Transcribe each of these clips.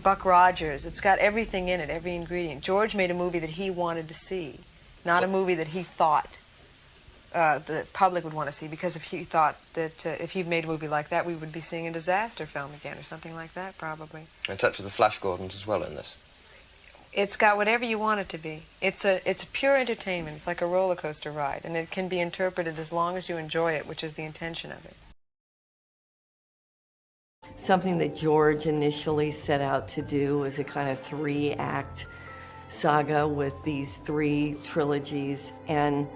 Buck Rogers. It's got everything in it, every ingredient. George made a movie that he wanted to see, not a movie that he thought the public would want to see, because if he thought that if he'd made a movie like that, we would be seeing a disaster film again or something like that, probably. And touch of the Flash Gordons as well in this. It's got whatever you want it to be. It's a pure entertainment. It's like a roller coaster ride, and it can be interpreted as long as you enjoy it, which is the intention of it. Something that George initially set out to do was a kind of 3-act saga with these 3 trilogies, and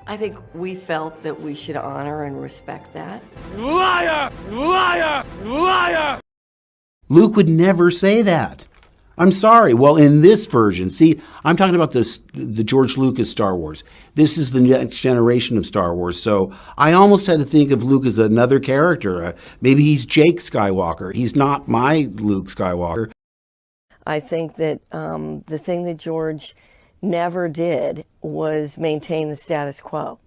I think we felt that we should honor and respect that. Liar! Liar! Liar! Luke would never say that. I'm sorry. Well, in this version, see, I'm talking about the George Lucas Star Wars. This is the next generation of Star Wars. So I almost had to think of Luke as another character. Maybe he's Jake Skywalker. He's not my Luke Skywalker. I think that the thing that George never did was maintain the status quo.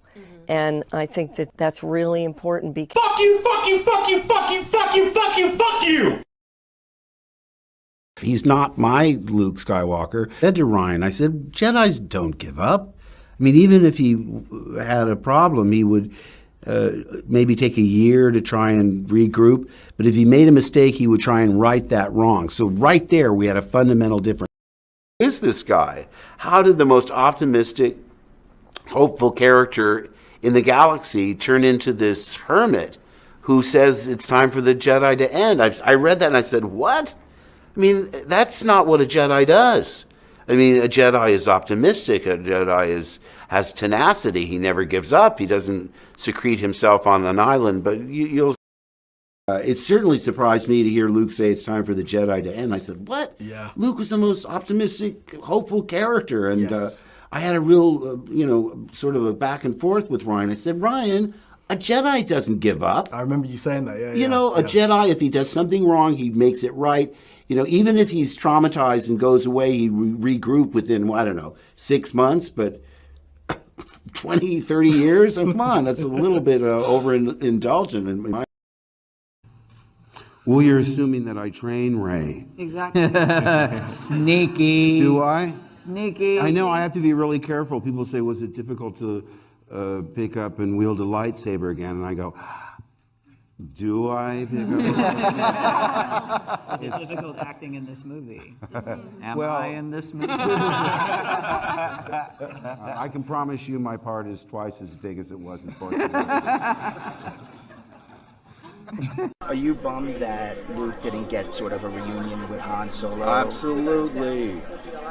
And I think that that's really important because... Fuck you, fuck you, fuck you, fuck you, fuck you, fuck you, fuck you! He's not my Luke Skywalker. I said to Ryan, I said, Jedis don't give up. I mean, even if he had a problem, he would maybe take a year to try and regroup. But if he made a mistake, he would try and right that wrong. So right there, we had a fundamental difference. Who is this guy? How did the most optimistic, hopeful character in the galaxy turn into this hermit who says it's time for the Jedi to end? I read that and I said, what? I mean, that's not what a Jedi does. I mean, a Jedi is optimistic. A Jedi has tenacity. He never gives up. He doesn't secrete himself on an island. But you'll... it certainly surprised me to hear Luke say it's time for the Jedi to end. I said, what? Yeah. Luke was the most optimistic, hopeful character. And yes. I had a real, sort of a back and forth with Ryan. I said, Ryan, a Jedi doesn't give up. I remember you saying that, yeah. A Jedi, if he does something wrong, he makes it right. Even if he's traumatized and goes away, he regroup within, 6 months, but 20, 30 years? Come on, that's a little bit overindulgent. Well, you're assuming that I train Ray. Exactly. Sneaky. Do I? Sneaky. I know, I have to be really careful. People say, was it difficult to pick up and wield a lightsaber again? And I go... Do I pick up? Is it difficult acting in this movie? Am Well, I in this movie? I can promise you my part is twice as big as it was in Force Awakens. Are you bummed that Luke didn't get sort of a reunion with Han Solo? Absolutely.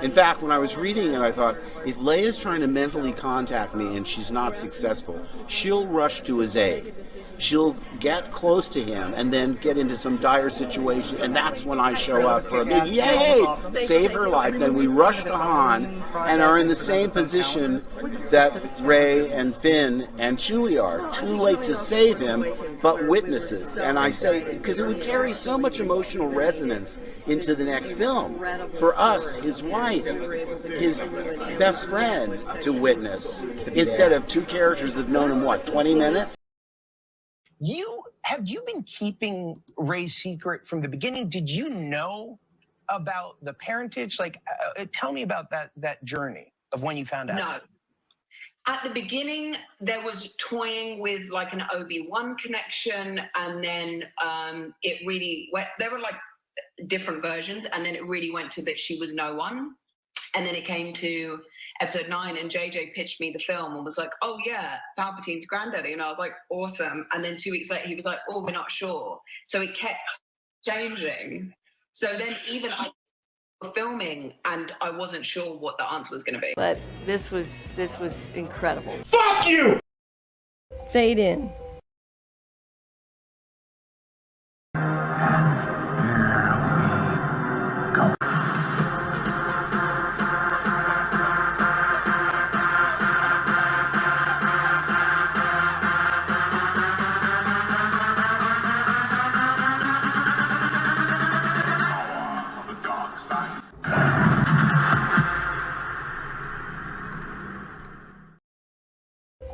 In fact, when I was reading it, I thought, if Leia's trying to mentally contact me and she's not successful, she'll rush to his aid. She'll get close to him and then get into some dire situation, and that's when I show up for a big yay, save her life. Then we rush to Han and are in the same position that Rey and Finn and Chewie are. Too late to save him, but witnesses. And I say, because it would carry so much emotional resonance into the next film. For us, his wife, his best friend to witness, instead of 2 characters that have known him, 20 minutes? Have you been keeping Rey's secret from the beginning? Did you know about the parentage? Tell me about that journey of when you found out. No. At the beginning, there was toying with an Obi-Wan connection, and then it really went, there were different versions, and then it really went to that she was no one. And then it came to episode 9, and JJ pitched me the film and was like, oh yeah, Palpatine's granddaddy. And I was like, awesome. And then 2 weeks later, he was like, oh, we're not sure. So it kept changing. So then even I was filming, and I wasn't sure what the answer was going to be. But this was incredible. Fuck you! Fade in.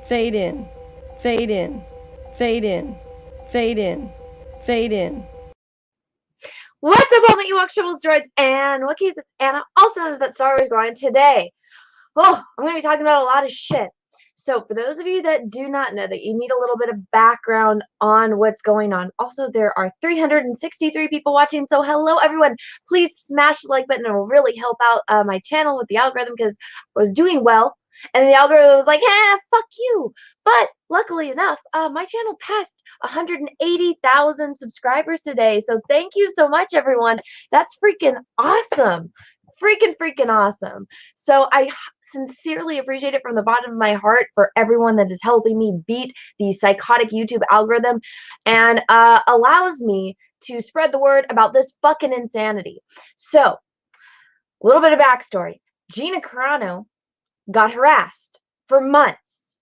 Fade in, fade in, fade in, fade in, fade in. What's up, all my Ewok Shovels, droids, and Wookiees? It's Anna, also known as That Star Wars Girl, and today, I'm going to be talking about a lot of shit. So, for those of you that do not know, that you need a little bit of background on what's going on. Also, there are 363 people watching, so hello, everyone. Please smash the like button. It will really help out my channel with the algorithm, because I was doing well, and the algorithm was like, fuck you. But luckily enough, my channel passed 180,000 subscribers today. So thank you so much, everyone. That's freaking awesome. Freaking awesome. So I sincerely appreciate it from the bottom of my heart for everyone that is helping me beat the psychotic YouTube algorithm and allows me to spread the word about this fucking insanity. So, a little bit of backstory. Gina Carano got harassed for months.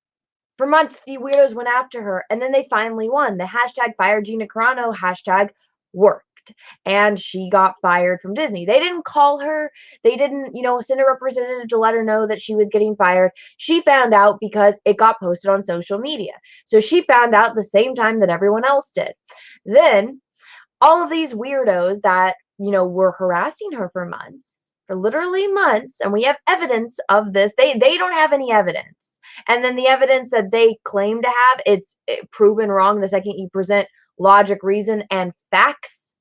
For months, the weirdos went after her, and then they finally won. The hashtag Fire Gina Carano hashtag worked, and she got fired from Disney. They didn't call her. They didn't, send a representative to let her know that she was getting fired. She found out because it got posted on social media. So she found out the same time that everyone else did. Then, all of these weirdos that, were harassing her for months, for literally months, and we have evidence of this. They don't have any evidence. And then the evidence that they claim to have, it's proven wrong the second you present logic, reason, and facts.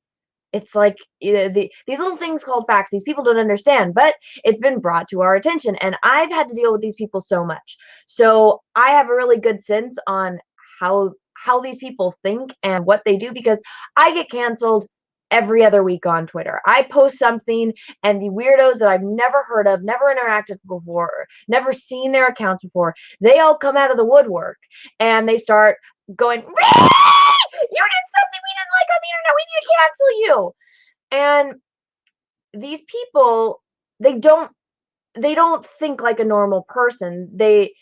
It's like these little things called facts. These people don't understand, but it's been brought to our attention. And I've had to deal with these people so much. So I have a really good sense on how these people think and what they do, because I get canceled every other week on Twitter. I post something, and the weirdos that I've never heard of, never interacted before, never seen their accounts before, they all come out of the woodwork and they start going, "You did something we didn't like on the internet. We need to cancel you." And these people, they don't think like a normal person. They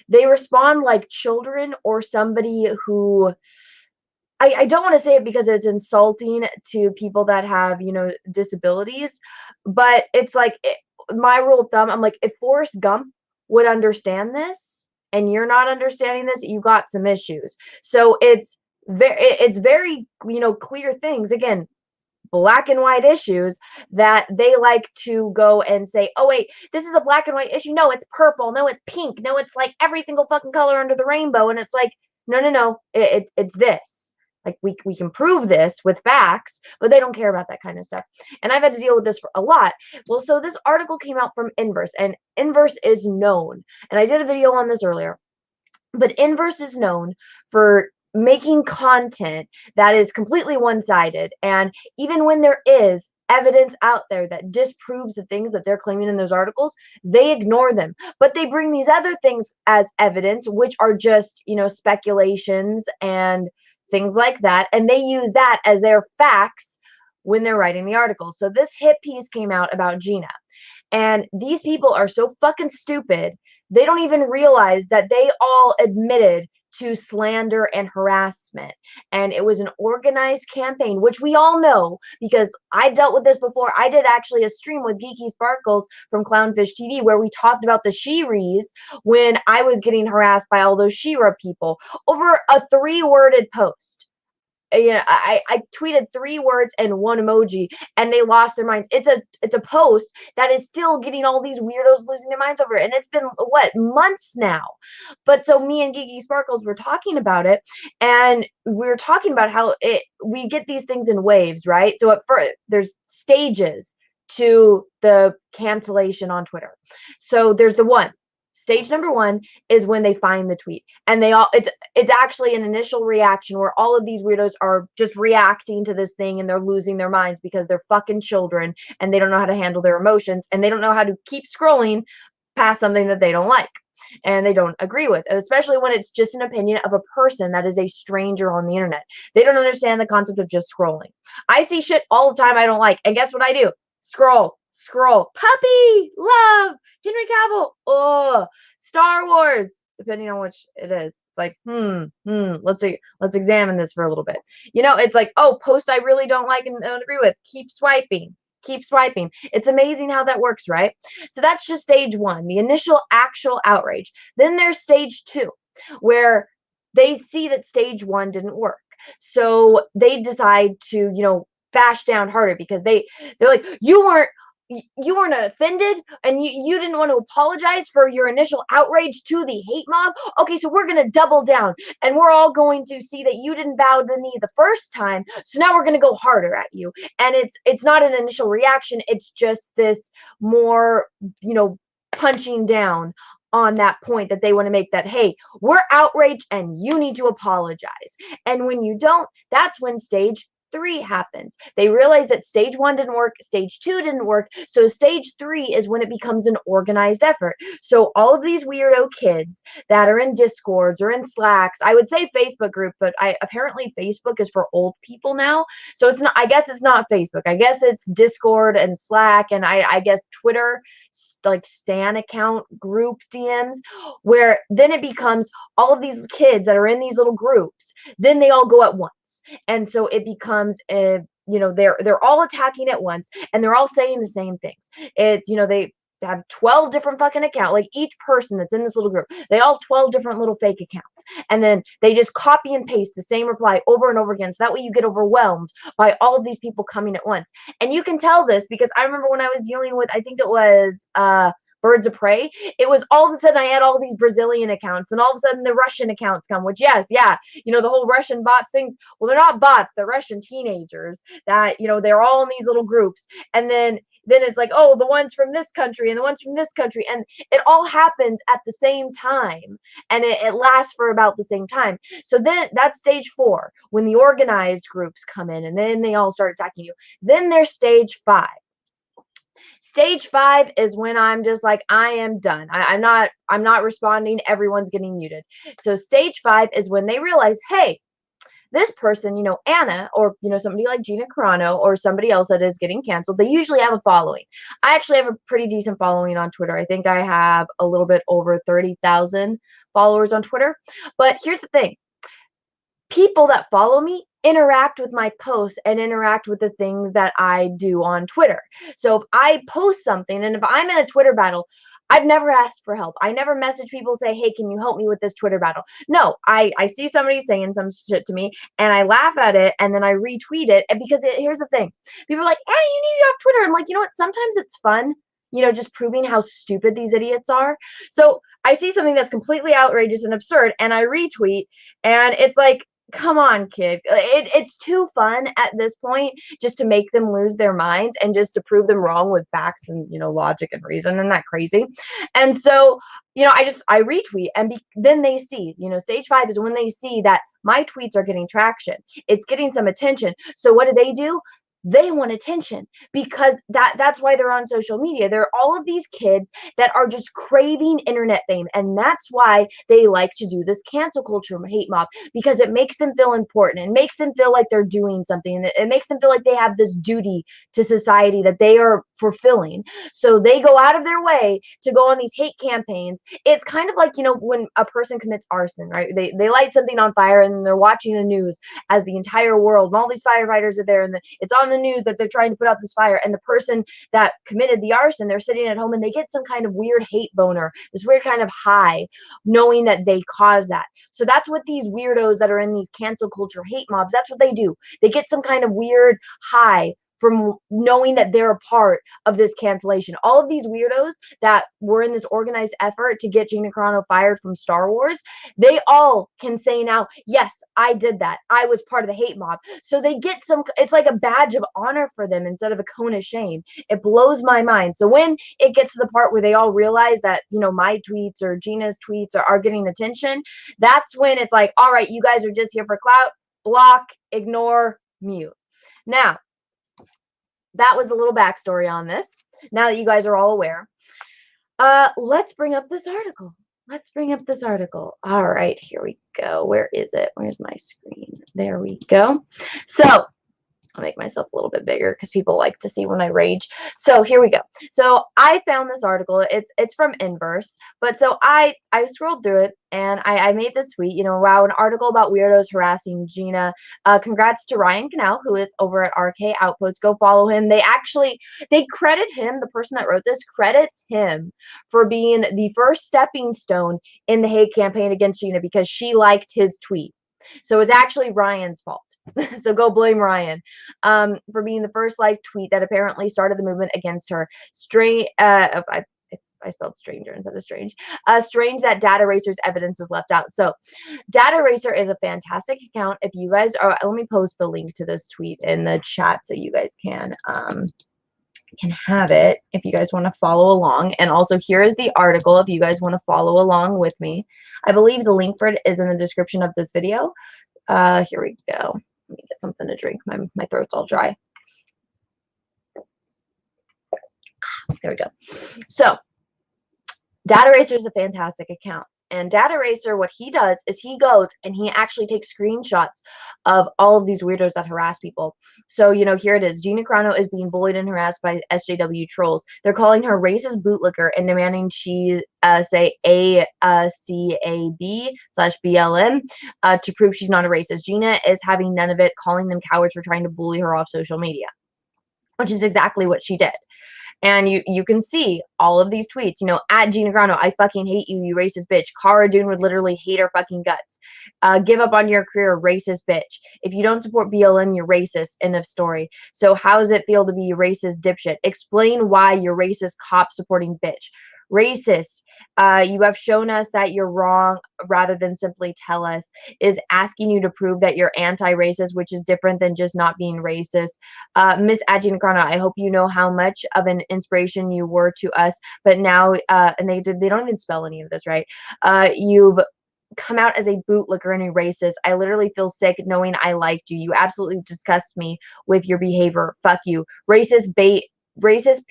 respond like children, or somebody who, I don't want to say it because it's insulting to people that have, disabilities, but it's like my rule of thumb. I'm like, if Forrest Gump would understand this and you're not understanding this, you got some issues. So it's very, clear things. Again, black and white issues that they like to go and say, oh wait, this is a black and white issue. No, it's purple. No, it's pink. No, it's like every single fucking color under the rainbow. And it's like, no, it's this. Like, we can prove this with facts, but they don't care about that kind of stuff. And I've had to deal with this for a lot. Well, so this article came out from Inverse, and Inverse is known, and I did a video on this earlier, but Inverse is known for making content that is completely one-sided. And even when there is evidence out there that disproves the things that they're claiming in those articles, they ignore them. But they bring these other things as evidence, which are just, speculations and things like that, and they use that as their facts when they're writing the article. So this hit piece came out about Gina, and these people are so fucking stupid, they don't even realize that they all admitted to slander and harassment, and it was an organized campaign, which we all know because I dealt with this before. I did actually a stream with Geeky Sparkles from Clownfish TV where we talked about the She-Rees when I was getting harassed by all those She-Ra people over a 3-worded post. I tweeted 3 words and 1 emoji, and they lost their minds. It's a post that is still getting all these weirdos losing their minds over it, and it's been months now. But so me and Geeky Sparkles were talking about it, and we were talking about how we get these things in waves, right? So at first, there's stages to the cancellation on Twitter. So there's the one. Stage number 1 is when they find the tweet, and it's actually an initial reaction where all of these weirdos are just reacting to this thing, and they're losing their minds because they're fucking children and they don't know how to handle their emotions, and they don't know how to keep scrolling past something that they don't like and they don't agree with, especially when it's just an opinion of a person that is a stranger on the internet. They don't understand the concept of just scrolling. I see shit all the time I don't like, and guess what I do? Scroll. Puppy love, Henry Cavill, Star Wars, depending on which it is. It's like, let's examine this for a little bit. It's like, post I really don't like and don't agree with. Keep swiping. It's amazing how that works, right? So that's just stage 1, the initial actual outrage. Then there's stage 2, where they see that stage 1 didn't work. So they decide to, bash down harder because they're like, you weren't offended and you didn't want to apologize for your initial outrage to the hate mob. Okay, so we're going to double down and we're all going to see that you didn't bow the knee the first time. So now we're going to go harder at you. And it's not an initial reaction. It's just this more, punching down on that point that they want to make, that, hey, we're outraged and you need to apologize. And when you don't, that's when stage 3 happens. They realize that stage 1 didn't work, stage 2 didn't work, so stage 3 is when it becomes an organized effort. So all of these weirdo kids that are in Discords or in Slacks, I would say Facebook group, but apparently Facebook is for old people now, so it's not, I guess it's not Facebook, I guess it's Discord and Slack, and I guess Twitter, like Stan account group DMs, where then it becomes all of these kids that are in these little groups, then they all go at once. And so it becomes they're all attacking at once and they're all saying the same things. It's, they have 12 different fucking accounts, like each person that's in this little group, they all have 12 different little fake accounts. And then they just copy and paste the same reply over and over again. So that way you get overwhelmed by all of these people coming at once. And you can tell this because I remember when I was dealing with, I think it was, Birds of Prey, it was all of a sudden I had all these Brazilian accounts, and all of a sudden the Russian accounts come, which, yes, yeah, the whole Russian bots things, well, they're not bots, they're Russian teenagers that, they're all in these little groups. And then it's like, oh, the ones from this country and the ones from this country, and it all happens at the same time, and it lasts for about the same time. So then that's stage 4, when the organized groups come in and then they all start attacking you. Then there's stage 5. Stage 5 is when I'm just like, I am done. I'm not responding. Everyone's getting muted. So stage 5 is when they realize, hey, this person, Anna, or, somebody like Gina Carano or somebody else that is getting canceled, they usually have a following. I actually have a pretty decent following on Twitter. I think I have a little bit over 30,000 followers on Twitter. But here's the thing. People that follow me interact with my posts and interact with the things that I do on Twitter. So if I post something and if I'm in a Twitter battle, I've never asked for help. I never message people, say, hey, can you help me with this Twitter battle? No, I see somebody saying some shit to me and I laugh at it and then I retweet it. And because here's the thing. People are like, Annie, you need to get off Twitter. I'm like, you know what? Sometimes it's fun, just proving how stupid these idiots are. So I see something that's completely outrageous and absurd and I retweet, and it's like, come on, kid. It's too fun at this point just to make them lose their minds and just to prove them wrong with facts and, logic and reason. Isn't that crazy? And so, I retweet, and then they see, stage 5 is when they see that my tweets are getting traction. It's getting some attention. So what do? They want attention because that's why they're on social media. There are all of these kids that are just craving internet fame, and that's why they like to do this cancel culture hate mob, because it makes them feel important. It makes them feel like they're doing something. It makes them feel like they have this duty to society that they are fulfilling. So they go out of their way to go on these hate campaigns. It's kind of like, when a person commits arson, right? They light something on fire and they're watching the news as the entire world and all these firefighters are there, and it's on the news that they're trying to put out this fire, and the person that committed the arson, they're sitting at home and they get some kind of weird hate boner, this weird kind of high, knowing that they caused that. So that's what these weirdos that are in these cancel culture hate mobs, that's what they do. They get some kind of weird high from knowing that they're a part of this cancellation. All of these weirdos that were in this organized effort to get Gina Carano fired from Star Wars, they all can say now, yes, I did that. I was part of the hate mob. So they get it's like a badge of honor for them instead of a cone of shame. It blows my mind. So when it gets to the part where they all realize that, my tweets or Gina's tweets are getting attention, that's when it's like, all right, you guys are just here for clout, block, ignore, mute. Now, that was a little backstory on this. Now that you guys are all aware, let's bring up this article. All right, here we go. Where is it? Where's my screen? There we go. So I'll make myself a little bit bigger because people like to see when I rage. So here we go. So I found this article. It's from Inverse. But so I scrolled through it and I made this tweet, wow, an article about weirdos harassing Gina. Congrats to Ryan Canal, who is over at RK Outpost. Go follow him. They credit him, the person that wrote this credits him for being the first stepping stone in the hate campaign against Gina because she liked his tweet. So it's actually Ryan's fault. So go blame Ryan for being the first live tweet that apparently started the movement against her. I spelled stranger instead of strange. Strange that Dataracer's evidence is left out. So Dataracer is a fantastic account. If you guys are, let me post the link to this tweet in the chat so you guys can have it if you guys want to follow along. And also here is the article if you guys want to follow along with me. I believe the link for it is in the description of this video. Here we go. Let me get something to drink. My throat's all dry. There we go. So Dataracer is a fantastic account. And Dataracer, what he does is he goes and he actually takes screenshots of all of these weirdos that harass people. So, you know, here it is. Gina Carano is being bullied and harassed by SJW trolls. They're calling her racist bootlicker and demanding she say ACAB/BLM to prove she's not a racist. Gina is having none of it, calling them cowards for trying to bully her off social media, which is exactly what she did. And you can see all of these tweets, you know, at Gina Carano, I fucking hate you, you racist bitch. Cara Dune would literally hate her fucking guts. Give up on your career, racist bitch. If you don't support BLM, you're racist. End of story. So how does it feel to be a racist dipshit? Explain why you're racist cop supporting bitch. Racist. You have shown us that you're wrong rather than simply tell us. Is asking you to prove that you're anti-racist, which is different than just not being racist. Miss Gina Carano, I hope you know how much of an inspiration you were to us, but now, and they don't even spell any of this right. You've come out as a bootlicker and a racist. I literally feel sick knowing I liked you. You absolutely disgust me with your behavior. Fuck you. Racist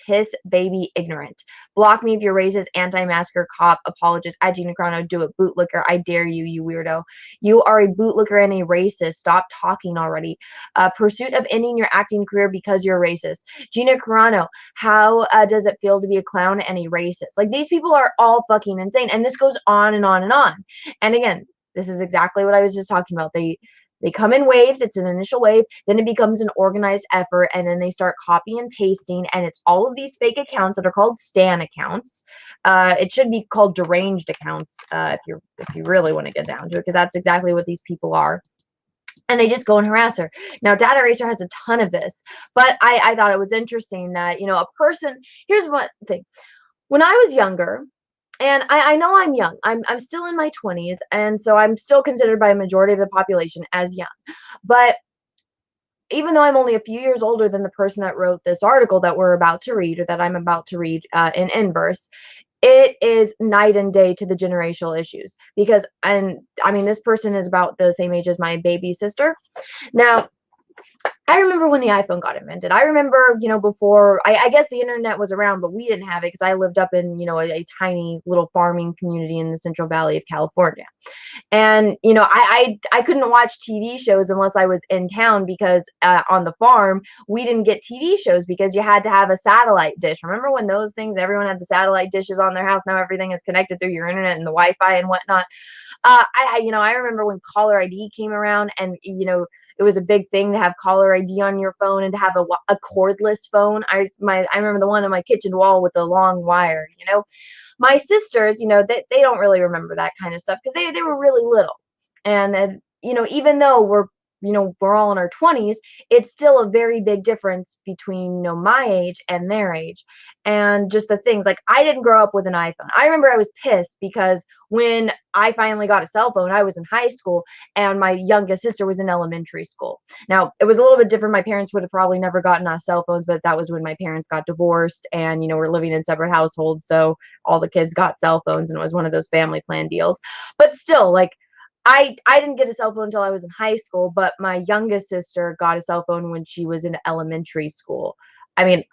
piss baby ignorant. Block me if you're racist, anti-masker, cop, apologist. At Gina Carano, do it. Bootlicker, I dare you, you weirdo. You are a bootlicker and a racist. Stop talking already. Pursuit of ending your acting career because you're racist. Gina Carano, how does it feel to be a clown and a racist? Like, these people are all fucking insane. And this goes on and on and on. And again, this is exactly what I was just talking about. They come in waves. It's an initial wave. Then it becomes an organized effort. And then they start copy and pasting. And it's all of these fake accounts that are called Stan accounts. It should be called deranged accounts if you really want to get down to it, because that's exactly what these people are. And they just go and harass her. Now, Dataracer has a ton of this. But I thought it was interesting that, you know, a person... Here's one thing. When I was younger... And I know I'm young. I'm still in my 20s, and so I'm still considered by a majority of the population as young. But even though I'm only a few years older than the person that wrote this article that we're about to read, or that I'm about to read in inverse, it is night and day to the generational issues. Because, I mean, this person is about the same age as my baby sister. Now, I remember when the iPhone got invented. I remember, you know, before, I guess the internet was around, but we didn't have it because I lived up in, you know, a tiny little farming community in the Central Valley of California. And, you know, I couldn't watch TV shows unless I was in town because on the farm, we didn't get TV shows because you had to have a satellite dish. Remember when those things, everyone had the satellite dishes on their house? Now everything is connected through your internet and the Wi-Fi and whatnot. You know, I remember when caller ID came around, and, you know, it was a big thing to have caller ID on your phone and to have a cordless phone. I remember the one on my kitchen wall with the long wire, you know. My sisters, you know, they don't really remember that kind of stuff because they were really little. And, you know, even though we're all in our 20s, it's still a very big difference between, you know, my age and their age. And just the things, like, I didn't grow up with an iPhone. I remember I was pissed because when I finally got a cell phone, I was in high school and my youngest sister was in elementary school. Now, it was a little bit different. My parents would have probably never gotten us cell phones, but that was when my parents got divorced and, you know, we're living in separate households. So all the kids got cell phones and it was one of those family plan deals. But still, like, I didn't get a cell phone until I was in high school, but my youngest sister got a cell phone when she was in elementary school. I mean,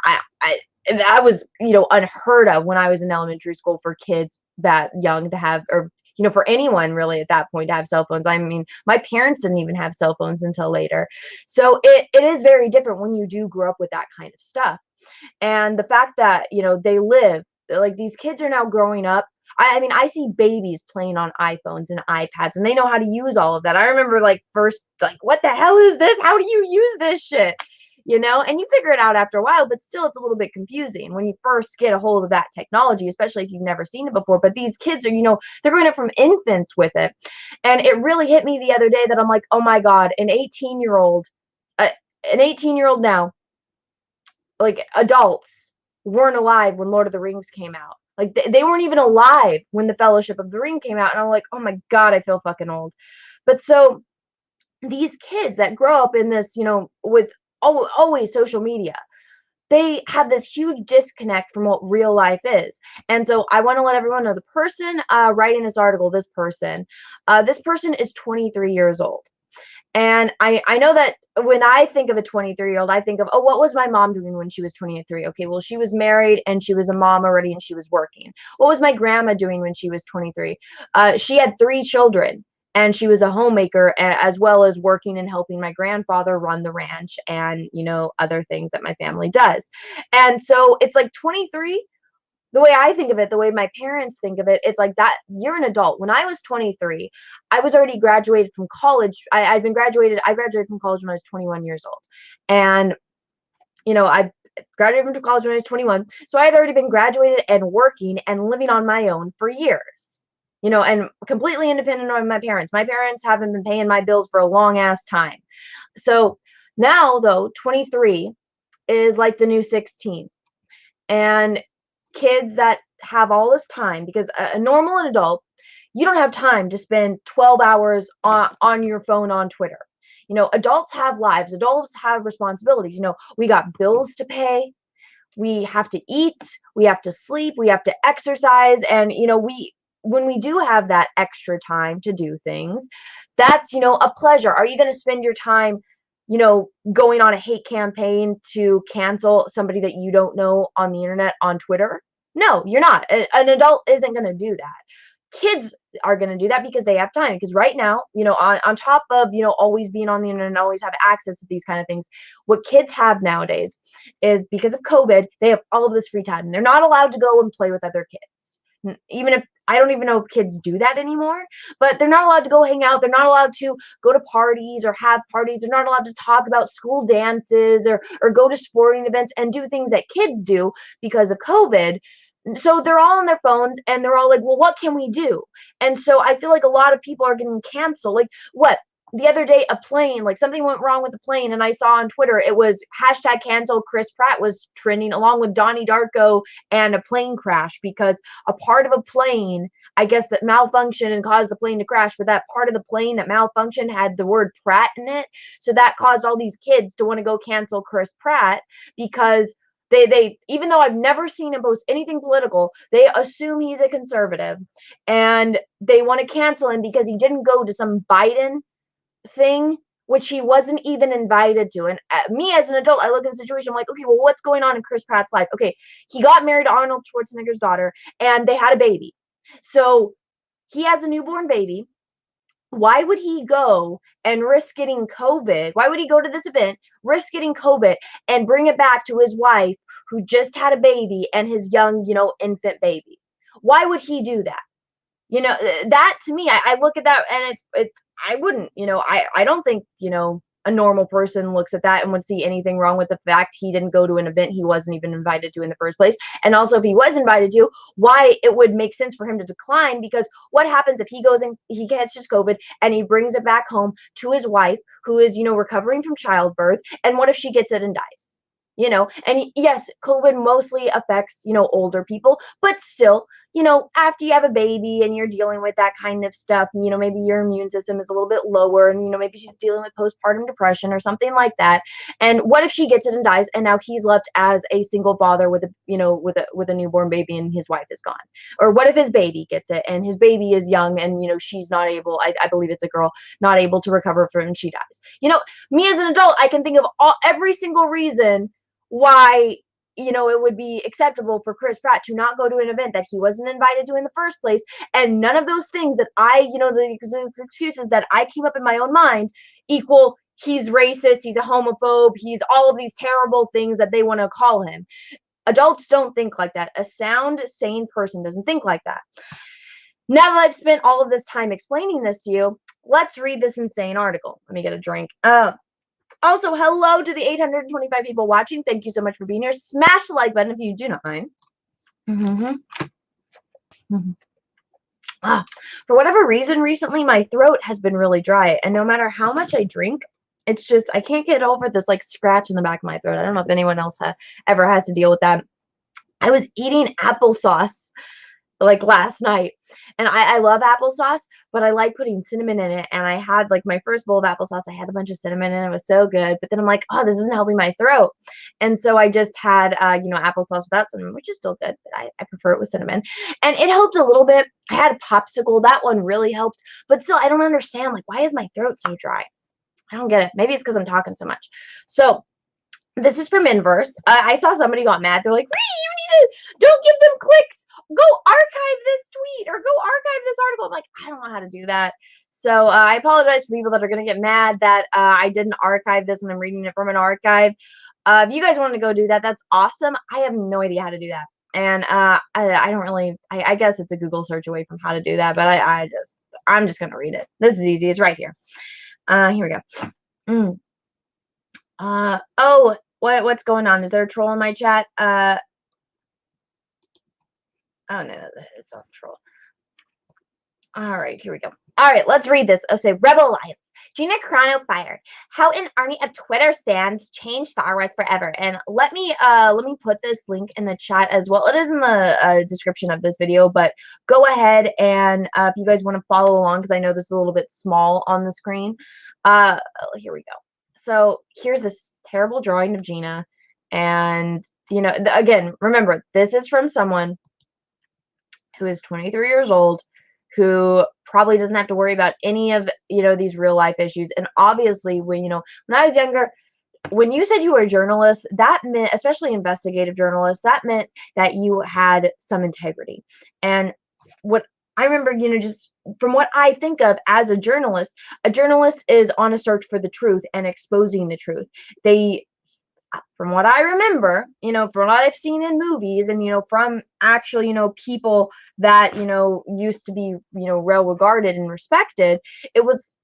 that was, you know, unheard of when I was in elementary school for kids that young to have, or, you know, for anyone really at that point to have cell phones. I mean, my parents didn't even have cell phones until later. So it is very different when you do grow up with that kind of stuff. And the fact that, you know, they live, like, these kids are now growing up. I mean, I see babies playing on iPhones and iPads, and they know how to use all of that. I remember, like, first, like, what the hell is this? How do you use this shit? you know, and you figure it out after a while, but still it's a little bit confusing when you first get a hold of that technology, especially if you've never seen it before. But these kids are, you know, they're growing up from infants with it. And it really hit me the other day that I'm like, oh my God, an 18-year-old now, like adults weren't alive when Lord of the Rings came out. Like they weren't even alive when the Fellowship of the Ring came out. And I'm like, oh my God, I feel fucking old. But so these kids that grow up in this, you know, with always social media, they have this huge disconnect from what real life is. And so I want to let everyone know the person writing this article, this person is 23 years old. And I know that when I think of a 23-year-old, I think of, oh, what was my mom doing when she was 23? Okay, well, she was married and she was a mom already and she was working. What was my grandma doing when she was 23? She had 3 children and she was a homemaker as well as working and helping my grandfather run the ranch and, you know, other things that my family does. And so it's like 23. The way I think of it, the way my parents think of it, it's like that you're an adult. When I was 23, I was already graduated from college. I graduated from college when I was 21 years old. And, you know, I graduated from college when I was 21. So I had already been graduated and working and living on my own for years, you know, and completely independent of my parents. My parents haven't been paying my bills for a long ass time. So now, though, 23 is like the new 16. And kids that have all this time, because a normal adult, you don't have time to spend 12 hours on your phone on Twitter. You know, adults have lives, adults have responsibilities. You know, we got bills to pay, we have to eat, we have to sleep, we have to exercise. And, you know, when we do have that extra time to do things, that's, you know, a pleasure. Are you going to spend your time, you know, going on a hate campaign to cancel somebody that you don't know on the internet on Twitter? No, you're not. An adult isn't going to do that. Kids are going to do that because they have time. Because right now, you know, on top of, you know, always being on the internet and always have access to these kind of things, what kids have nowadays is because of COVID, they have all of this free time. They're not allowed to go and play with other kids. Even if, I don't even know if kids do that anymore, but they're not allowed to go hang out. They're not allowed to go to parties or have parties. They're not allowed to talk about school dances or go to sporting events and do things that kids do because of COVID. So they're all on their phones and they're all like, well, what can we do? And so I feel like a lot of people are getting canceled. Like what? The other day, a plane, like something went wrong with the plane, and I saw on Twitter, it was #cancel Chris Pratt was trending along with Donnie Darko and a plane crash because a part of a plane, I guess, that malfunctioned and caused the plane to crash, but that part of the plane that malfunctioned had the word Pratt in it. So that caused all these kids to want to go cancel Chris Pratt because they even though I've never seen him post anything political, they assume he's a conservative and they want to cancel him because he didn't go to some Biden thing, which he wasn't even invited to. And me as an adult, I look at the situation, I'm like, okay, well, what's going on in Chris Pratt's life? Okay, he got married to Arnold Schwarzenegger's daughter and they had a baby. So he has a newborn baby. Why would he go and risk getting COVID? Why would he go to this event, risk getting COVID, and bring it back to his wife who just had a baby and his young, you know, infant baby? Why would he do that? You know, that to me, I look at that and it's I wouldn't, you know, I don't think, you know, a normal person looks at that and would see anything wrong with the fact he didn't go to an event he wasn't even invited to in the first place. And also, if he was invited to, why it would make sense for him to decline, because what happens if he goes and he catches COVID and he brings it back home to his wife who is, you know, recovering from childbirth, and what if she gets it and dies? You know, and yes, COVID mostly affects, you know, older people, but still, you know, after you have a baby and you're dealing with that kind of stuff, you know, maybe your immune system is a little bit lower and, you know, maybe she's dealing with postpartum depression or something like that. And what if she gets it and dies and now he's left as a single father with a, you know, with a newborn baby and his wife is gone? Or what if his baby gets it and his baby is young and, you know, she's not able, I believe it's a girl, not able to recover from and she dies? You know, me as an adult, I can think of every single reason why, you know, it would be acceptable for Chris Pratt to not go to an event that he wasn't invited to in the first place. And none of those things that I, you know, the excuses that I came up in my own mind equal he's racist, he's a homophobe, he's all of these terrible things that they want to call him. Adults don't think like that. A sound, sane person doesn't think like that. Now that I've spent all of this time explaining this to you, let's read this insane article. Let me get a drink. Also, hello to the 825 people watching. Thank you so much for being here. Smash the like button if you do not mind. For whatever reason, recently my throat has been really dry, and no matter how much I drink, it's just I can't get over this like scratch in the back of my throat. I don't know if anyone else ever has to deal with that. I was eating applesauce like last night, and I love applesauce, but I like putting cinnamon in it. And I had like my first bowl of applesauce, I had a bunch of cinnamon and it was so good, but then I'm like, oh, this isn't helping my throat. And so I just had applesauce without cinnamon, which is still good, but I prefer it with cinnamon, and it helped a little bit. I had a popsicle, that one really helped, but still I don't understand, like, why is my throat so dry? I don't get it. Maybe it's because I'm talking so much. So this is from Inverse. I saw somebody got mad. They're like, Ree, you need to, don't give them clicks. Go archive this tweet or go archive this article. I'm like, I don't know how to do that. So I apologize for people that are going to get mad that I didn't archive this and I'm reading it from an archive. If you guys want to go do that, that's awesome. I have no idea how to do that. And I don't really, I guess it's a Google search away from how to do that, but I'm just going to read it. This is easy. It's right here. Here we go. Oh, what's going on? Is there a troll in my chat? Oh no, it's not a troll. All right, here we go. All right, let's read this. I'll say Rebel Alliance. Gina Carano fired. How an army of Twitter stands changed Star Wars forever. And let me put this link in the chat as well. It is in the description of this video, but go ahead and if you guys want to follow along, because I know this is a little bit small on the screen. Here we go. So here's this terrible drawing of Gina, and again, remember, this is from someone who is 23 years old, who probably doesn't have to worry about any of these real life issues. And obviously, when I was younger, when you said you were a journalist, that meant, especially investigative journalist, that meant that you had some integrity. And what I remember, just from what I think of as a journalist is on a search for the truth and exposing the truth. From what I remember, from what I've seen in movies and, from actual, people that, used to be, well regarded and respected, it was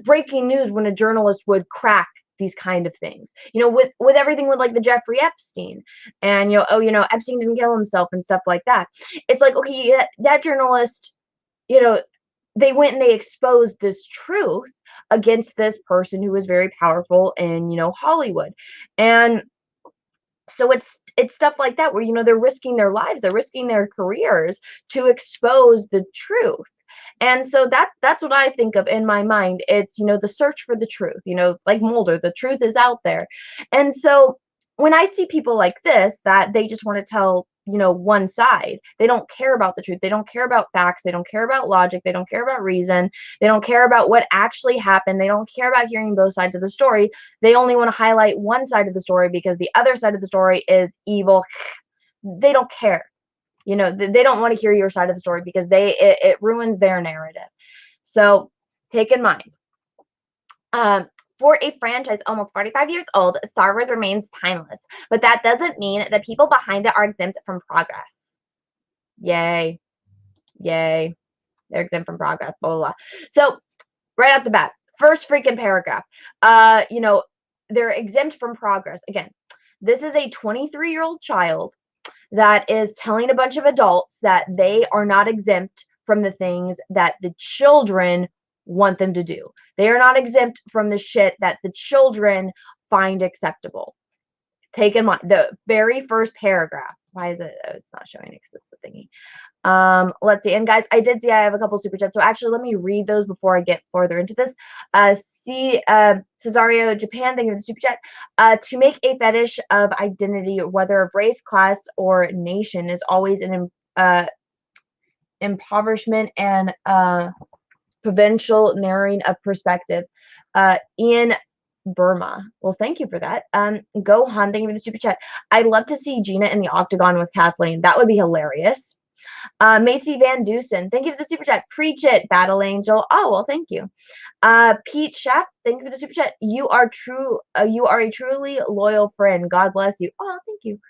breaking news when a journalist would crack these kind of things, with everything with like the Jeffrey Epstein and, Epstein didn't kill himself and stuff like that. It's like, okay, that journalist, they went and they exposed this truth against this person who was very powerful in, Hollywood. And so it's stuff like that where, they're risking their lives, they're risking their careers to expose the truth. And so that's what I think of in my mind. It's, the search for the truth, like Mulder, the truth is out there. And so when I see people like this, that they just want to tell, one side, they don't care about the truth. They don't care about facts. They don't care about logic. They don't care about reason. They don't care about what actually happened. They don't care about hearing both sides of the story. They only want to highlight one side of the story because the other side of the story is evil. They don't care. They don't want to hear your side of the story because it ruins their narrative. So take in mind, for a franchise almost 45 years old, Star Wars remains timeless, but that doesn't mean the people behind it are exempt from progress. Yay. Yay. They're exempt from progress, blah, blah, blah. So right off the bat, first freaking paragraph, they're exempt from progress. Again, this is a 23-year-old child that is telling a bunch of adults that they are not exempt from the things that the children want them to do. They are not exempt from the shit that the children find acceptable. Take in mind the very first paragraph. Why is it? Oh, it's not showing it because it's the thingy. Let's see. And guys, I did see I have a couple super chats. So actually, let me read those before I get further into this. Cesario Japan, thank you for the super chat. To make a fetish of identity, whether of race, class, or nation, is always an impoverishment and provincial narrowing of perspective. In Burma. Well, thank you for that. Gohan, thank you for the super chat. I'd love to see Gina in the octagon with Kathleen. That would be hilarious. Macy Van Dusen, thank you for the super chat. Preach it, Battle Angel. Oh, well, thank you. Pete Chef, thank you for the super chat. You are a truly loyal friend. God bless you. Oh, thank you.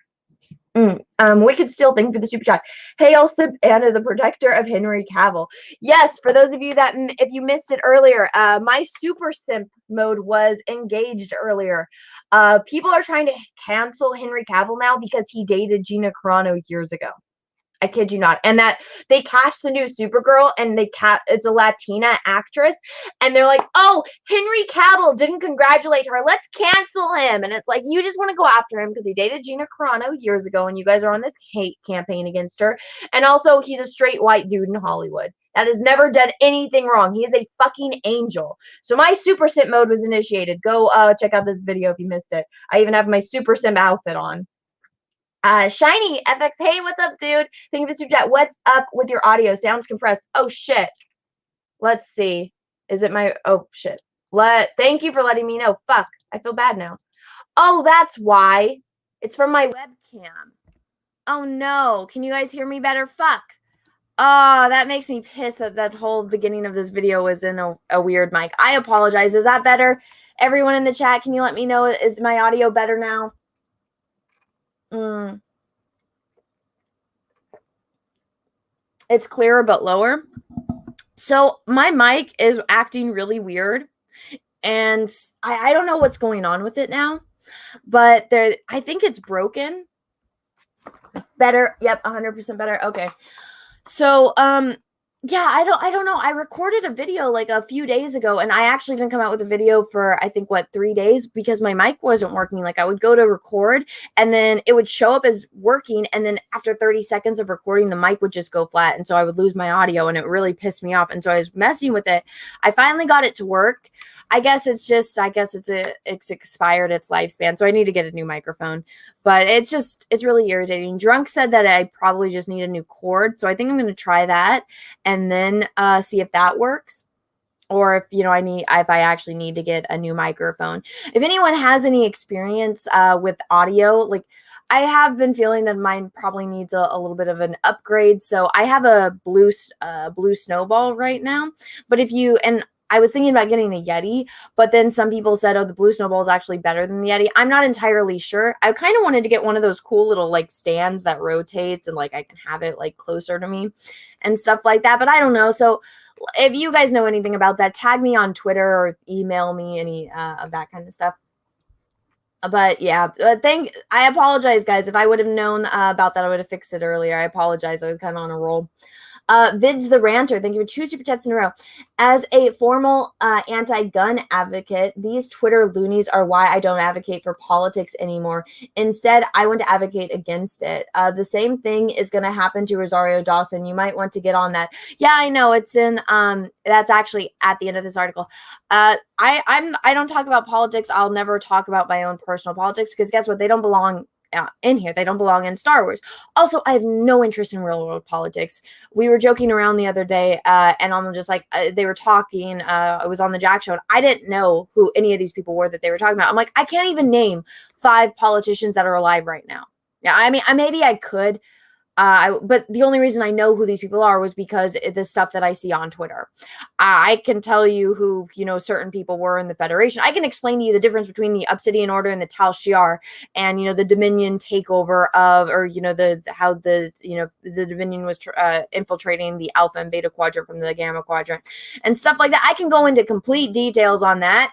Wicked Steel, thank you for the super chat. Hail Sip Anna, the protector of Henry Cavill. Yes, for those of you that, if you missed it earlier, my super simp mode was engaged earlier. People are trying to cancel Henry Cavill now because he dated Gina Carano years ago. I kid you not. And that they cast the new Supergirl and it's a Latina actress. And they're like, oh, Henry Cavill didn't congratulate her. Let's cancel him. And it's like, you just want to go after him because he dated Gina Carano years ago and you guys are on this hate campaign against her. And also, he's a straight white dude in Hollywood that has never done anything wrong. He is a fucking angel. So my super simp mode was initiated. Go check out this video if you missed it. I even have my super simp outfit on. Shiny FX, hey, what's up, dude? Thank you for the super chat. What's up with your audio? Sounds compressed. Oh shit. Let's see. Is it my? Oh shit. Thank you for letting me know. Fuck. I feel bad now. Oh, that's why. It's from my webcam. Oh no. Can you guys hear me better? Fuck. Oh, that makes me pissed that whole beginning of this video was in a weird mic. I apologize. Is that better? Everyone in the chat, can you let me know? Is my audio better now? It's clearer but lower. So my mic is acting really weird, and I don't know what's going on with it now, but I think it's broken. Better. Yep, 100% better. Okay. So yeah, I don't know. I recorded a video like a few days ago, and I actually didn't come out with a video for, I think, 3 days because my mic wasn't working. Like, I would go to record and then it would show up as working, and then after 30 seconds of recording, the mic would just go flat, and so I would lose my audio, and it really pissed me off. And so I was messing with it. I finally got it to work. I guess it's expired its lifespan, so I need to get a new microphone. But it's really irritating. Drunk said that I probably just need a new cord, so I think I'm going to try that and then see if that works, or if if I actually need to get a new microphone. If anyone has any experience with audio, like, I have been feeling that mine probably needs a little bit of an upgrade. So I have a blue Snowball right now, but I was thinking about getting a Yeti, but then some people said, oh, the blue Snowball is actually better than the Yeti. I'm not entirely sure. I kind of wanted to get one of those cool little like stands that rotates and like I can have it like closer to me and stuff like that, but I don't know. So if you guys know anything about that, tag me on Twitter or email me any of that kind of stuff. But yeah, I apologize, guys. If I would have known about that, I would have fixed it earlier. I apologize. I was kind of on a roll. Vids the Ranter, thank you for 2 super chats in a row. As a formal anti-gun advocate, these Twitter loonies are why I don't advocate for politics anymore. Instead, I want to advocate against it. The same thing is going to happen to Rosario Dawson. You might want to get on that. Yeah, I know. It's in that's actually at the end of this article. I don't talk about politics. I'll never talk about my own personal politics because guess what? They don't belong in here. They don't belong in Star Wars. Also, I have no interest in real world politics. We were joking around the other day, and I'm just like, they were talking. I was on the Jack Show, and I didn't know who any of these people were that they were talking about. I'm like, I can't even name 5 politicians that are alive right now. Yeah, I mean, maybe I could. But the only reason I know who these people are was because the stuff that I see on Twitter. I can tell you who, certain people were in the Federation. I can explain to you the difference between the Obsidian Order and the Tal Shiar and, the Dominion takeover of, or, how the Dominion was infiltrating the Alpha and Beta Quadrant from the Gamma Quadrant and stuff like that. I can go into complete details on that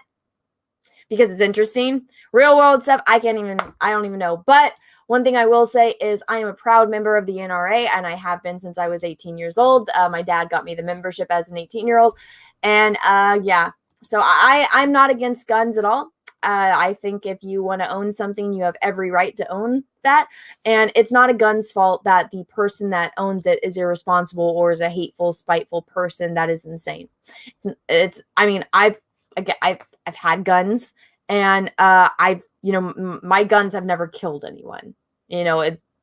because it's interesting. Real world stuff, I don't even know. But one thing I will say is I am a proud member of the NRA, and I have been since I was 18 years old. My dad got me the membership as an 18-year-old. And yeah, so I'm not against guns at all. I think if you want to own something, you have every right to own that. And it's not a gun's fault that the person that owns it is irresponsible or is a hateful, spiteful person. That is insane. I've had guns, and my guns have never killed anyone.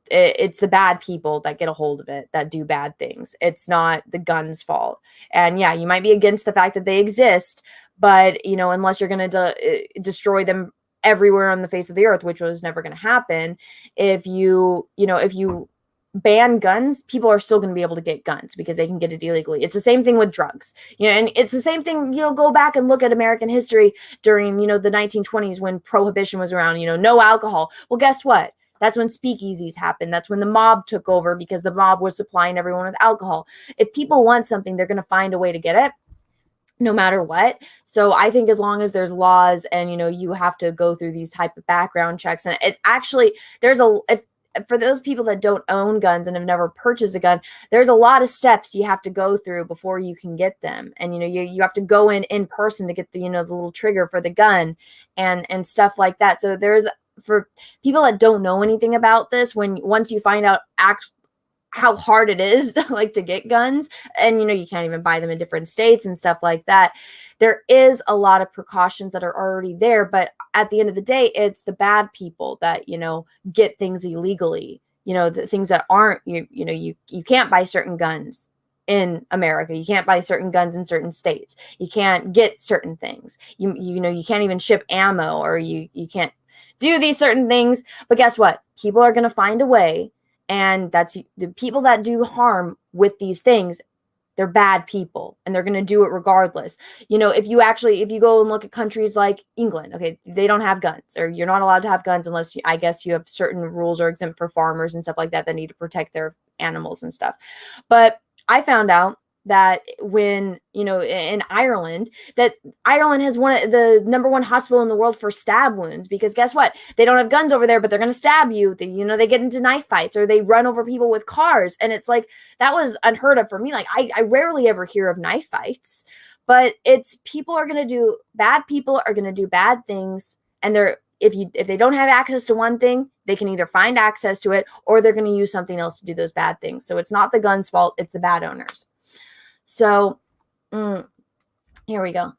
It's the bad people that get a hold of it, that do bad things. It's not the gun's fault. And yeah, you might be against the fact that they exist, but unless you're going to destroy them everywhere on the face of the earth, which was never going to happen, if you ban guns, people are still going to be able to get guns because they can get it illegally. It's the same thing with drugs, and it's the same thing, go back and look at American history during, the 1920s when prohibition was around, no alcohol. Well, guess what? That's when speakeasies happened. That's when the mob took over because the mob was supplying everyone with alcohol. If people want something, they're going to find a way to get it no matter what. So I think as long as there's laws and, you know, you have to go through these type of background checks, and it actually, for those people that don't own guns and have never purchased a gun, there's a lot of steps you have to go through before you can get them. And, you know, you have to go in person to get the, you know, the little trigger for the gun and stuff like that. So for people that don't know anything about this, once you find out how hard it is like to get guns, and, you know, you can't even buy them in different states and stuff like that, there is a lot of precautions that are already there. But at the end of the day, it's the bad people that, you know, get things illegally, you know, the things that aren't, you know, you can't buy certain guns in America. You can't buy certain guns in certain states. You can't get certain things. You know, you can't even ship ammo, or you can't do these certain things. But guess what? People are going to find a way. And that's the people that do harm with these things. They're bad people, and they're going to do it regardless. You know, if you go and look at countries like England, okay, they don't have guns, or you're not allowed to have guns unless I guess you have certain rules are exempt for farmers and stuff like that need to protect their animals and stuff. But I found out that when, you know, in Ireland, that Ireland has the #1 hospital in the world for stab wounds, because guess what? They don't have guns over there, but they're going to stab you. They get into knife fights, or they run over people with cars. And it's like, that was unheard of for me. Like, I rarely ever hear of knife fights, but people are going to do bad things. And if they don't have access to one thing, they can either find access to it, or they're going to use something else to do those bad things. So it's not the gun's fault. It's the bad owners. So, here we go.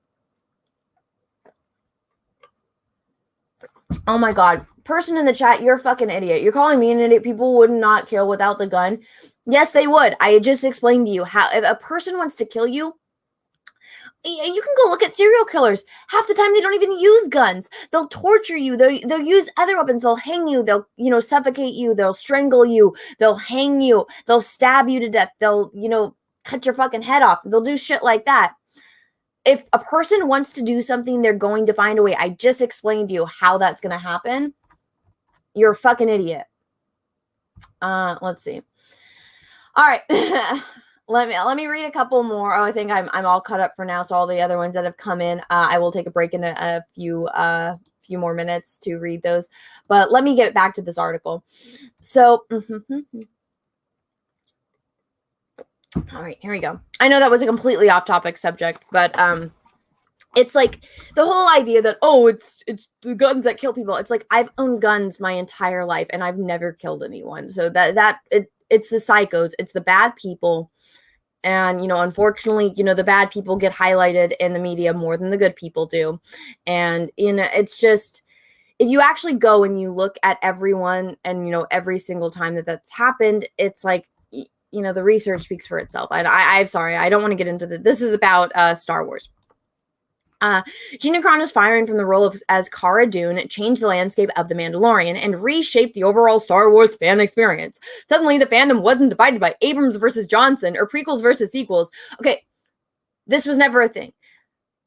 Oh my God. Person in the chat, you're a fucking idiot. You're calling me an idiot. People would not kill without the gun. Yes, they would. I just explained to you how, if a person wants to kill you, you can go look at serial killers. Half the time they don't even use guns. They'll torture you. They'll use other weapons. They'll hang you. They'll, you know, suffocate you. They'll strangle you. They'll hang you. They'll stab you to death. They'll, you know, cut your fucking head off. They'll do shit like that. If a person wants to do something, they're going to find a way. I just explained to you how that's going to happen. You're a fucking idiot. Let's see. All right. Let me read a couple more. Oh, I think I'm all caught up for now. So all the other ones that have come in, I will take a break in a few more minutes to read those. But let me get back to this article. So, all right, here we go. I know that was a completely off-topic subject, but it's like the whole idea that, oh, it's the guns that kill people. It's like, I've owned guns my entire life, and I've never killed anyone. So it's the psychos, it's the bad people. And, you know, unfortunately, you know, the bad people get highlighted in the media more than the good people do. And, you know, it's just, if you actually go and you look at everyone and, you know, every single time that's happened, it's like, you know, the research speaks for itself. I'm sorry, I don't want to get into this is about Star Wars. Gina Carano's firing from the role as Cara Dune changed the landscape of The Mandalorian and reshaped the overall Star Wars fan experience. Suddenly, the fandom wasn't divided by Abrams versus Johnson or prequels versus sequels. Okay, this was never a thing.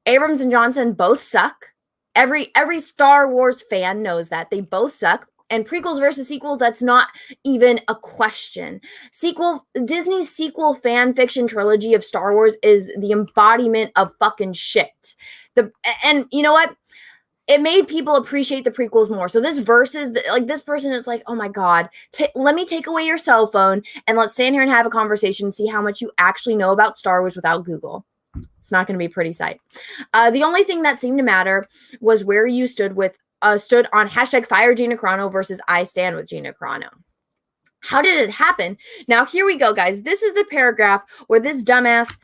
Abrams and Johnson both suck. Every Star Wars fan knows that. They both suck. And prequels versus sequels, that's not even a question. Disney's sequel fan fiction trilogy of Star Wars is the embodiment of fucking shit. And you know what? It made people appreciate the prequels more. So this versus, like, this person is like, oh my God, let me take away your cell phone and let's stand here and have a conversation and see how much you actually know about Star Wars without Google. It's not going to be a pretty sight. The only thing that seemed to matter was where you stood on hashtag fire Gina Carano versus I stand with Gina Carano. How did it happen? Now, here we go, guys. This is the paragraph where this dumbass,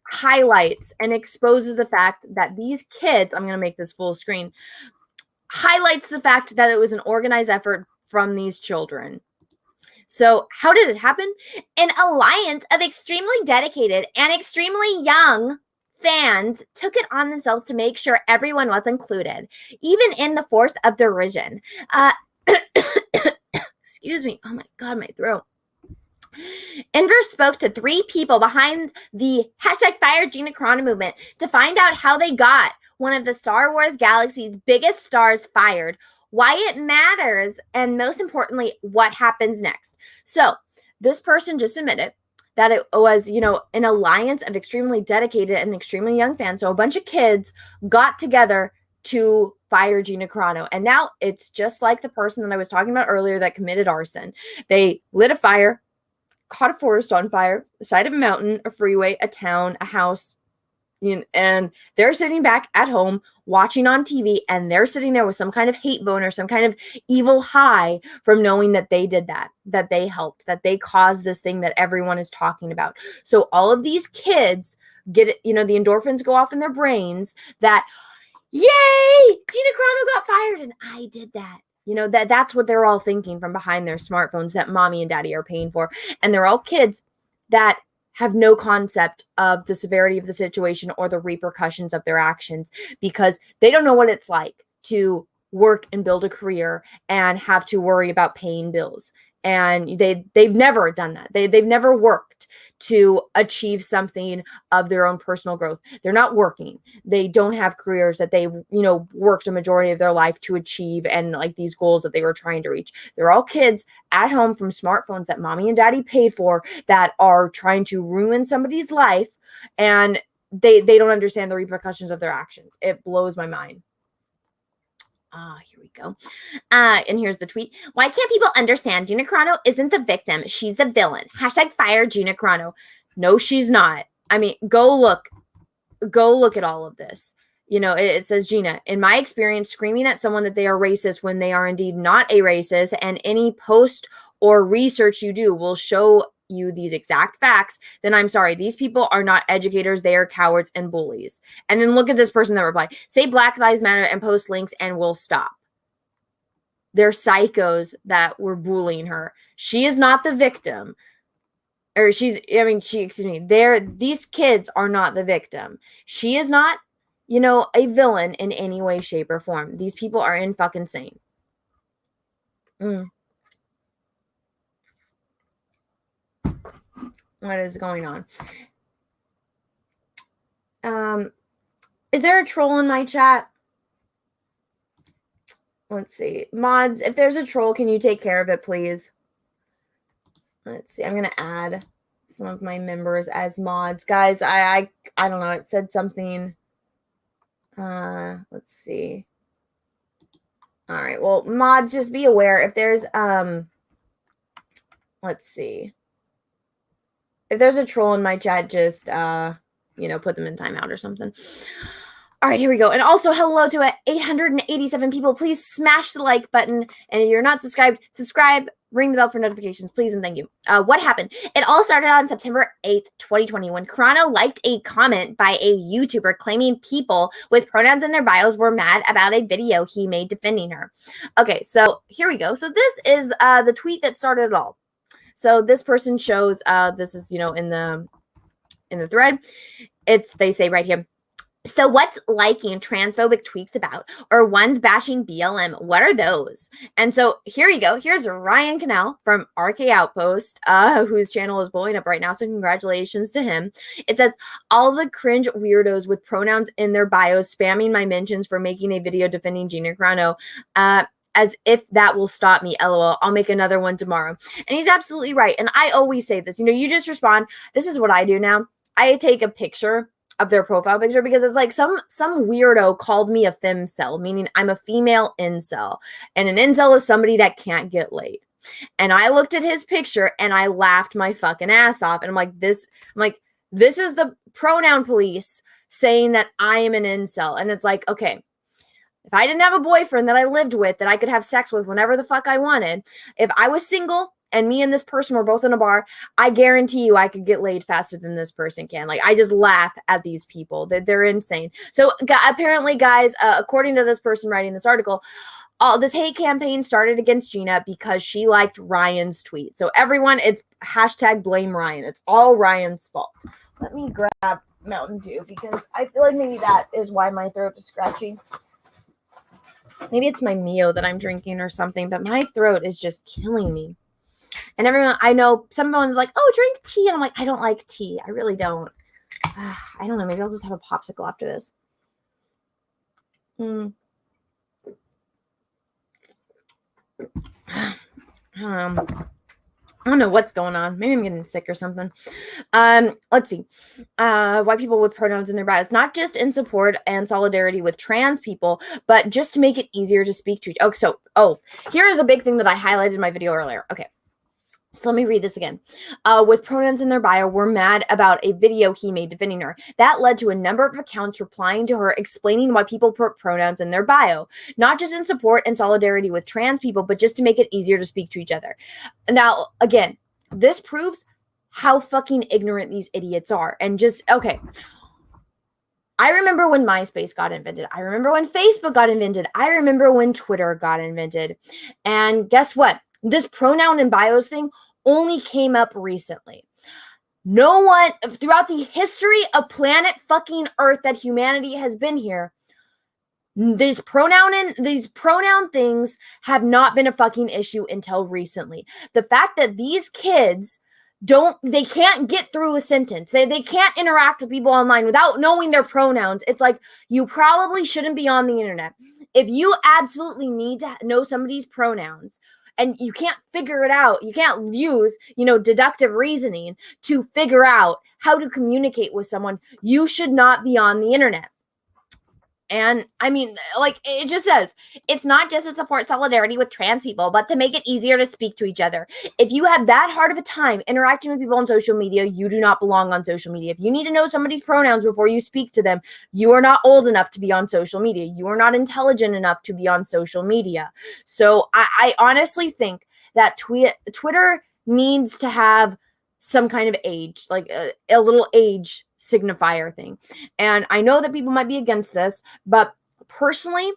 highlights and exposes the fact that these kids, I'm going to make this full screen, highlights the fact that it was an organized effort from these children. So how did it happen? An alliance of extremely dedicated and extremely young fans took it on themselves to make sure everyone was included, even in the force of derision. Excuse me. Oh my God, my throat. Inverse spoke to 3 people behind the hashtag Fire Gina Carano movement to find out how they got one of the Star Wars galaxy's biggest stars fired, why it matters, and most importantly, what happens next. So this person just admitted that it was, an alliance of extremely dedicated and extremely young fans. So a bunch of kids got together to fire Gina Carano. And now it's just like the person that I was talking about earlier that committed arson. They lit a fire, caught a forest on fire, the side of a mountain, a freeway, a town, a house, and they're sitting back at home watching on TV, and they're sitting there with some kind of hate bone or some kind of evil high from knowing that they did that they helped, that they caused this thing that everyone is talking about. So all of these kids get it, the endorphins go off in their brains that, yay, Gina Carano got fired and I did that. That's what they're all thinking from behind their smartphones that mommy and daddy are paying for. And they're all kids that have no concept of the severity of the situation or the repercussions of their actions, because they don't know what it's like to work and build a career and have to worry about paying bills. And they've never done that. They've never worked to achieve something of their own personal growth. They're not working. They don't have careers that they've, worked a majority of their life to achieve, and like these goals that they were trying to reach. They're all kids at home from smartphones that mommy and daddy paid for that are trying to ruin somebody's life, and they don't understand the repercussions of their actions. It blows my mind. Here we go. And here's the tweet. Why can't people understand Gina Carano isn't the victim? She's the villain. #fire Gina Carano. No, she's not. I mean, go look at all of this. It says, Gina, in my experience, screaming at someone that they are racist when they are indeed not a racist, and any post or research you do will show you these exact facts, then I'm sorry. These people are not educators. They are cowards and bullies. And then look at this person that replied. Say Black Lives Matter and post links and we'll stop. They're psychos that were bullying her. She is not the victim. Or these kids are not the victim. She is not, a villain in any way, shape, or form. These people are in fucking sane. What is going on? Is there a troll in my chat? Let's see. Mods, if there's a troll, can you take care of it, please? Let's see. I'm going to add some of my members as mods. Guys, I don't know. It said something. Let's see. All right. Well, mods, just be aware if there's, let's see. If there's a troll in my chat, just, put them in timeout or something. All right, here we go. And also, hello to 887 people. Please smash the like button. And if you're not subscribed, subscribe, ring the bell for notifications, please, and thank you. What happened? It all started on September 8th, 2020, when Carano liked a comment by a YouTuber claiming people with pronouns in their bios were mad about a video he made defending her. Okay, so here we go. So this is the tweet that started it all. So this person shows, this is, in the thread, they say right here, so what's liking transphobic tweets about, or one's bashing BLM? What are those? And so here you go. Here's Ryan Cannell from RK Outpost, whose channel is blowing up right now. So congratulations to him. It says, all the cringe weirdos with pronouns in their bios spamming my mentions for making a video defending Gina Carano. As if that will stop me, LOL. I'll make another one tomorrow. And he's absolutely right. And I always say this, you just respond. This is what I do now. I take a picture of their profile picture because it's like some weirdo called me a femcel, meaning I'm a female incel. And an incel is somebody that can't get laid. And I looked at his picture and I laughed my fucking ass off. And I'm like, this is the pronoun police saying that I am an incel. And it's like, okay, if I didn't have a boyfriend that I lived with that I could have sex with whenever the fuck I wanted, if I was single and me and this person were both in a bar, I guarantee you I could get laid faster than this person can. Like, I just laugh at these people. They're insane. So apparently, guys, according to this person writing this article, all this hate campaign started against Gina because she liked Ryan's tweet. So everyone, it's #blame Ryan. It's all Ryan's fault. Let me grab Mountain Dew because I feel like maybe that is why my throat is scratchy. Maybe it's my Mio that I'm drinking or something, but my throat is just killing me. And everyone, I know someone's like, oh, drink tea. And I'm like, I don't like tea. I really don't. I don't know. Maybe I'll just have a popsicle after this. Mm. I don't know what's going on. Maybe I'm getting sick or something. Let's see. White people with pronouns in their bios, not just in support and solidarity with trans people, but just to make it easier to speak to. Here's a big thing that I highlighted in my video earlier. Okay. So let me read this again. With pronouns in their bio, we're mad about a video he made defending her. That led to a number of accounts replying to her explaining why people put pronouns in their bio, not just in support and solidarity with trans people, but just to make it easier to speak to each other. Now, again, this proves how fucking ignorant these idiots are. And just, okay. I remember when MySpace got invented. I remember when Facebook got invented. I remember when Twitter got invented. And guess what? This pronoun and bios thing only came up recently. No one, throughout the history of planet fucking Earth that humanity has been here, these pronoun things have not been a fucking issue until recently. The fact that these kids they can't get through a sentence. They can't interact with people online without knowing their pronouns. It's like, you probably shouldn't be on the internet. If you absolutely need to know somebody's pronouns, and you can't figure it out, you can't use, deductive reasoning to figure out how to communicate with someone, you should not be on the internet. And I mean, like, it just says, it's not just to support solidarity with trans people, but to make it easier to speak to each other. If you have that hard of a time interacting with people on social media, you do not belong on social media. If you need to know somebody's pronouns before you speak to them, you are not old enough to be on social media. You are not intelligent enough to be on social media. So I honestly think that Twitter needs to have some kind of age, like a little age signifier thing. And I know that people might be against this, but personally,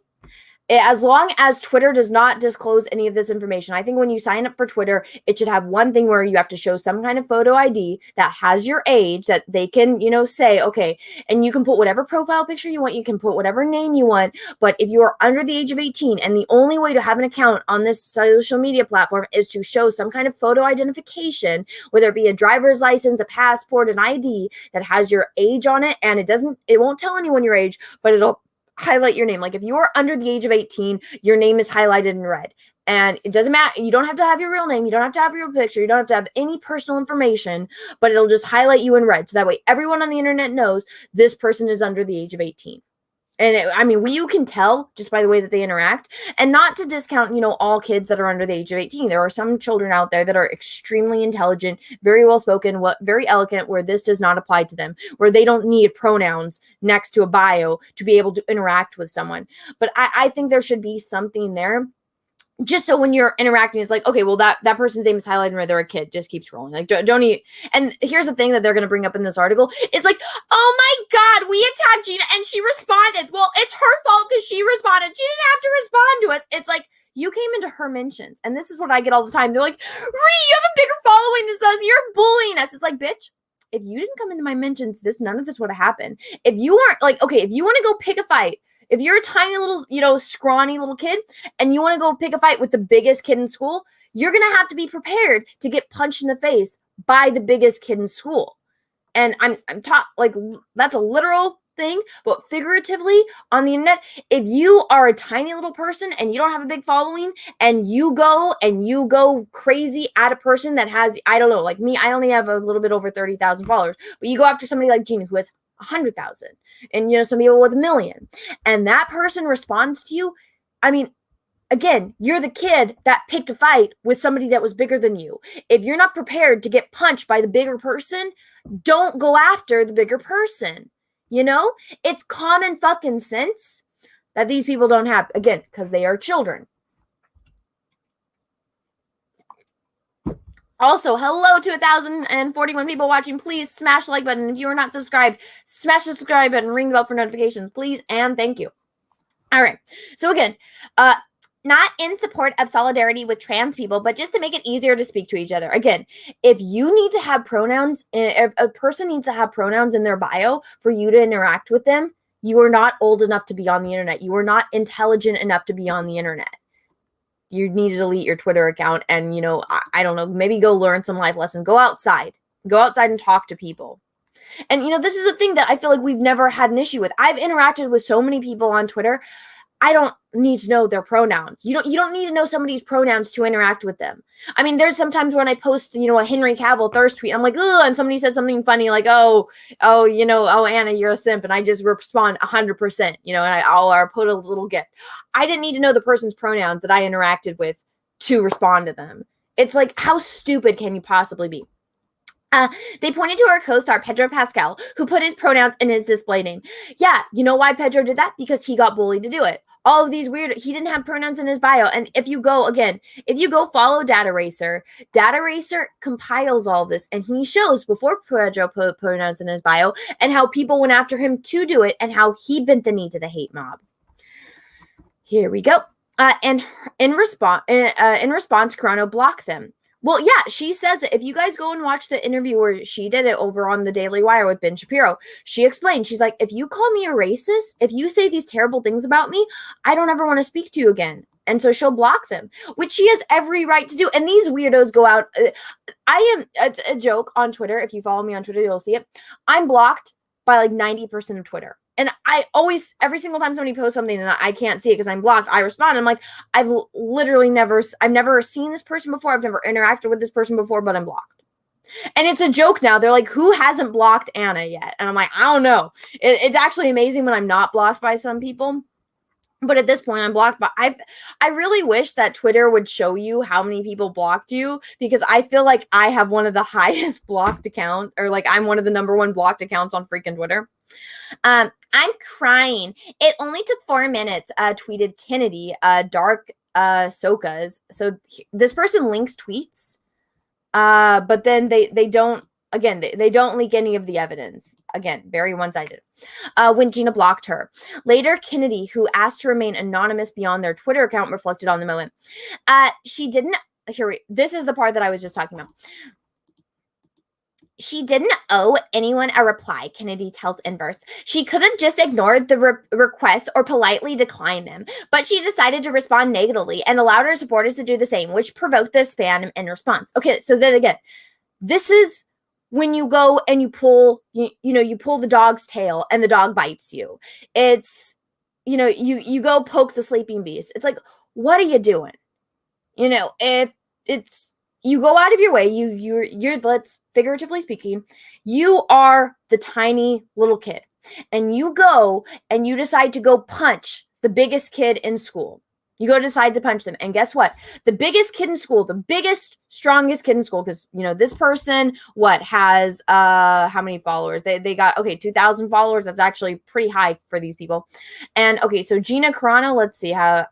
as long as Twitter does not disclose any of this information, I think when you sign up for Twitter, it should have one thing where you have to show some kind of photo ID that has your age, that they can, say, okay, and you can put whatever profile picture you want, you can put whatever name you want, but if you are under the age of 18, and the only way to have an account on this social media platform is to show some kind of photo identification, whether it be a driver's license, a passport, an ID that has your age on it, and it won't tell anyone your age, but it'll highlight your name. Like, if you are under the age of 18, your name is highlighted in red. And it doesn't matter. You don't have to have your real name. You don't have to have your picture. You don't have to have any personal information, but it'll just highlight you in red. So that way everyone on the internet knows this person is under the age of 18. And you can tell just by the way that they interact, and not to discount, all kids that are under the age of 18. There are some children out there that are extremely intelligent, very well spoken, very eloquent, where this does not apply to them, where they don't need pronouns next to a bio to be able to interact with someone. But I think there should be something there. Just so when you're interacting, it's like, okay, well, that person's name is highlighted red, they're a kid. Just keep scrolling. Like, don't eat. And here's the thing that they're going to bring up in this article. It's like, oh my God, we attacked Gina and she responded. Well, it's her fault because she responded. She didn't have to respond to us. It's like, you came into her mentions. And this is what I get all the time. They're like, Ree, you have a bigger following than us. You're bullying us. It's like, bitch, if you didn't come into my mentions, none of this would have happened. If you weren't like, okay, if you want to go pick a fight, if you're a tiny little, scrawny little kid and you want to go pick a fight with the biggest kid in school, you're going to have to be prepared to get punched in the face by the biggest kid in school. And I'm taught, like, that's a literal thing, but figuratively on the internet, if you are a tiny little person and you don't have a big following and you go crazy at a person that has, I don't know, like me, I only have a little bit over 30,000 followers, but you go after somebody like Gina who has 100,000 and some people with 1 million, and that person responds to you. Again, you're the kid that picked a fight with somebody that was bigger than you. If you're not prepared to get punched by the bigger person, don't go after the bigger person. It's common fucking sense that these people don't have, again, because they are children. Also, hello to 1,041 people watching. Please smash the like button. If you are not subscribed, smash the subscribe button, ring the bell for notifications, please, and thank you. All right. So again, not in support of solidarity with trans people, but just to make it easier to speak to each other. Again, if you need to have pronouns, if a person needs to have pronouns in their bio for you to interact with them, you are not old enough to be on the internet. You are not intelligent enough to be on the internet. You need to delete your Twitter account and, I don't know, maybe go learn some life lessons. Go outside and talk to people. And, this is a thing that I feel like we've never had an issue with. I've interacted with so many people on Twitter. I don't need to know their pronouns. You don't need to know somebody's pronouns to interact with them. I mean, there's sometimes when I post, a Henry Cavill thirst tweet, I'm like, ugh, and somebody says something funny like, oh, Anna, you're a simp, and I just respond 100%, and I'll put a little gift. I didn't need to know the person's pronouns that I interacted with to respond to them. It's like, how stupid can you possibly be? They pointed to our co-star, Pedro Pascal, who put his pronouns in his display name. Yeah, you know why Pedro did that? Because he got bullied to do it. All of these he didn't have pronouns in his bio. And if you go follow Dataracer compiles all of this, and he shows before Pedro put pronouns in his bio and how people went after him to do it and how he bent the knee to the hate mob. Here we go. And in response, Carano blocked them. Well, yeah, she says it. If you guys go and watch the interview where she did it over on the Daily Wire with Ben Shapiro, she explained, she's like, if you call me a racist, if you say these terrible things about me, I don't ever want to speak to you again. And so she'll block them, which she has every right to do. And these weirdos go out. It's a joke on Twitter. If you follow me on Twitter, you'll see it. I'm blocked by like 90% of Twitter. And I always, every single time somebody posts something and I can't see it because I'm blocked, I respond. I'm like, I've never seen this person before. I've never interacted with this person before, but I'm blocked. And it's a joke now. They're like, who hasn't blocked Anna yet? And I'm like, I don't know. It's actually amazing when I'm not blocked by some people. But at this point, I'm blocked. But I really wish that Twitter would show you how many people blocked you, because I feel like I have one of the highest blocked accounts, or like I'm one of the #1 blocked accounts on freaking Twitter. I'm crying. It only took 4 minutes, tweeted Kennedy, Dark Sokas. So this person links tweets, but then they don't, again, they don't leak any of the evidence. Again, very one-sided. When Gina blocked her. Later, Kennedy, who asked to remain anonymous beyond their Twitter account, reflected on the moment. This is the part that I was just talking about. She didn't owe anyone a reply, Kennedy tells Inverse. She could have just ignored the requests or politely declined them, but she decided to respond negatively and allowed her supporters to do the same, which provoked the spam in response. Okay, so then again, this is when you go and you pull, you pull the dog's tail and the dog bites you. It's, you go poke the sleeping beast. It's like, what are you doing? If it's, you go out of your way, you're let's figuratively speaking, you are the tiny little kid, and you go and you decide to go punch the biggest kid in school. You go decide to punch them, and guess what? The biggest kid in school, the biggest, strongest kid in school, because this person has how many followers? They got 2,000 followers. That's actually pretty high for these people. And so Gina Carano, let's see how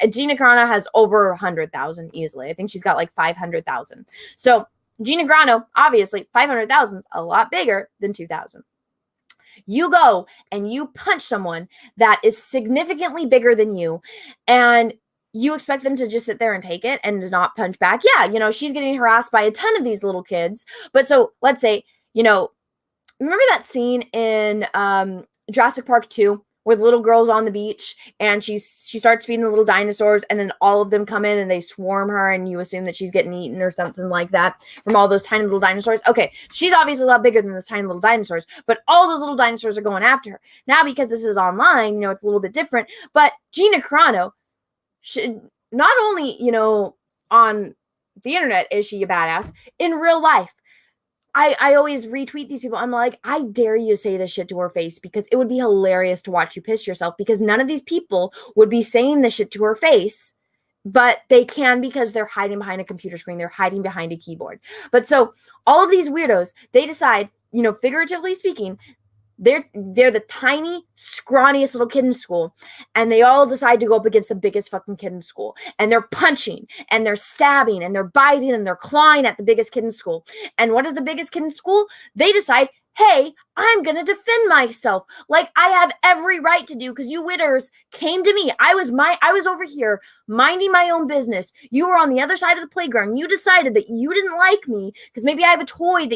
Gina Carano has over 100,000 easily. I think she's got like 500,000. So Gina Carano, obviously 500,000 is a lot bigger than 2,000. You go and you punch someone that is significantly bigger than you, and you expect them to just sit there and take it and not punch back. Yeah, she's getting harassed by a ton of these little kids. But so let's say, remember that scene in Jurassic Park 2 where the little girl's on the beach and she starts feeding the little dinosaurs, and then all of them come in and they swarm her, and you assume that she's getting eaten or something like that from all those tiny little dinosaurs. Okay, she's obviously a lot bigger than those tiny little dinosaurs, but all those little dinosaurs are going after her. Now, because this is online, it's a little bit different, but Gina Carano should not only, on the internet is she a badass, in real life. I always retweet these people. I'm like, I dare you to say this shit to her face, because it would be hilarious to watch you piss yourself, because none of these people would be saying this shit to her face, but they can because they're hiding behind a computer screen. They're hiding behind a keyboard. But so all of these weirdos, they decide, figuratively speaking, they're the tiny, scrawniest little kid in school, and they all decide to go up against the biggest fucking kid in school, and they're punching and they're stabbing and they're biting and they're clawing at the biggest kid in school. And what is the biggest kid in school? They decide, hey, I'm gonna defend myself, like I have every right to do, because you witters came to me. I was over here minding my own business. You were on the other side of the playground. You decided that you didn't like me because maybe I have a toy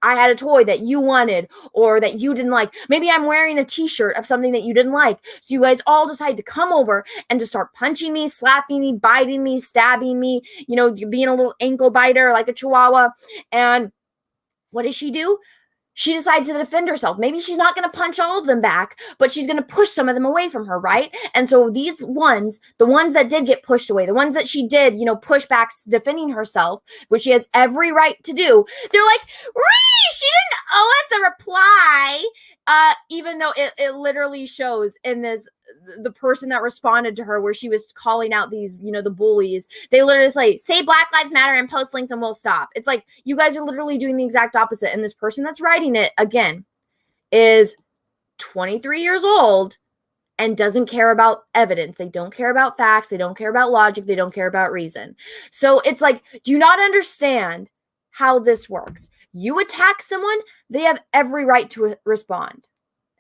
I had a toy that you wanted or that you didn't like. Maybe I'm wearing a t-shirt of something that you didn't like. So you guys all decide to come over and to start punching me, slapping me, biting me, stabbing me, being a little ankle biter like a chihuahua. And what does she do? She decides to defend herself. Maybe she's not going to punch all of them back, but she's going to push some of them away from her, right? And so these ones, the ones that did get pushed away, the ones that she did, push back defending herself, which she has every right to do, they're like, she didn't owe us a reply, even though it literally shows in the person that responded to her where she was calling out these, the bullies. They literally say Black Lives Matter and post links and we'll stop. It's like, you guys are literally doing the exact opposite. And this person that's writing it, again, is 23 years old and doesn't care about evidence. They don't care about facts. They don't care about logic. They don't care about reason. So it's like, do you not understand how this works? You attack someone, they have every right to respond.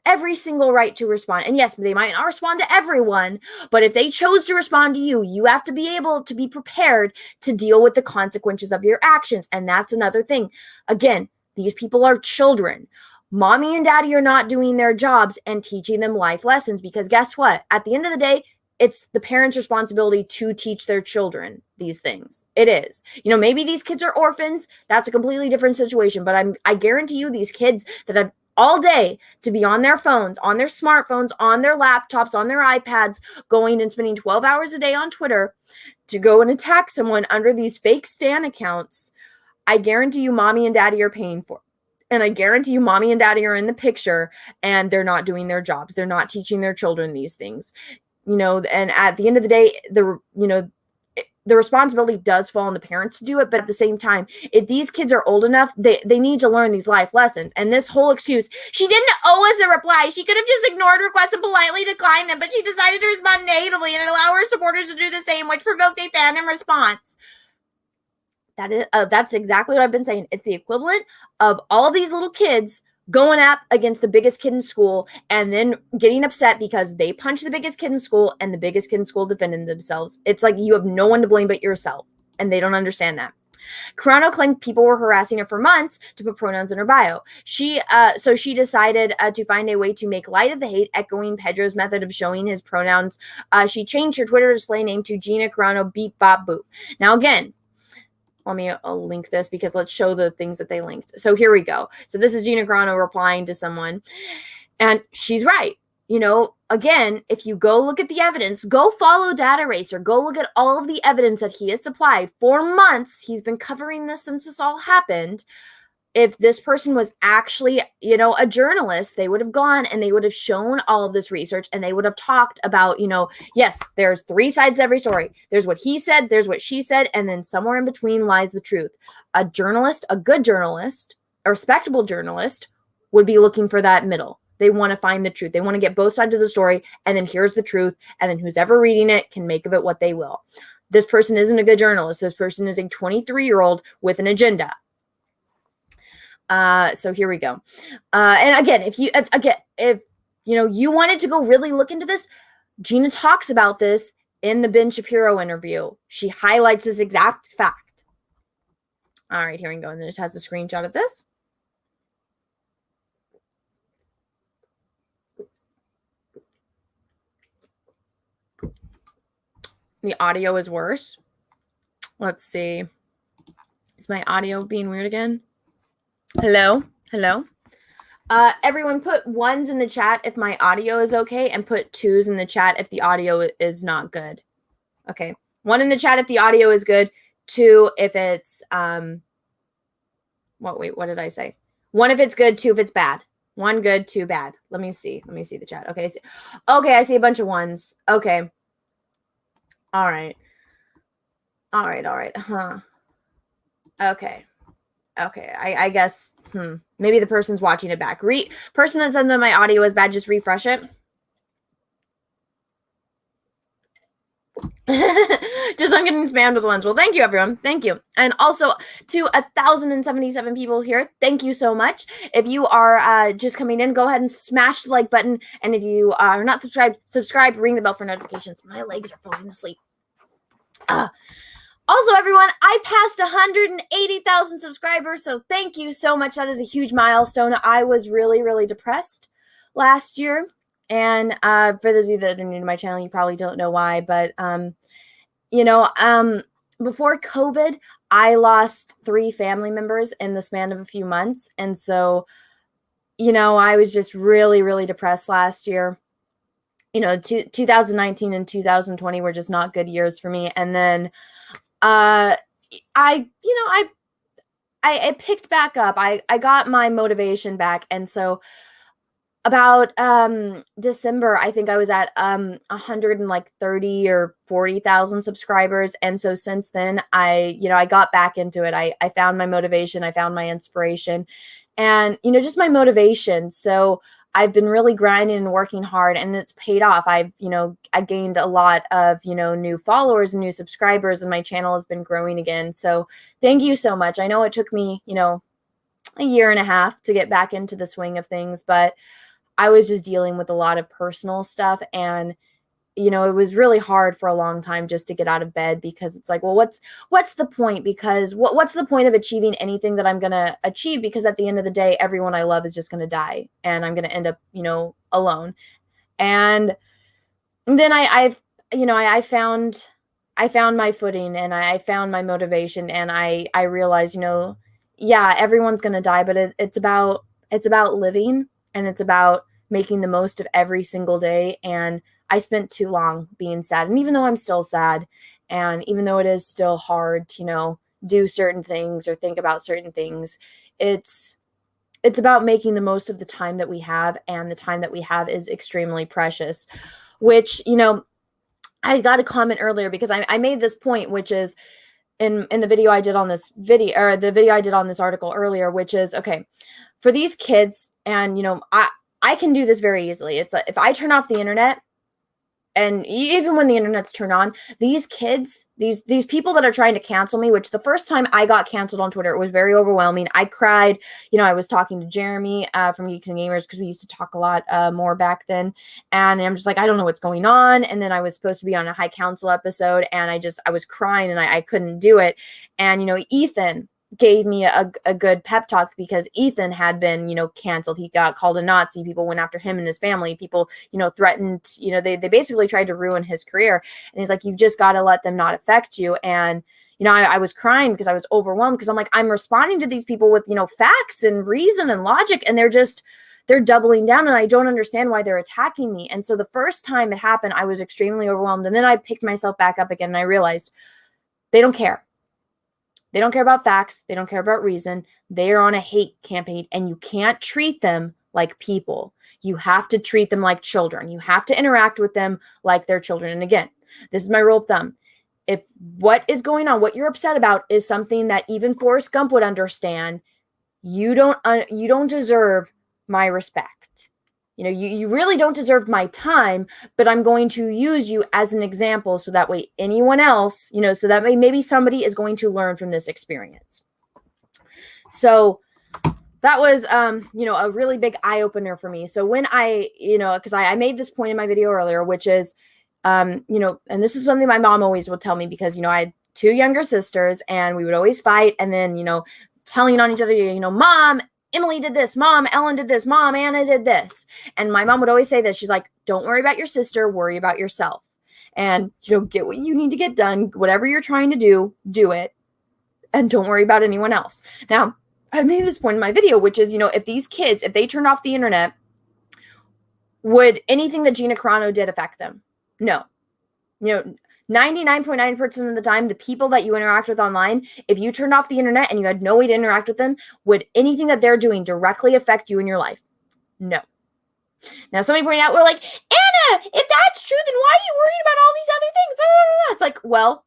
Every single right to respond. And yes, they might not respond to everyone, but if they chose to respond to you, you have to be able to be prepared to deal with the consequences of your actions. And that's another thing. Again, these people are children. Mommy and daddy are not doing their jobs and teaching them life lessons, because guess what? At the end of the day, it's the parents' responsibility to teach their children these things. It is. Maybe these kids are orphans. That's a completely different situation. But I guarantee you, these kids that have all day to be on their phones, on their smartphones, on their laptops, on their iPads, going and spending 12 hours a day on Twitter to go and attack someone under these fake Stan accounts, I guarantee you mommy and daddy are paying for it. And I guarantee you mommy and daddy are in the picture and they're not doing their jobs. They're not teaching their children these things. And at the end of the day, the responsibility does fall on the parents to do it. But at the same time, if these kids are old enough, they need to learn these life lessons. And this whole excuse, she didn't owe us a reply. She could have just ignored requests and politely declined them, but she decided to respond negatively and allow her supporters to do the same, which provoked a fandom response. That's exactly what I've been saying. It's the equivalent of all of these little kids going up against the biggest kid in school and then getting upset because they punched the biggest kid in school and the biggest kid in school defended themselves. It's like you have no one to blame but yourself, and they don't understand that. Carano claimed people were harassing her for months to put pronouns in her bio. So she decided to find a way to make light of the hate, echoing Pedro's method of showing his pronouns. She changed her Twitter display name to Gina Carano Beep Bop Boop. Now again, let me link this because let's show the things that they linked. So here we go. So this is Gina Carano replying to someone, and she's right. Again, if you go look at the evidence, go follow Dataracer, go look at all of the evidence that he has supplied for months. He's been covering this since this all happened. If this person was actually, a journalist, they would have gone and they would have shown all of this research and they would have talked about, yes, there's 3 sides to every story. There's what he said, there's what she said, and then somewhere in between lies the truth. A journalist, a good journalist, a respectable journalist would be looking for that middle. They want to find the truth. They want to get both sides of the story, and then here's the truth, and then who's ever reading it can make of it what they will. This person isn't a good journalist. This person is a 23-year-old with an agenda. So here we go. And again, if you wanted to go really look into this, Gina talks about this in the Ben Shapiro interview. She highlights this exact fact. All right, here we go. And then it has a screenshot of this. The audio is worse. Let's see. Is my audio being weird again? Hello? Everyone put 1s in the chat if my audio is okay, and put 2s in the chat if the audio is not good. Okay. 1 in the chat if the audio is good. 2 if it's, what did I say? 1 if it's good, 2 if it's bad. 1 good, 2 bad. Let me see the chat. Okay. I see a bunch of 1s. Okay. All right. Huh. Okay. I guess, maybe the person's watching it back. Person that said that my audio is bad, just refresh it. Just I'm getting spammed with 1s. Well, thank you, everyone. Thank you. And also to 1,077 people here, thank you so much. If you are just coming in, go ahead and smash the like button. And if you are not subscribe, ring the bell for notifications. My legs are falling asleep. Also, everyone, I passed 180,000 subscribers, so thank you so much. That is a huge milestone. I was really, really depressed last year, and for those of you that are new to my channel, you probably don't know why, but, before COVID, I lost 3 family members in the span of a few months. And so, I was just really, really depressed last year. 2019 and 2020 were just not good years for me. And then I picked back up. I got my motivation back. And so about December, I think I was at 130 or 40,000 subscribers. And so since then, I got back into it. I found my motivation. I found my inspiration and, just my motivation. So I've been really grinding and working hard, and it's paid off. I gained a lot of, new followers and new subscribers, and my channel has been growing again. So thank you so much. I know it took me, a year and a half to get back into the swing of things, but I was just dealing with a lot of personal stuff, and it was really hard for a long time just to get out of bed, because it's like, well, what's the point? Because what's the point of achieving anything that I'm going to achieve? Because at the end of the day, everyone I love is just going to die, and I'm going to end up, alone. And then I found my footing, and I found my motivation, and I realized, yeah, everyone's going to die, but it's about living, and it's about making the most of every single day. And I spent too long being sad. And even though I'm still sad, and even though it is still hard to, do certain things or think about certain things, it's about making the most of the time that we have. And the time that we have is extremely precious, which, I got a comment earlier because I made this point, which is in the video I did on this video, or the video I did on this article earlier, which is, okay, for these kids, and, I can do this very easily. It's like, if I turn off the internet, and even when the internet's turned on, these kids, these people that are trying to cancel me, which the first time I got canceled on Twitter, it was very overwhelming. I cried. I was talking to Jeremy from Geeks and Gamers, because we used to talk a lot more back then. And I'm just like, I don't know what's going on. And then I was supposed to be on a High Council episode, and I was crying, and I couldn't do it. And, Ethan gave me a good pep talk, because Ethan had been, canceled. He got called a Nazi. People went after him and his family. People, threatened, they basically tried to ruin his career. And he's like, you've just got to let them not affect you. And, I was crying because I was overwhelmed, because I'm like, I'm responding to these people with, facts and reason and logic, and they're doubling down, and I don't understand why they're attacking me. And so the first time it happened, I was extremely overwhelmed. And then I picked myself back up again, and I realized they don't care. They don't care about facts. They don't care about reason. They are on a hate campaign, and you can't treat them like people. You have to treat them like children. You have to interact with them like they're children. And again, this is my rule of thumb. If what is going on, what you're upset about, is something that even Forrest Gump would understand, you don't deserve my respect. You really don't deserve my time, but I'm going to use you as an example, so that way anyone else, so that maybe somebody is going to learn from this experience. So that was, a really big eye opener for me. So when because I made this point in my video earlier, which is, and this is something my mom always would tell me, because, I had 2 younger sisters, and we would always fight, and then, telling on each other, Mom, Emily did this, Mom, Ellen did this, Mom, Anna did this. And my mom would always say this. She's like, don't worry about your sister, worry about yourself. And, get what you need to get done. Whatever you're trying to do, do it. And don't worry about anyone else. Now, I made this point in my video, which is, if these kids, if they turned off the internet, would anything that Gina Carano did affect them? No. 99.9% of the time, the people that you interact with online, if you turned off the internet and you had no way to interact with them, would anything that they're doing directly affect you in your life? No. Now, somebody pointed out, we're like, Anna, if that's true, then why are you worried about all these other things? Blah, blah, blah. It's like, well,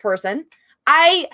person, I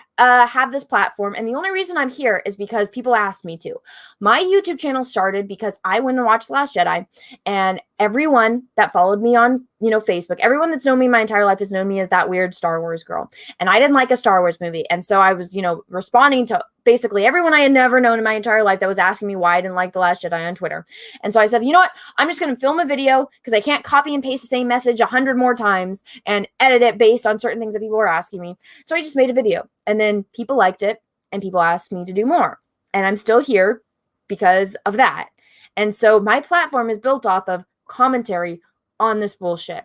have this platform, and the only reason I'm here is because people asked me to. My YouTube channel started because I went and watched The Last Jedi, and everyone that followed me on, Facebook, everyone that's known me my entire life has known me as that weird Star Wars girl. And I didn't like a Star Wars movie. And so I was, responding to basically everyone I had never known in my entire life that was asking me why I didn't like The Last Jedi on Twitter. And so I said, you know what? I'm just going to film a video, because I can't copy and paste the same message 100 more times and edit it based on certain things that people were asking me. So I just made a video, and then people liked it, and people asked me to do more. And I'm still here because of that. And so my platform is built off of commentary on this bullshit.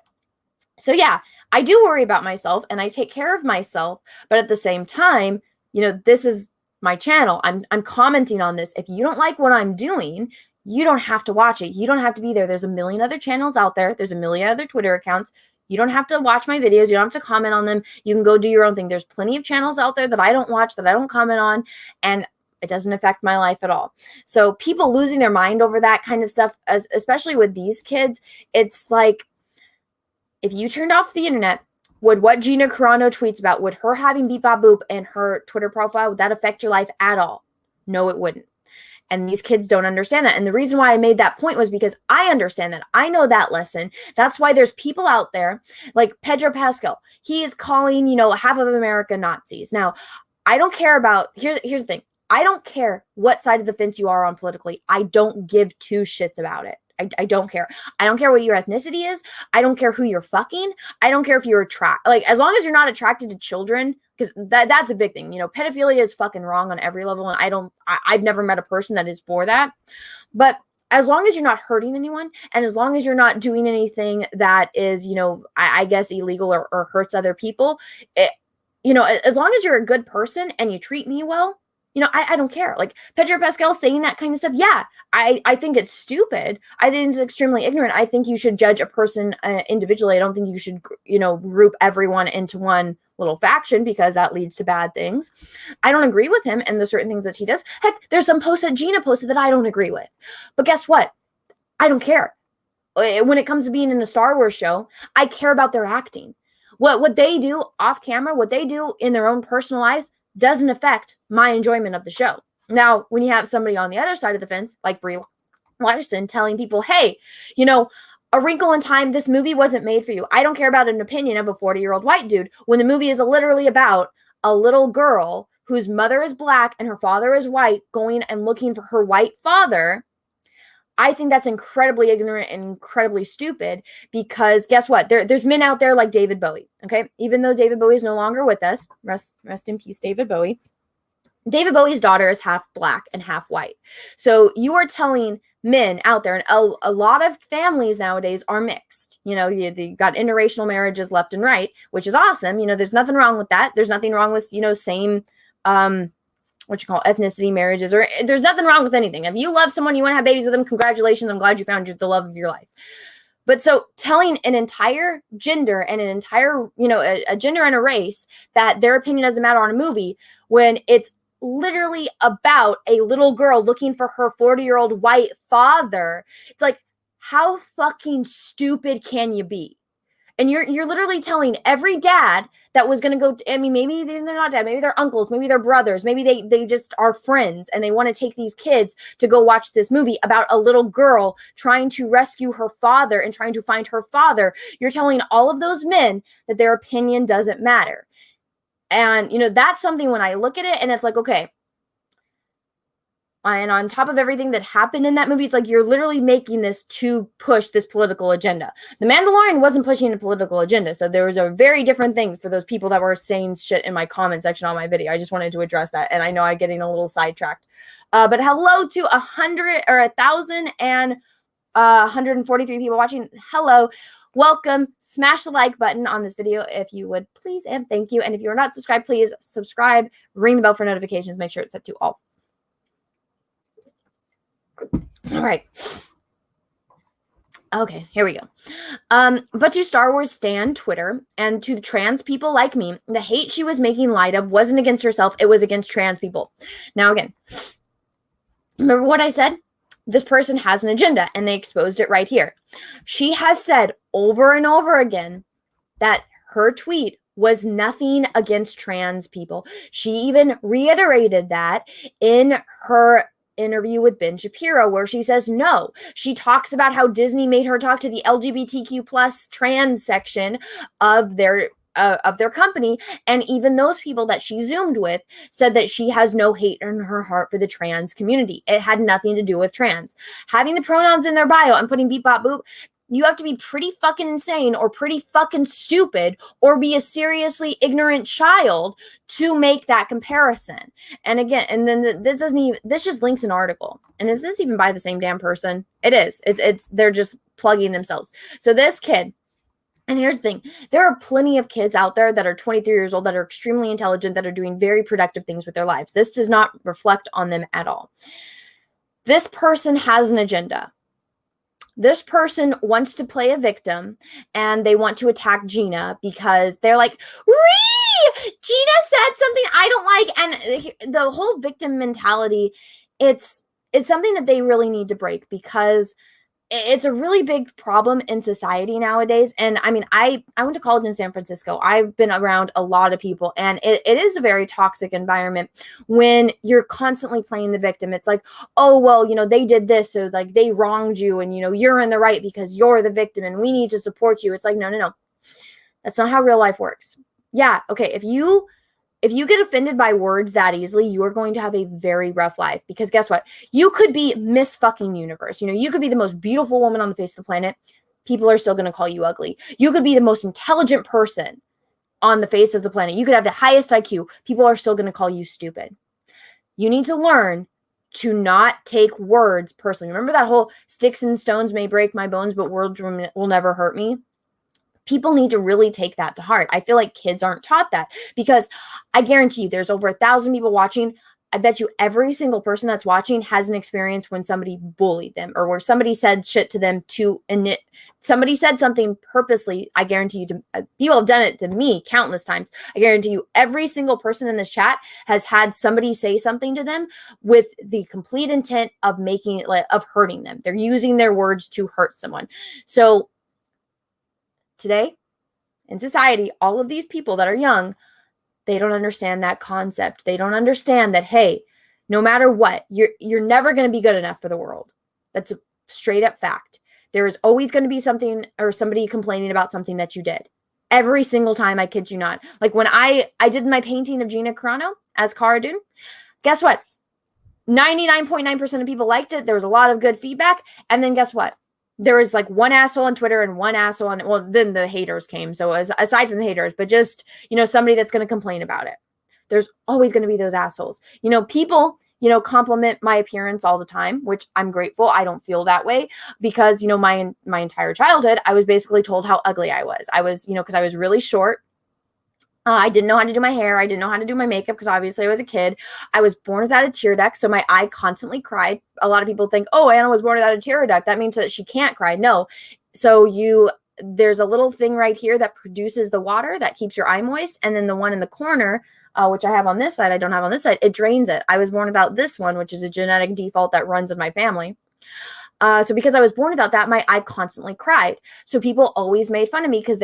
So yeah, I do worry about myself and I take care of myself, but at the same time, you know, this is my channel. I'm commenting on this. If you don't like what I'm doing, you don't have to watch it. You don't have to be there. There's a million other channels out there. There's a million other Twitter accounts. You don't have to watch my videos. You don't have to comment on them. You can go do your own thing. There's plenty of channels out there that I don't watch, that I don't comment on, and it doesn't affect my life at all. So people losing their mind over that kind of stuff, especially with these kids, it's like, if you turned off the internet, would what Gina Carano tweets about, would her having beep bop boop in her Twitter profile, would that affect your life at all? No, it wouldn't. And these kids don't understand that. And the reason why I made that point was because I understand that. I know that lesson. That's why there's people out there like Pedro Pascal. He is calling, you know, half of America Nazis. Now, I don't care about, here's the thing. I don't care what side of the fence you are on politically. I don't give two shits about it. I don't care. I don't care what your ethnicity is. I don't care who you're fucking. I don't care if you're as long as you're not attracted to children, because that's a big thing. You know, pedophilia is fucking wrong on every level, and I've never met a person that is for that. But as long as you're not hurting anyone, and as long as you're not doing anything that is, you know, I guess illegal or hurts other people, you know, as long as you're a good person and you treat me well, you know, I don't care. Like Pedro Pascal saying that kind of stuff. Yeah, I think it's stupid. I think it's extremely ignorant. I think you should judge a person individually. I don't think you should, you know, group everyone into one little faction, because that leads to bad things. I don't agree with him and the certain things that he does. Heck, there's some posts that Gina posted that I don't agree with. But guess what? I don't care. When it comes to being in a Star Wars show, I care about their acting. What they do off camera, what they do in their own personal lives, doesn't affect my enjoyment of the show. Now, when you have somebody on the other side of the fence, like Brie Larson, telling people, hey, you know, A Wrinkle in Time, this movie wasn't made for you. I don't care about an opinion of a 40-year-old white dude, when the movie is literally about a little girl whose mother is black and her father is white, going and looking for her white father. I think that's incredibly ignorant and incredibly stupid, because guess what? There's men out there like David Bowie, okay? Even though David Bowie is no longer with us, rest in peace, David Bowie. David Bowie's daughter is half black and half white. So you are telling men out there, and a lot of families nowadays are mixed. You know, you got interracial marriages left and right, which is awesome. You know, there's nothing wrong with that. There's nothing wrong with, you know, same, ethnicity marriages, or there's nothing wrong with anything. If you love someone, you want to have babies with them, congratulations. I'm glad you found the love of your life. But so telling an entire gender and an entire, you know, a gender and a race that their opinion doesn't matter on a movie, when it's literally about a little girl looking for her 40-year-old white father, it's like, how fucking stupid can you be? And you're literally telling every dad that was going to go, I mean, maybe they're not dad, maybe they're uncles, maybe they're brothers, maybe they just are friends, and they want to take these kids to go watch this movie about a little girl trying to rescue her father and trying to find her father. You're telling all of those men that their opinion doesn't matter. And, you know, that's something when I look at it and it's like, okay. And on top of everything that happened in that movie, it's like you're literally making this to push this political agenda. The Mandalorian wasn't pushing a political agenda, so there was a very different thing for those people that were saying shit in my comment section on my video. I just wanted to address that, and I know I'm getting a little sidetracked. But hello to 1,143 people watching. Hello. Welcome. Smash the like button on this video if you would, please, and thank you. And if you are not subscribed, please subscribe. Ring the bell for notifications. Make sure it's set to all. All right. Okay, here we go. But to Star Wars stan Twitter and to trans people like me, the hate she was making light of wasn't against herself. It was against trans people. Now, again, remember what I said? This person has an agenda, and they exposed it right here. She has said over and over again that her tweet was nothing against trans people. She even reiterated that in her interview with Ben Shapiro, where she says no. She talks about how Disney made her talk to the LGBTQ plus trans section of their company, and even those people that she Zoomed with said that she has no hate in her heart for the trans community. It had nothing to do with trans. Having the pronouns in their bio and putting beep bop boop, you have to be pretty fucking insane or pretty fucking stupid or be a seriously ignorant child to make that comparison. And again, and then this just links an article. And is this even by the same damn person? It is. They're just plugging themselves. So this kid And here's the thing. There are plenty of kids out there that are 23 years old that are extremely intelligent, that are doing very productive things with their lives. This does not reflect on them at all. This person has an agenda. This person wants to play a victim, and they want to attack Gina because they're like, Gina said something I don't like. And the whole victim mentality, it's something that they really need to break, because it's a really big problem in society nowadays. And I mean, I went to college in San Francisco. I've been around a lot of people, and it is a very toxic environment when you're constantly playing the victim. It's like, oh, well, you know, they did this, so like they wronged you, and, you know, you're in the right because you're the victim and we need to support you. It's like, no. That's not how real life works. Yeah, okay, if you get offended by words that easily, you're going to have a very rough life, because guess what? You could be Miss fucking Universe. You know, you could be the most beautiful woman on the face of the planet. People are still going to call you ugly. You could be the most intelligent person on the face of the planet. You could have the highest IQ. People are still going to call you stupid. You need to learn to not take words personally. Remember that whole sticks and stones may break my bones, but words will never hurt me? People need to really take that to heart. I feel like kids aren't taught that, because I guarantee you there's over 1,000 people watching. I bet you every single person that's watching has an experience when somebody bullied them, or where somebody said shit to them somebody said something purposely. I guarantee you people have done it to me countless times. I guarantee you every single person in this chat has had somebody say something to them with the complete intent of of hurting them. They're using their words to hurt someone. So today, in society, all of these people that are young, they don't understand that concept. They don't understand that, hey, no matter what, you're never going to be good enough for the world. That's a straight up fact. There is always going to be something or somebody complaining about something that you did. Every single time, I kid you not. Like when I did my painting of Gina Carano as Cara Dune, guess what? 99.9% of people liked it. There was a lot of good feedback. And then guess what? There was like one asshole on Twitter and one asshole on, well, then the haters came. So aside from the haters, but just, you know, somebody that's going to complain about it. There's always going to be those assholes. You know, people, you know, compliment my appearance all the time, which I'm grateful. I don't feel that way because, you know, my entire childhood, I was basically told how ugly I was. I was, you know, because I was really short. I didn't know how to do my hair. I didn't know how to do my makeup because obviously I was a kid. I was born without a tear duct, so my eye constantly cried. A lot of people think, oh, Anna was born without a tear duct. That means that she can't cry. No. So there's a little thing right here that produces the water that keeps your eye moist. And then the one in the corner, which I have on this side, I don't have on this side, it drains it. I was born without this one, which is a genetic default that runs in my family. So because I was born without that, my eye constantly cried. So people always made fun of me because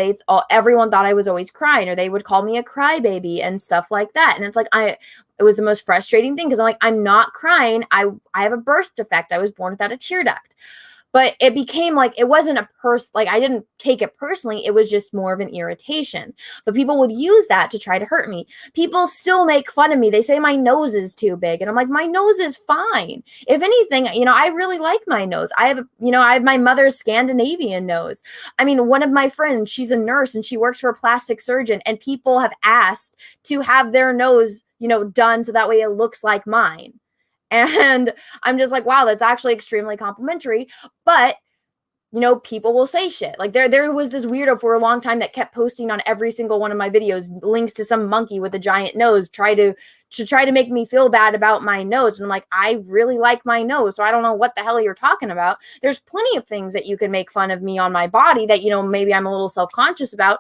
everyone thought I was always crying, or they would call me a crybaby and stuff like that. And it's like, it was the most frustrating thing because I'm like, I'm not crying. I have a birth defect. I was born without a tear duct. But it became like, it wasn't like I didn't take it personally. It was just more of an irritation. But people would use that to try to hurt me. People still make fun of me. They say my nose is too big. And I'm like, my nose is fine. If anything, you know, I really like my nose. I have my mother's Scandinavian nose. I mean, one of my friends, she's a nurse and she works for a plastic surgeon, and people have asked to have their nose, you know, done so that way it looks like mine. And I'm just like, wow, that's actually extremely complimentary. But, you know, people will say shit. Like there was this weirdo for a long time that kept posting on every single one of my videos links to some monkey with a giant nose, try to make me feel bad about my nose. And I'm like, I really like my nose, so I don't know what the hell you're talking about. There's plenty of things that you can make fun of me on my body that, you know, maybe I'm a little self-conscious about.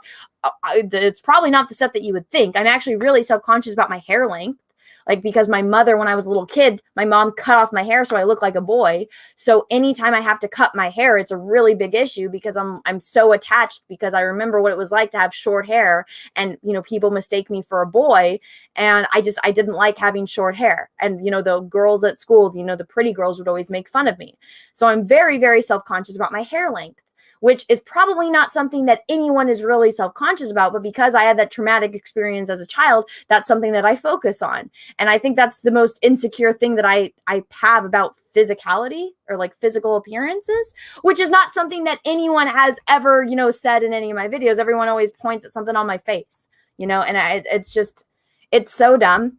It's probably not the stuff that you would think. I'm actually really self-conscious about my hair length. Like, because my mother, when I was a little kid, my mom cut off my hair so I look like a boy. So anytime I have to cut my hair, it's a really big issue because I'm so attached, because I remember what it was like to have short hair, and, you know, people mistake me for a boy, and I didn't like having short hair. And, you know, the girls at school, you know, the pretty girls would always make fun of me. So I'm very, very self-conscious about my hair length, which is probably not something that anyone is really self-conscious about, but because I had that traumatic experience as a child, that's something that I focus on. And I think that's the most insecure thing that I have about physicality, or like physical appearances, which is not something that anyone has ever, you know, said in any of my videos. Everyone always points at something on my face, you know, and it's so dumb.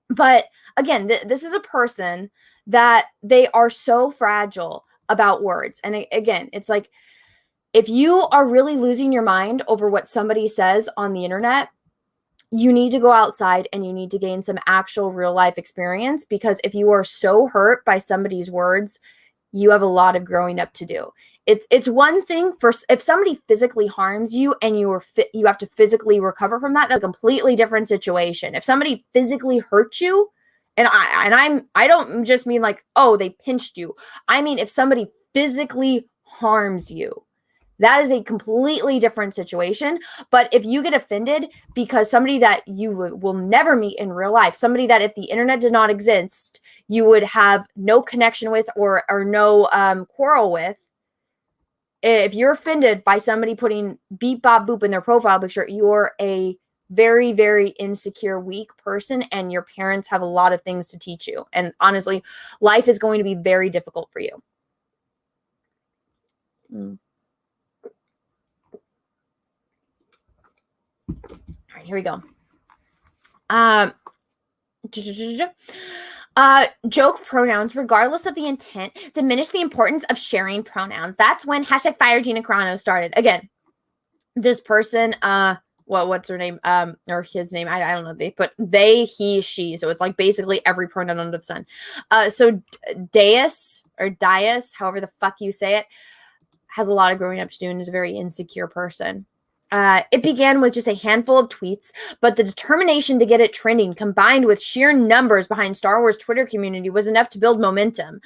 But again, this is a person that they are so fragile about words. And again, it's like, if you are really losing your mind over what somebody says on the internet, you need to go outside and you need to gain some actual real life experience, because if you are so hurt by somebody's words, you have a lot of growing up to do. It's one thing for if somebody physically harms you and you have to physically recover from that. That's a completely different situation. If somebody physically hurts you, and I don't just mean like, oh, they pinched you. I mean, if somebody physically harms you, that is a completely different situation. But if you get offended because somebody that you will never meet in real life, somebody that if the internet did not exist, you would have no connection with or no quarrel with, if you're offended by somebody putting beep, bop, boop in their profile picture, you're a very, very insecure, weak person, and your parents have a lot of things to teach you. And honestly, life is going to be very difficult for you. All right, here we go. Joke pronouns, regardless of the intent, diminish the importance of sharing pronouns. That's when #fire Gina Carano started. Again, this person, what's her name? Or his name, I don't know. They put they, he, she. So it's like basically every pronoun under the sun. So Dias, however the fuck you say it, has a lot of growing up to do and is a very insecure person. It began with just a handful of tweets, but the determination to get it trending combined with sheer numbers behind Star Wars Twitter community was enough to build momentum.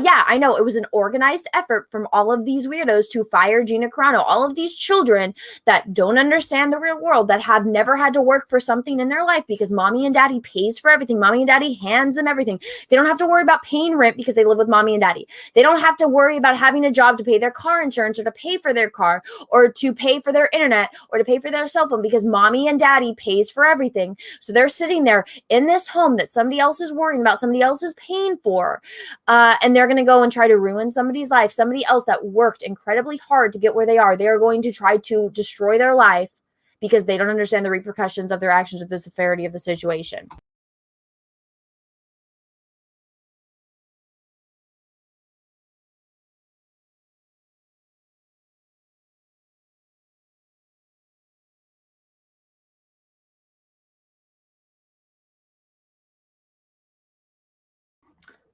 Yeah, I know it was an organized effort from all of these weirdos to fire Gina Carano, all of these children that don't understand the real world, that have never had to work for something in their life because mommy and daddy pays for everything. Mommy and daddy hands them everything. They don't have to worry about paying rent because they live with mommy and daddy. They don't have to worry about having a job to pay their car insurance or to pay for their car or to pay for their internet or to pay for their cell phone because mommy and daddy pays for everything. So they're sitting there in this home that somebody else is worrying about, somebody else is paying for, and they're going to go and try to ruin somebody's life, somebody else that worked incredibly hard to get where they are. They are going to try to destroy their life because they don't understand the repercussions of their actions or the severity of the situation.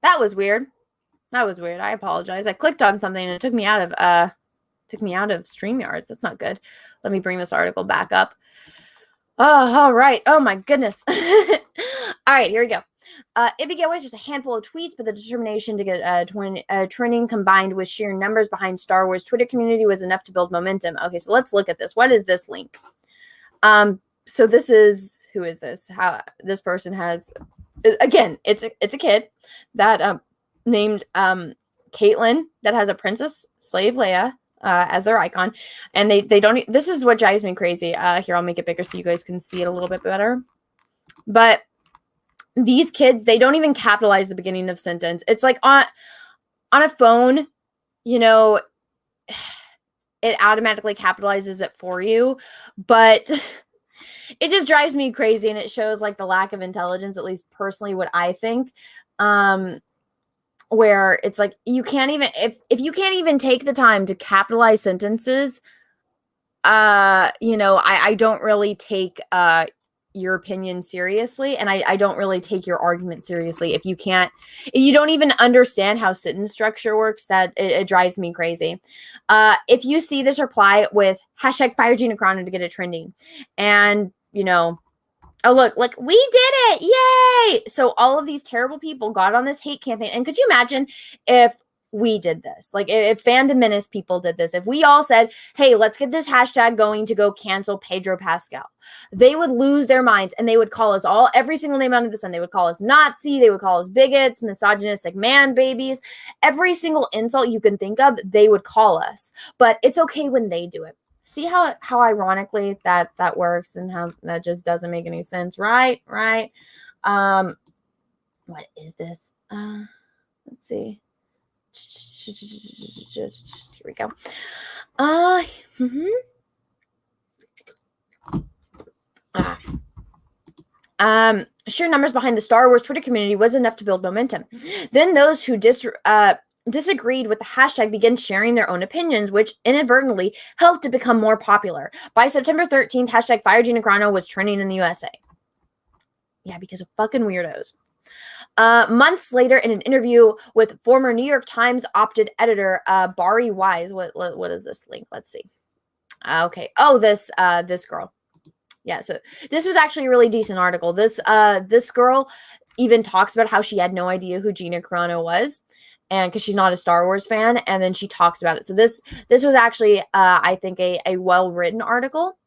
That was weird. I apologize. I clicked on something and it took me out of StreamYard. That's not good. Let me bring this article back up. Oh, all right. Oh my goodness. All right, here we go. It began with just a handful of tweets, but the determination to get trending combined with sheer numbers behind Star Wars Twitter community was enough to build momentum. Okay, so let's look at this. What is this link? So this is, who is this? How this person has, again, it's a kid that named Caitlin that has a princess slave Leia as their icon, and they don't. This is what drives me crazy. Here, I'll make it bigger so you guys can see it a little bit better. But these kids, they don't even capitalize the beginning of sentence. It's like on a phone, you know, it automatically capitalizes it for you, but it just drives me crazy, and it shows like the lack of intelligence, at least personally what I think, where it's like you can't even, if you can't even take the time to capitalize sentences, you know, I don't really take your opinion seriously, and I don't really take your argument seriously if you don't even understand how sentence structure works. That it drives me crazy. If you see this reply with #fire Gina Carano to get it trending, and you know, oh look, we did it, yay! So all of these terrible people got on this hate campaign, and could you imagine if we did this? Like if Fandom Menace people did this, if we all said, hey, let's get this hashtag going to go cancel Pedro Pascal, they would lose their minds, and they would call us all, every single name under the sun. They would call us Nazi, they would call us bigots, misogynistic man babies, every single insult you can think of, they would call us. But it's okay when they do it. See how ironically that works, and how that just doesn't make any sense, right? What is this? Let's see. Here we go. Sheer numbers behind the Star Wars Twitter community was enough to build momentum. Then those who disagreed with the hashtag began sharing their own opinions, which inadvertently helped it become more popular. By September 13th, hashtag Fire Gina Carano was trending in the USA. Yeah, because of fucking weirdos. Months later, in an interview with former New York Times opted editor Bari Wise, what is this link? Let's see. Okay. Oh, this girl. Yeah. So this was actually a really decent article. This girl even talks about how she had no idea who Gina Carano was, and because she's not a Star Wars fan, and then she talks about it. So this was actually I think a well-written article.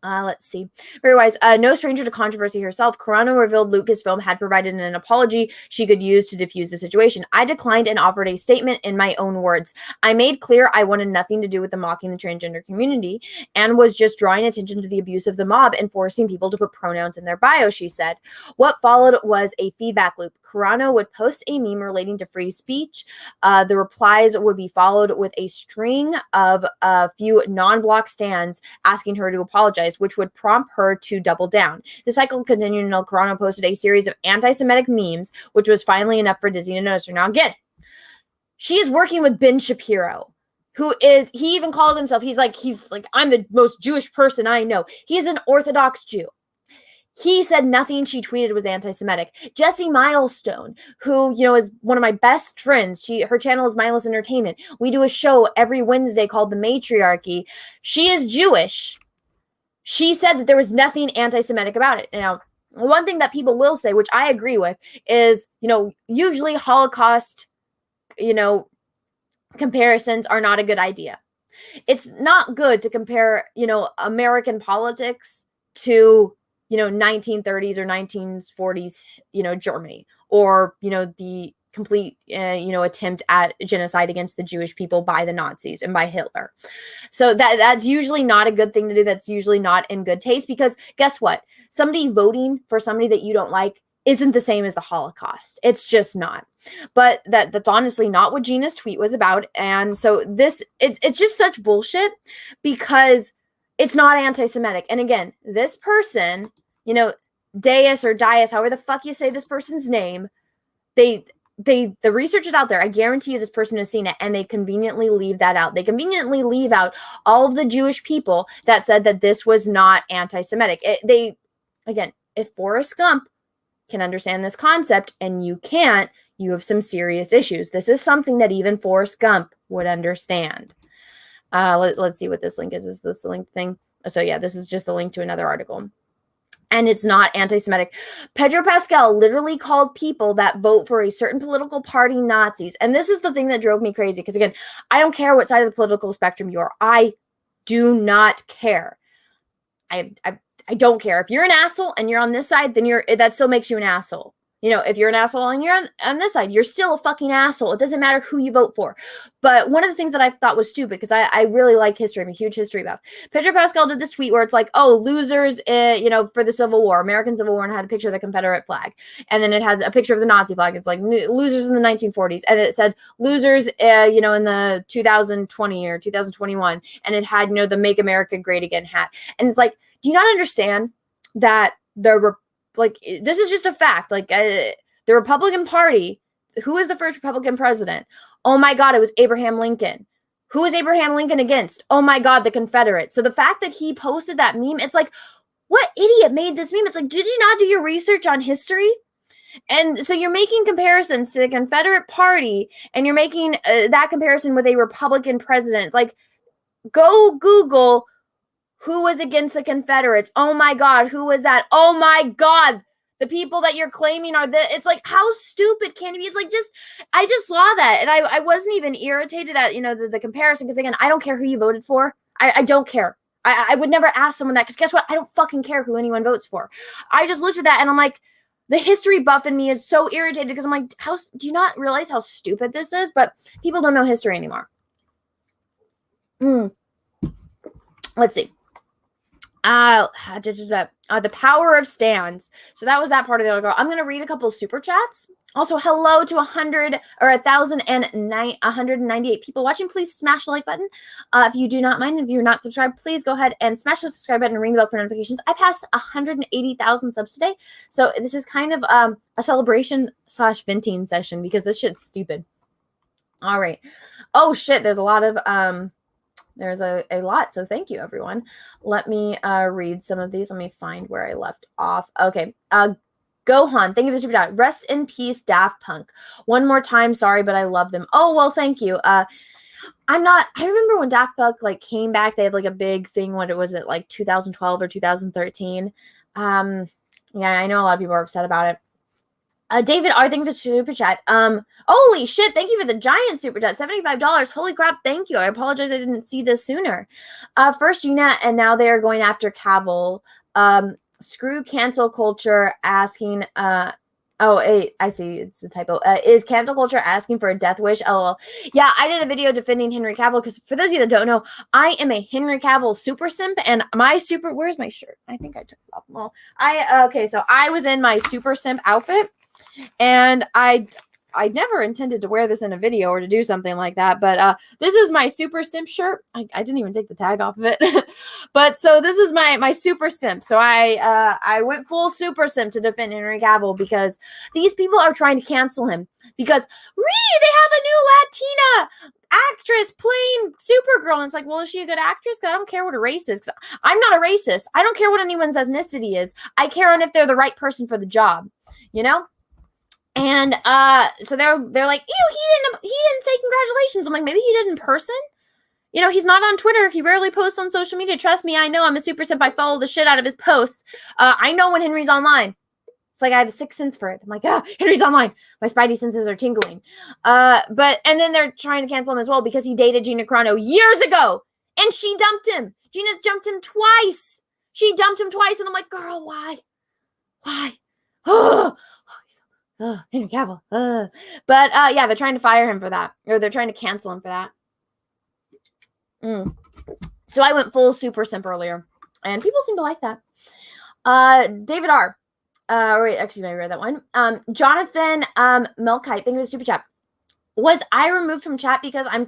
Let's see. Very wise. No stranger to controversy herself, Carano revealed Lucasfilm had provided an apology she could use to defuse the situation. I declined and offered a statement in my own words. I made clear I wanted nothing to do with the mocking the transgender community and was just drawing attention to the abuse of the mob and forcing people to put pronouns in their bio, she said. What followed was a feedback loop. Carano would post a meme relating to free speech. The replies would be followed with a string of a few non-block stands asking her to apologize, which would prompt her to double down. The cycle continued until Carano posted a series of anti-Semitic memes, which was finally enough for Disney to notice her. Now, again, she is working with Ben Shapiro, he even called himself, he's like, I'm the most Jewish person I know. He is an Orthodox Jew. He said nothing she tweeted was anti-Semitic. Jessie Milestone, who, is one of my best friends. Her channel is Mindless Entertainment. We do a show every Wednesday called The Matriarchy. She is Jewish. She said that there was nothing anti-Semitic about it. Now, one thing that people will say, which I agree with, is, usually Holocaust, comparisons are not a good idea. It's not good to compare, American politics to, 1930s or 1940s, Germany, or, the complete, attempt at genocide against the Jewish people by the Nazis and by Hitler. So that's usually not a good thing to do. That's usually not in good taste, because guess what? Somebody voting for somebody that you don't like isn't the same as the Holocaust. It's just not. But that's honestly not what Gina's tweet was about. And so it's just such bullshit, because it's not anti-Semitic. And again, this person, Deus or Dias, however the fuck you say this person's name, the research is out there. I guarantee you this person has seen it, and they conveniently leave that out. They conveniently leave out all of the Jewish people that said that this was not anti-Semitic. Again, if Forrest Gump can understand this concept and you can't, you have some serious issues. This is something that even Forrest Gump would understand. Let's see what this link is. Is this the link thing? So yeah, this is just the link to another article. And it's not anti-Semitic. Pedro Pascal literally called people that vote for a certain political party Nazis. And this is the thing that drove me crazy. Because again, I don't care what side of the political spectrum you are. I do not care. I don't care. If you're an asshole and you're on this side, then that still makes you an asshole. If you're an asshole and you're on this side, you're still a fucking asshole. It doesn't matter who you vote for. But one of the things that I thought was stupid, because I really like history. I'm a huge history buff. Pedro Pascal did this tweet where it's like, oh, losers, for the Civil War, American Civil War, and had a picture of the Confederate flag. And then it had a picture of the Nazi flag. It's like losers in the 1940s. And it said losers, in the 2020 or 2021. And it had, the Make America Great Again hat. And it's like, do you not understand that this is just a fact. The Republican Party, who was the first Republican president? Oh my God, it was Abraham Lincoln. Who is Abraham Lincoln against? Oh my God, the Confederates. So the fact that he posted that meme, it's like, what idiot made this meme? It's like, did you not do your research on history? And so you're making comparisons to the Confederate Party, and you're making that comparison with a Republican president. It's like, go Google who was against the Confederates. Oh my God, who was that? Oh my God, the people that you're claiming are it's like, how stupid can it be? It's like, I just saw that, and I wasn't even irritated at, the comparison, because again, I don't care who you voted for. I don't care. I would never ask someone that, because guess what? I don't fucking care who anyone votes for. I just looked at that and I'm like, the history buff in me is so irritated, because I'm like, do you not realize how stupid this is? But people don't know history anymore. Let's see. The power of stands. So that was that part of the article. I'm going to read a couple of super chats. Also, hello to 198 people watching. Please smash the like button. If you do not mind, if you're not subscribed, please go ahead and smash the subscribe button and ring the bell for notifications. I passed 180,000 subs today. So this is kind of a celebration / venting session, because this shit's stupid. All right. Oh shit, there's a lot of there's a lot, so thank you everyone. Let me read some of these. Let me find where I left off. Okay. Gohan, thank you for the super chat. Rest in peace, Daft Punk. One more time, sorry, but I love them. Oh well, thank you. I remember when Daft Punk like came back, they had like a big thing. What was it, like 2012 or 2013? Yeah, I know a lot of people are upset about it. David R, thank you for the super chat. Holy shit, thank you for the giant super chat, $75. Holy crap, thank you. I apologize I didn't see this sooner. First Gina, and now they are going after Cavill. Screw cancel culture asking, I see, it's a typo. Is cancel culture asking for a death wish? LOL. Yeah, I did a video defending Henry Cavill because for those of you that don't know, I am a Henry Cavill super simp, and my super, where's my shirt? I think I took it off. Well, okay, so I was in my super simp outfit. And I never intended to wear this in a video or to do something like that, but this is my super simp shirt. I didn't even take the tag off of it. But so this is my super simp. So I went full super simp to defend Henry Cavill because these people are trying to cancel him because they have a new Latina actress playing Supergirl. And it's like, well, is she a good actress? Because I don't care what a race is. I'm not a racist. I don't care what anyone's ethnicity is. I care on if they're the right person for the job, you know? And so they're like, ew, he didn't say congratulations. I'm like, maybe he did in person. You know, he's not on Twitter. He rarely posts on social media. Trust me, I know. I'm a super simp. I follow the shit out of his posts. I know when Henry's online. It's like I have a sixth sense for it. I'm like, Henry's online. My spidey senses are tingling. And then they're trying to cancel him as well because he dated Gina Carano years ago. And she dumped him. Gina dumped him twice. She dumped him twice. And I'm like, girl, why? Henry Cavill. But yeah, they're trying to fire him for that. Or they're trying to cancel him for that. So I went full super simp earlier. And people seem to like that. David R. Wait, excuse me, I read that one. Jonathan Melkite, thank you for the super chat. Was I removed from chat because I'm a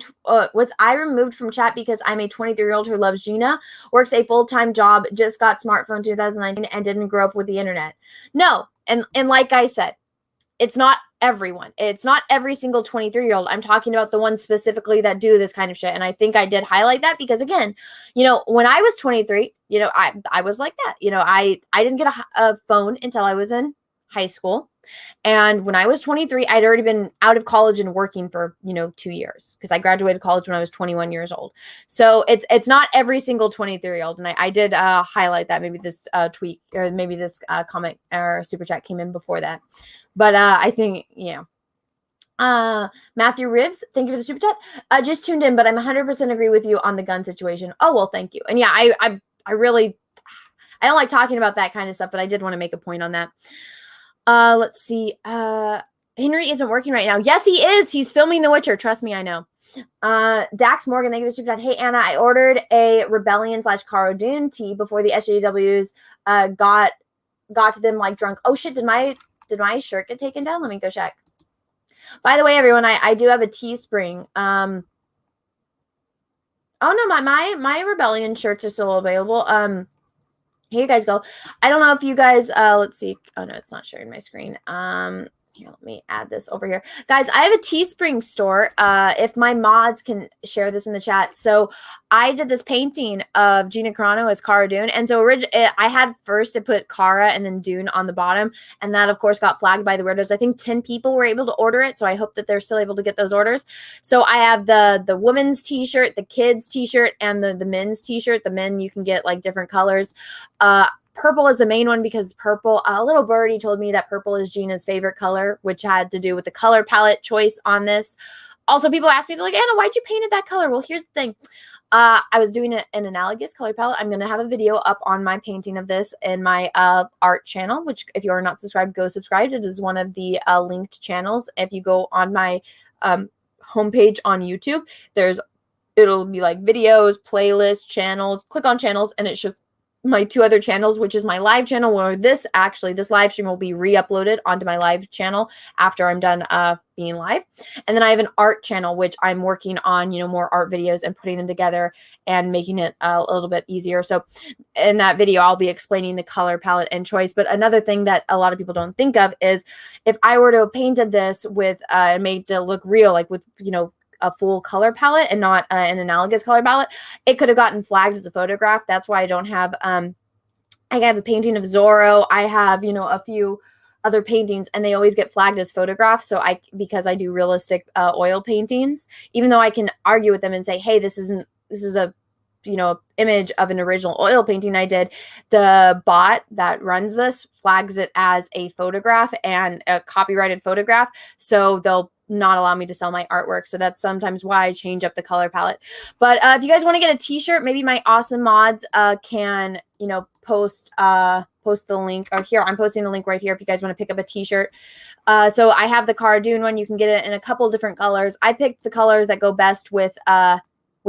23-year-old who loves Gina, works a full-time job, just got smartphone 2019 and didn't grow up with the internet? No. And like I said, it's not everyone. It's not every single 23-year-old. I'm talking about the ones specifically that do this kind of shit. And I think I did highlight that because, again, you know, when I was 23, you know, I was like that. You know, I didn't get a phone until I was in high school. And when I was 23, I'd already been out of college and working for, 2 years because I graduated college when I was 21 years old. So it's not every single 23-year-old. And I did highlight that. Maybe this tweet or maybe this comment or super chat came in before that. But I think, Matthew Ribs, thank you for the super chat. Just tuned in, but I'm 100% agree with you on the gun situation. Oh, well, thank you. And yeah, I really, I don't like talking about that kind of stuff, but I did want to make a point on that. Let's see. Henry isn't working right now. Yes, he is. He's filming The Witcher. Trust me, I know. Dax Morgan, thank you for the super chat. Hey, Anna, I ordered a Rebellion/Cara Dune tea before the SJWs got to them like drunk. Oh shit, did my shirt get taken down? Let me go check. By the way, everyone, I do have a Teespring. Oh no, my Rebellion shirts are still available. Here you guys go. I don't know if you guys let's see. Oh no, it's not sharing my screen. Here, let me add this over here. Guys, I have a Teespring store. If my mods can share this in the chat. So I did this painting of Gina Carano as Cara Dune. And so I had first to put Cara and then Dune on the bottom. And that, of course, got flagged by the Weirdos. I think 10 people were able to order it. So I hope that they're still able to get those orders. So I have the women's t-shirt, the kids t-shirt, and the men's t-shirt. The men, you can get like different colors. Purple is the main one because purple, a little birdie told me that purple is Gina's favorite color, which had to do with the color palette choice on this. Also, people ask me, they're like, Anna, why'd you paint it that color? Well, here's the thing. I was doing an analogous color palette. I'm going to have a video up on my painting of this in my art channel, which if you are not subscribed, go subscribe. It is one of the linked channels. If you go on my homepage on YouTube, it'll be like videos, playlists, channels. Click on channels and it shows my two other channels, which is my live channel where this live stream will be re-uploaded onto my live channel after I'm done being live. And then I have an art channel, which I'm working on, more art videos and putting them together and making it a little bit easier. So in that video, I'll be explaining the color palette and choice. But another thing that a lot of people don't think of is if I were to have painted this with, made it look real, like with, a full color palette and not an analogous color palette, it could have gotten flagged as a photograph. That's why I don't have, I have a painting of Zorro. I have, you know, a few other paintings, and they always get flagged as photographs. So because I do realistic oil paintings, even though I can argue with them and say, hey, this is a, you know, image of an original oil painting I did, the bot that runs this flags it as a photograph and a copyrighted photograph. So they'll not allow me to sell my artwork. So that's sometimes why I change up the color palette. But if you guys want to get a t-shirt, maybe my awesome mods can, you know, post the link, or here, I'm posting the link right here if you guys want to pick up a t-shirt. So I have the cartoon one. You can get it in a couple different colors. I picked the colors that go best with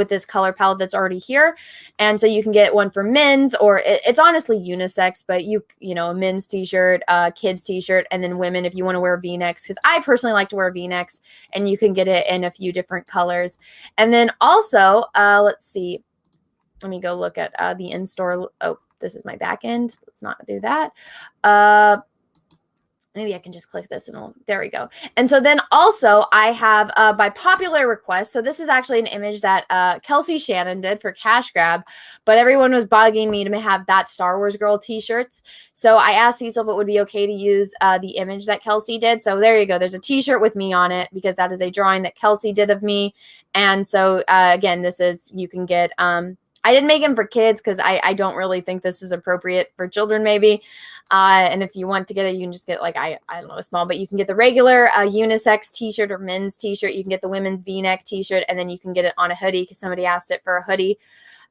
this color palette that's already here. And so you can get one for men's, or it's honestly unisex, but you know, a men's t-shirt, kids t-shirt, and then women if you want to wear v-necks, because I personally like to wear v-necks, and you can get it in a few different colors. And then also, let's see, let me go look at the in-store. Oh, this is my back end. Let's not do that. Maybe I can just click this and there we go. And so then also I have by popular request. So this is actually an image that Kelsey Shannon did for Cash Grab, but everyone was bugging me to have that Star Wars girl t-shirts. So I asked Cecil if it would be okay to use the image that Kelsey did. So there you go. There's a t-shirt with me on it because that is a drawing that Kelsey did of me. And so again, this is, you can get, I didn't make them for kids because I don't really think this is appropriate for children, maybe. And if you want to get it, you can just get like, I don't know, a small, but you can get the regular unisex t-shirt or men's t-shirt. You can get the women's v-neck t-shirt, and then you can get it on a hoodie because somebody asked it for a hoodie.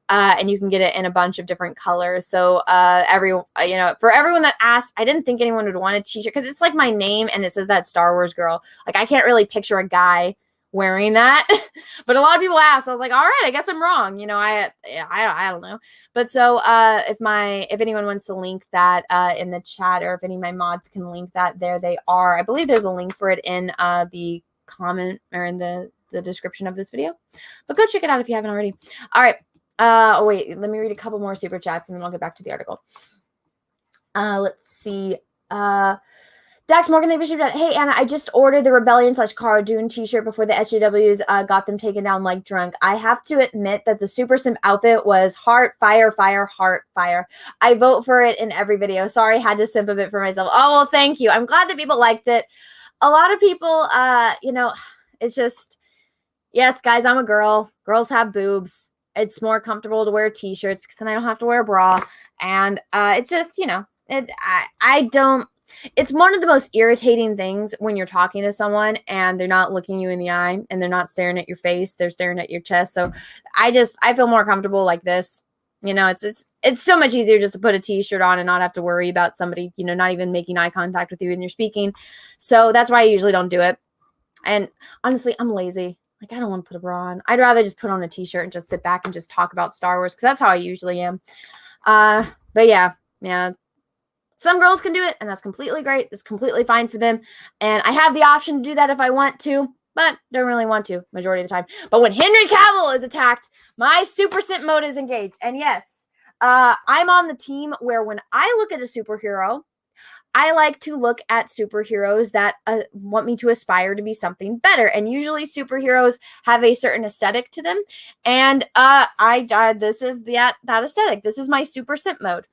And you can get it in a bunch of different colors. So you know, for everyone that asked, I didn't think anyone would want a t-shirt because it's like my name and it says that Star Wars girl. Like I can't really picture a guy wearing that, but a lot of people asked. I was like, all right, I guess I'm wrong. You know, I don't know. But so if anyone wants to link that in the chat, or if any of my mods can link that, there they are. I believe there's a link for it in the comment or in the description of this video. But go check it out if you haven't already. All right. Oh wait, let me read a couple more super chats and then I'll get back to the article. Let's see. Dax Morgan, they issued that. Hey, Anna, I just ordered the Rebellion / Cara Dune t-shirt before the SJWs got them taken down like drunk. I have to admit that the Super Simp outfit was heart, fire, fire, heart, fire. I vote for it in every video. Sorry, had to simp a bit for myself. Oh, well, thank you. I'm glad that people liked it. A lot of people, you know, it's just, yes, guys, I'm a girl. Girls have boobs. It's more comfortable to wear t-shirts because then I don't have to wear a bra. And it's just, you know, I don't. It's one of the most irritating things when you're talking to someone and they're not looking you in the eye and they're not staring at your face. They're staring at your chest. So I feel more comfortable like this. You know, it's so much easier just to put a t-shirt on and not have to worry about somebody, you know, not even making eye contact with you when you're speaking. So that's why I usually don't do it. And honestly, I'm lazy. Like, I don't want to put a bra on. I'd rather just put on a t-shirt and just sit back and just talk about Star Wars because that's how I usually am. But yeah. Some girls can do it, and that's completely great. It's completely fine for them. And I have the option to do that if I want to, but don't really want to majority of the time. But when Henry Cavill is attacked, my super simp mode is engaged. And yes, I'm on the team where when I look at a superhero, I like to look at superheroes that want me to aspire to be something better. And usually superheroes have a certain aesthetic to them. And this is that aesthetic. This is my super simp mode.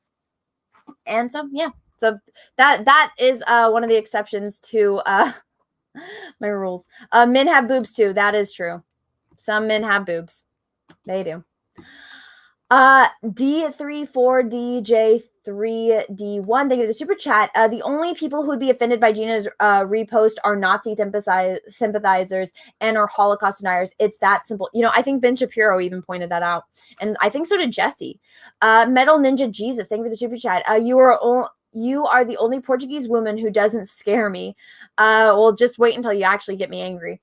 And so, yeah, so that is one of the exceptions to my rules. Men have boobs too. That is true. Some men have boobs. They do. D34DJ3D1, thank you for the super chat. The only people who would be offended by Gina's repost are Nazi sympathizers and are Holocaust deniers. It's that simple. You know, I think Ben Shapiro even pointed that out. And I think so did Jesse. Metal Ninja Jesus, thank you for the super chat. You are the only Portuguese woman who doesn't scare me. Well, just wait until you actually get me angry.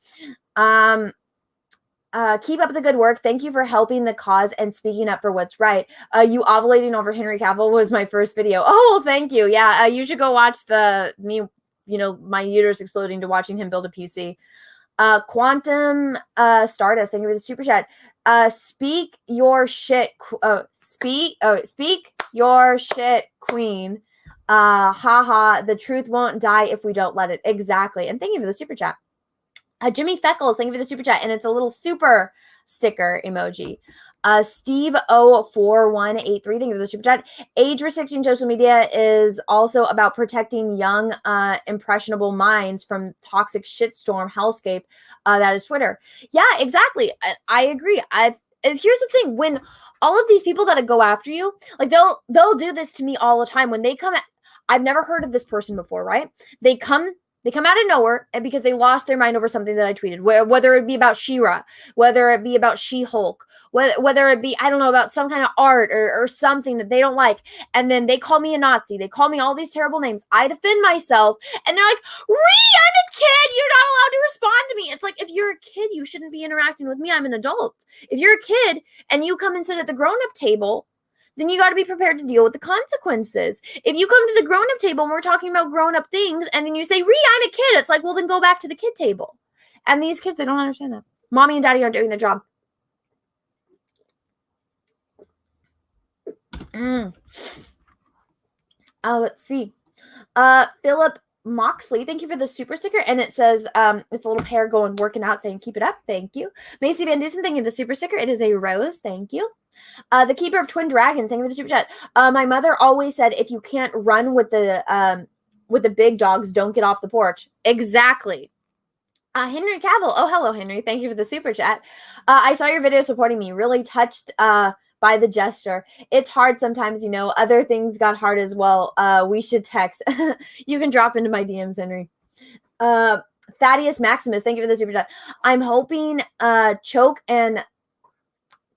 Keep up the good work. Thank you for helping the cause and speaking up for what's right. You ovulating over Henry Cavill was my first video. Oh, thank you. Yeah, you should go watch my uterus exploding to watching him build a PC. Quantum Stardust, thank you for the super chat. Speak your shit. Speak your shit, queen. Haha, the truth won't die if we don't let it. Exactly. And thank you for the super chat. Jimmy Feckles, thank you for the super chat, and it's a little super sticker emoji. Steve 04183, thank you for the super chat. Age restriction social media is also about protecting young, impressionable minds from toxic shitstorm hellscape that is Twitter. Yeah, exactly. I agree. Here's the thing: when all of these people that go after you, like they'll do this to me all the time. When they come, I've never heard of this person before, right? They come out of nowhere, and because they lost their mind over something that I tweeted, whether it be about She-Ra, whether it be about She-Hulk, whether it be, I don't know, about some kind of art or something that they don't like, and then they call me a Nazi, they call me all these terrible names, I defend myself, and they're like, Ree, I'm a kid, you're not allowed to respond to me. It's like, if you're a kid, you shouldn't be interacting with me, I'm an adult. If you're a kid, and you come and sit at the grown-up table, then you got to be prepared to deal with the consequences. If you come to the grown-up table and we're talking about grown-up things, and then you say, Ree, I'm a kid, it's like, well, then go back to the kid table. And these kids, they don't understand that. Mommy and daddy aren't doing their job. Let's see. Philip Moxley, thank you for the super sticker. And it says, it's a little pair going working out saying, keep it up. Thank you. Macy Van Dusen, thank you for the super sticker. It is a rose. Thank you. The Keeper of Twin Dragons, thank you for the super chat. My mother always said, if you can't run with the big dogs, don't get off the porch. Exactly. Henry Cavill. Oh, hello, Henry. Thank you for the super chat. I saw your video supporting me. Really touched by the gesture. It's hard sometimes, you know. Other things got hard as well. We should text. You can drop into my DMs, Henry. Thaddeus Maximus, thank you for the super chat. I'm hoping Choke and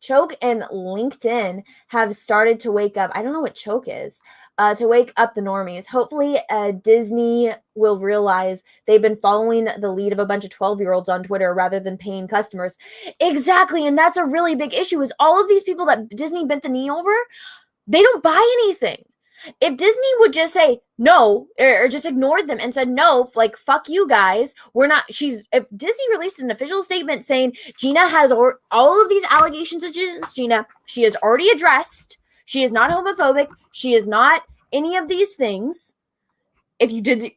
LinkedIn have started to wake up. I don't know what Choke is. To wake up the normies. Hopefully, Disney will realize they've been following the lead of a bunch of 12-year-olds on Twitter rather than paying customers. Exactly, and that's a really big issue, is all of these people that Disney bent the knee over, they don't buy anything. If Disney would just say no, or just ignored them and said no, like, fuck you guys, if Disney released an official statement saying Gina has all of these allegations against Gina, she is already addressed, she is not homophobic, she is not any of these things. If you did,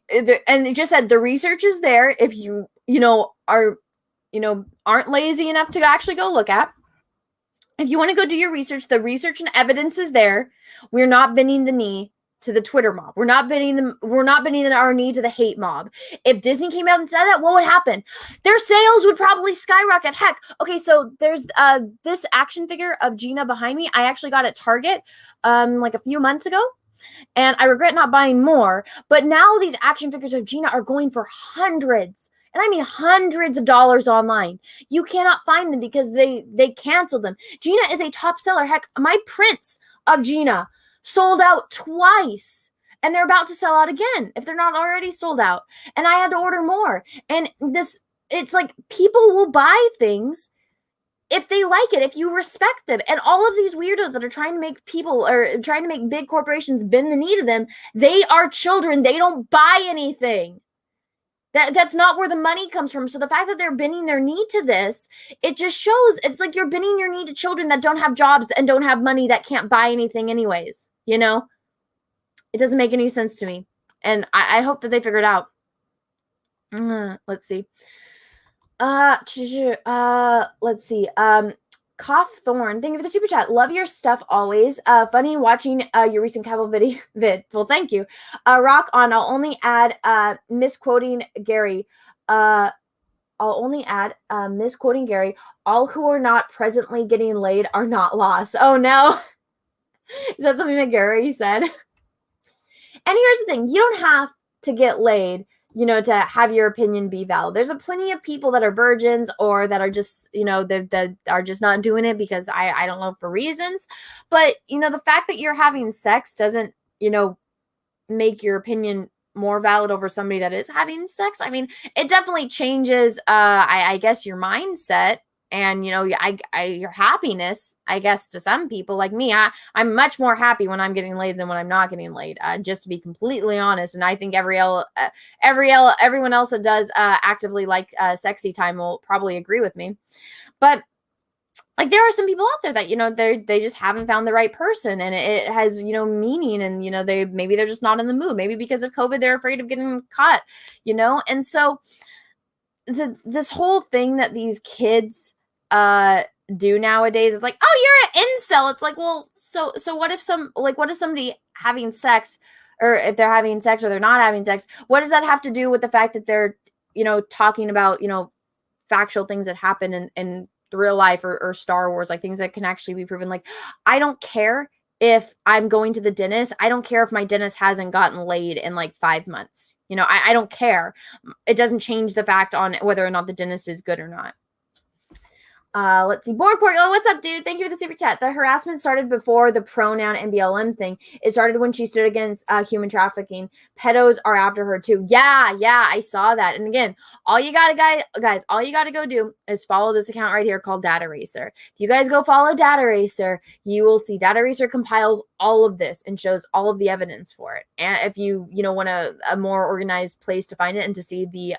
and it just said the research is there, if you aren't lazy enough to actually go look at, if you want to go do your research, the research and evidence is there. We're not bending the knee to the Twitter mob. We're not bending our knee to the hate mob. If Disney came out and said that, what would happen? Their sales would probably skyrocket. Heck, okay, so there's this action figure of Gina behind me. I actually got at Target like a few months ago, and I regret not buying more. But now these action figures of Gina are going for hundreds. And I mean hundreds of dollars online. You cannot find them because they canceled them. Gina is a top seller. Heck, my prints of Gina sold out twice. And they're about to sell out again if they're not already sold out. And I had to order more. And it's like, people will buy things if they like it, if you respect them. And all of these weirdos that are trying to make people, or trying to make big corporations bend the knee to them, they are children. They don't buy anything. That's not where the money comes from. So the fact that they're bending their knee to this, it just shows, it's like you're bending your knee to children that don't have jobs and don't have money, that can't buy anything anyways. You know, it doesn't make any sense to me. And I hope that they figure it out. Let's see. Let's see. Cough Thorn, thank you for the super chat. Love your stuff always. Funny watching your recent Cavill vid. Well, thank you. Rock on. I'll only add misquoting Gary. Misquoting Gary. All who are not presently getting laid are not lost. Oh no. Is that something that Gary said? And here's the thing: you don't have to get laid, you know, to have your opinion be valid. There's plenty of people that are virgins, or that are just, you know, that are just not doing it because I don't know, for reasons. But, you know, the fact that you're having sex doesn't, you know, make your opinion more valid over somebody that is having sex. I mean, it definitely changes, I guess, your mindset. And, you know, your happiness, I guess, to some people like me, I'm much more happy when I'm getting laid than when I'm not getting laid, just to be completely honest. And I think everyone else that does actively like sexy time will probably agree with me. But like, there are some people out there that, you know, they just haven't found the right person, and it has, you know, meaning, and, you know, maybe they're just not in the mood. Maybe because of COVID, they're afraid of getting caught, you know. And so this whole thing that these kids do nowadays is like, oh, you're an incel. It's like, well, so what if somebody having sex, or if they're having sex or they're not having sex, what does that have to do with the fact that they're, talking about, factual things that happen in real life or Star Wars, like things that can actually be proven? Like, I don't care if I'm going to the dentist. I don't care if my dentist hasn't gotten laid in like 5 months. I don't care. It doesn't change the fact on whether or not the dentist is good or not. Let's see. Borgport, what's up, dude? Thank you for the super chat. The harassment started before the pronoun and BLM thing. It started when she stood against human trafficking. Pedos are after her too. Yeah, I saw that. And again, all you gotta go do is follow this account right here called Dataracer. If you guys go follow Dataracer, you will see Dataracer compiles all of this and shows all of the evidence for it. And if you want a more organized place to find it and to see the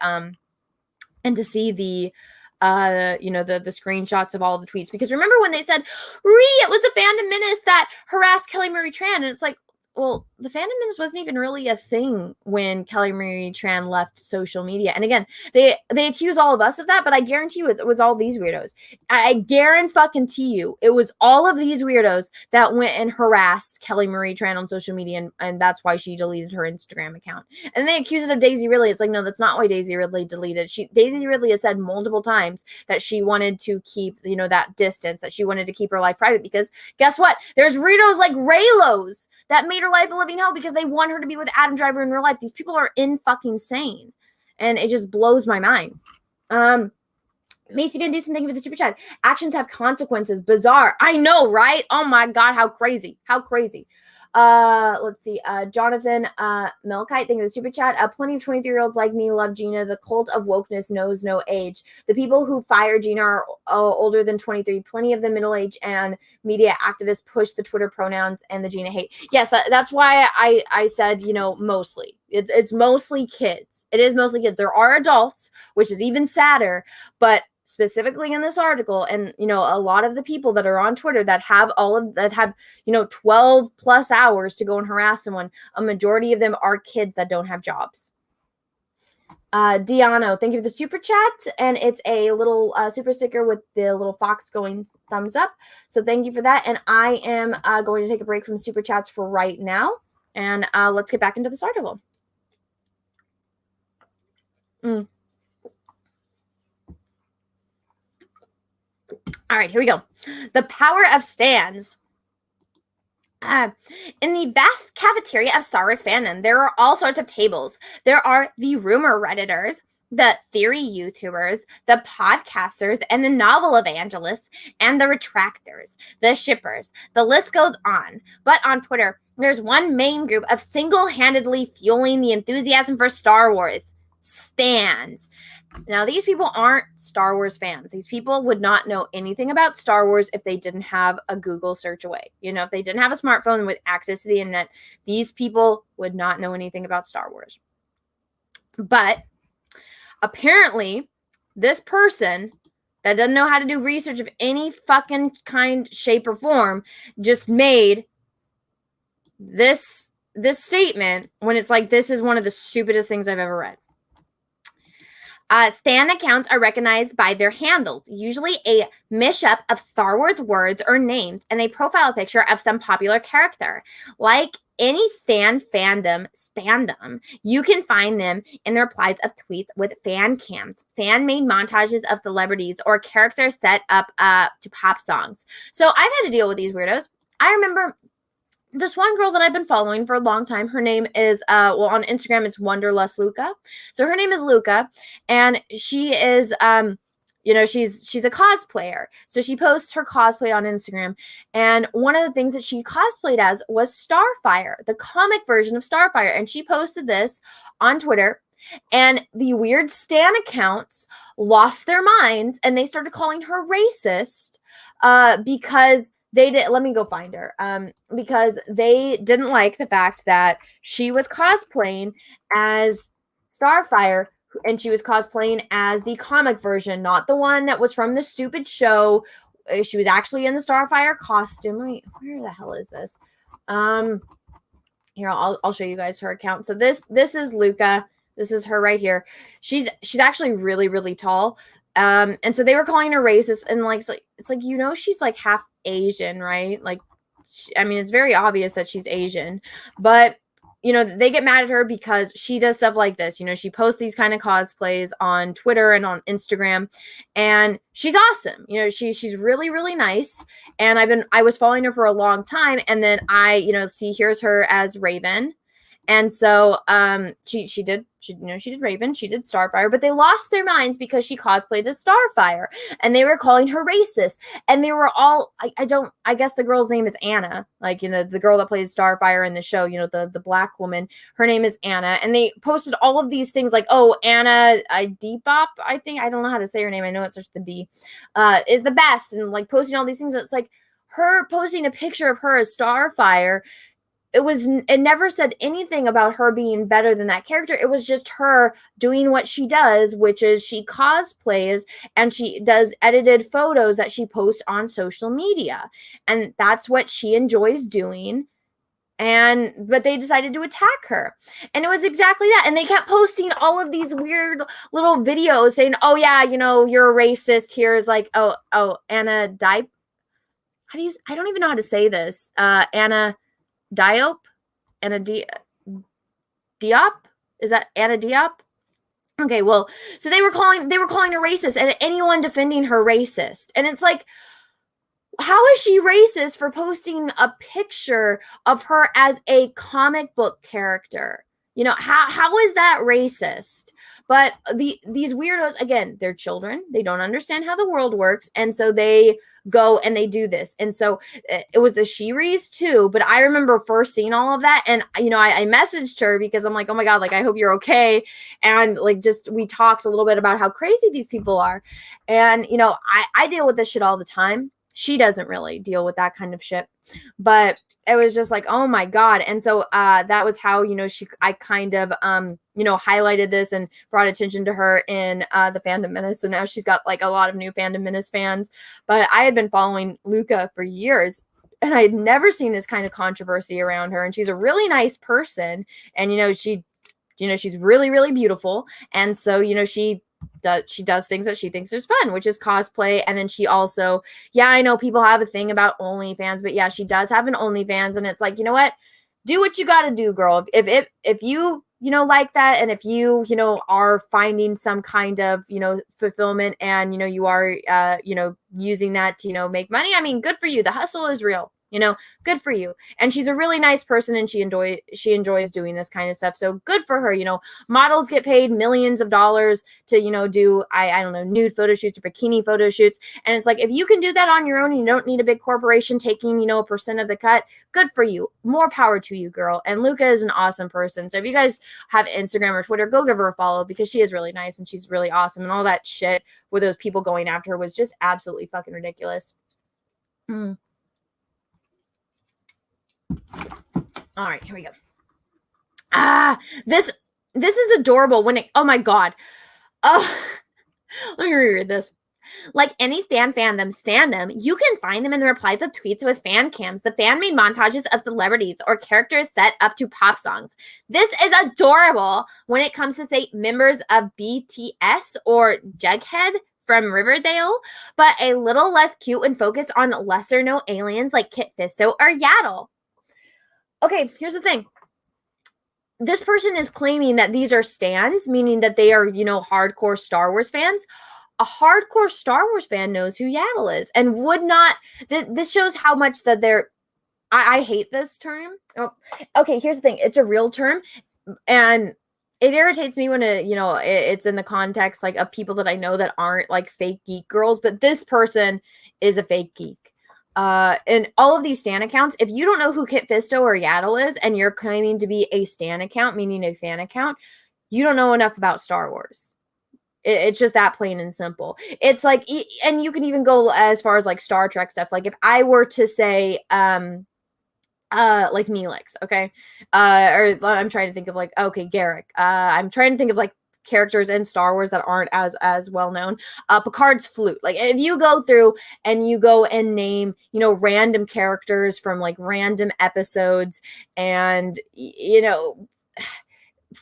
the screenshots of all of the tweets. Because remember when they said, it was the fandom menace that harassed Kelly Marie Tran, and it's like, well, the fandom menace wasn't even really a thing when Kelly Marie Tran left social media. And again, they accuse all of us of that, but I guarantee you it was all these weirdos. I guarantee you it was all of these weirdos that went and harassed Kelly Marie Tran on social media, and that's why she deleted her Instagram account. And they accuse it of Daisy Ridley. It's like, no, that's not why Daisy Ridley deleted. Daisy Ridley has said multiple times that she wanted to keep, that distance, that she wanted to keep her life private, because guess what? There's weirdos like Raylos that made her life a living hell because they want her to be with Adam Driver in real life. These people are fucking sane. And it just blows my mind. Macy Van Dusen, thank you for the super chat. Actions have consequences. Bizarre. I know, right? Oh my God, how crazy. How crazy. Let's see. Jonathan Milkite, thank you for the super chat. Plenty of 23-year-olds like me love Gina. The cult of wokeness knows no age. The people who fire Gina are older than 23. Plenty of the middle-aged and media activists push the Twitter pronouns and the Gina hate. Yes, that's why I said, mostly. It's mostly kids. It is mostly kids. There are adults, which is even sadder, but specifically in this article, and a lot of the people that are on Twitter that have 12 plus hours to go and harass someone, a majority of them are kids that don't have jobs. Diano, thank you for the super chat, and it's a little super sticker with the little fox going thumbs up, so thank you for that. And I am going to take a break from super chats for right now, and let's get back into this article. All right, here we go. The power of stands. In the vast cafeteria of Star Wars fandom, there are all sorts of tables. There are the rumor Redditors, the theory YouTubers, the podcasters, and the novel evangelists, and the retractors, the shippers. The list goes on. But on Twitter, there's one main group of single-handedly fueling the enthusiasm for Star Wars. Stans. Now, these people aren't Star Wars fans. These people would not know anything about Star Wars if they didn't have a Google search away. If they didn't have a smartphone with access to the internet, these people would not know anything about Star Wars. But apparently, this person that doesn't know how to do research of any fucking kind, shape, or form just made this statement when it's like, this is one of the stupidest things I've ever read. Stan accounts are recognized by their handles, usually a mashup of Star Wars words or names and a profile picture of some popular character. Like any Stan fandom, you can find them in the replies of tweets with fan cams, fan-made montages of celebrities or characters set up to pop songs. So I've had to deal with these weirdos. I remember this one girl that I've been following for a long time. Her name is, on Instagram, it's Wonderlust Luca. So her name is Luca, and she is, she's a cosplayer. So she posts her cosplay on Instagram, and one of the things that she cosplayed as was Starfire, the comic version of Starfire, and she posted this on Twitter, and the weird Stan accounts lost their minds, and they started calling her racist, because they did. Let me go find her. Because they didn't like the fact that she was cosplaying as Starfire, and she was cosplaying as the comic version, not the one that was from the stupid show. She was actually in the Starfire costume. Where the hell is this? Here, I'll show you guys her account. So this is Luca. This is her right here. She's actually really, really tall. And so they were calling her racist, and like it's like, you know, she's like half Asian, right? Like, I mean, it's very obvious that she's Asian, but you know, they get mad at her because she does stuff like this. You know, she posts these kind of cosplays on Twitter and on Instagram, and she's awesome. You know, she's really, really nice. And I was following her for a long time, and then I, you know, here's her as Raven. And so she did Raven, she did Starfire, but they lost their minds because she cosplayed as Starfire, and they were calling her racist. And they were all, I guess the girl's name is Anna, like, you know, the girl that plays Starfire in the show, you know, the black woman, her name is Anna. And they posted all of these things like, oh, Anna Depop, I think, I don't know how to say her name, I know it's just the D, is the best, and like posting all these things. It's like her posting a picture of her as Starfire. It never said anything about her being better than that character. It was just her doing what she does, which is she cosplays and she does edited photos that she posts on social media. And that's what she enjoys doing. But they decided to attack her. And it was exactly that. And they kept posting all of these weird little videos saying, oh yeah, you know, you're a racist. Here's like, oh, Anna Diop. I don't even know how to say this. Anna Diop? Anna Diop? Is that Anna Diop? Okay, well, so they were calling her racist, and anyone defending her racist. And it's like, how is she racist for posting a picture of her as a comic book character? You know, how is that racist? But these weirdos, again, they're children. They don't understand how the world works. And so they go and they do this. And so it was the Shiris too. But I remember first seeing all of that. And, you know, I messaged her because I'm like, oh my God, like, I hope you're okay. And like, we talked a little bit about how crazy these people are. And, you know, I deal with this shit all the time. She doesn't really deal with that kind of shit, but it was just like, oh my God. And so that was how, you know, I kind of, you know, highlighted this and brought attention to her in the Fandom Menace. So now she's got like a lot of new Fandom Menace fans, but I had been following Luca for years, and I had never seen this kind of controversy around her. And she's a really nice person. And, you know, she's really, really beautiful. And so, you know, she does things that she thinks is fun, which is cosplay. And then she also, yeah, I know people have a thing about OnlyFans, but yeah, she does have an OnlyFans. And it's like, you know what? Do what you got to do, girl. If you, you know, like that, and if you, you know, are finding some kind of, you know, fulfillment, and, you know, you are, you know, using that to, you know, make money, I mean, good for you. The hustle is real. You know, good for you. And she's a really nice person, and she enjoys doing this kind of stuff. So good for her. You know, models get paid millions of dollars to, you know, do, I don't know, nude photo shoots or bikini photo shoots. And it's like, if you can do that on your own, and you don't need a big corporation taking, you know, a % of the cut, good for you. More power to you, girl. And Luca is an awesome person. So if you guys have Instagram or Twitter, go give her a follow, because she is really nice and she's really awesome. And all that shit with those people going after her was just absolutely fucking ridiculous. All right, here we go. This is adorable when oh my God. Oh, let me reread this. Like any stan fandom, you can find them in the replies of tweets with fan cams, the fan-made montages of celebrities or characters set up to pop songs. This is adorable when it comes to, say, members of BTS or Jughead from Riverdale, but a little less cute when focused on lesser-known aliens like Kit Fisto or Yaddle. Okay, here's the thing. This person is claiming that these are stans, meaning that they are, you know, hardcore Star Wars fans. A hardcore Star Wars fan knows who Yaddle is and would not. This shows how much that they're. I hate this term. Oh, okay, here's the thing. It's a real term, and it irritates me when it's in the context like of people that I know that aren't like fake geek girls. But this person is a fake geek. And all of these stan accounts, if you don't know who Kit Fisto or Yaddle is, and you're claiming to be a stan account, meaning a fan account, you don't know enough about Star Wars. It's just that plain and simple. It's like, and you can even go as far as like Star Trek stuff. Like if I were to say, like Neelix, okay? Or I'm trying to think of like, okay, Garrick. I'm trying to think of like characters in Star Wars that aren't as well known. Picard's flute. Like if you go through and you go and name, you know, random characters from like random episodes, and you know,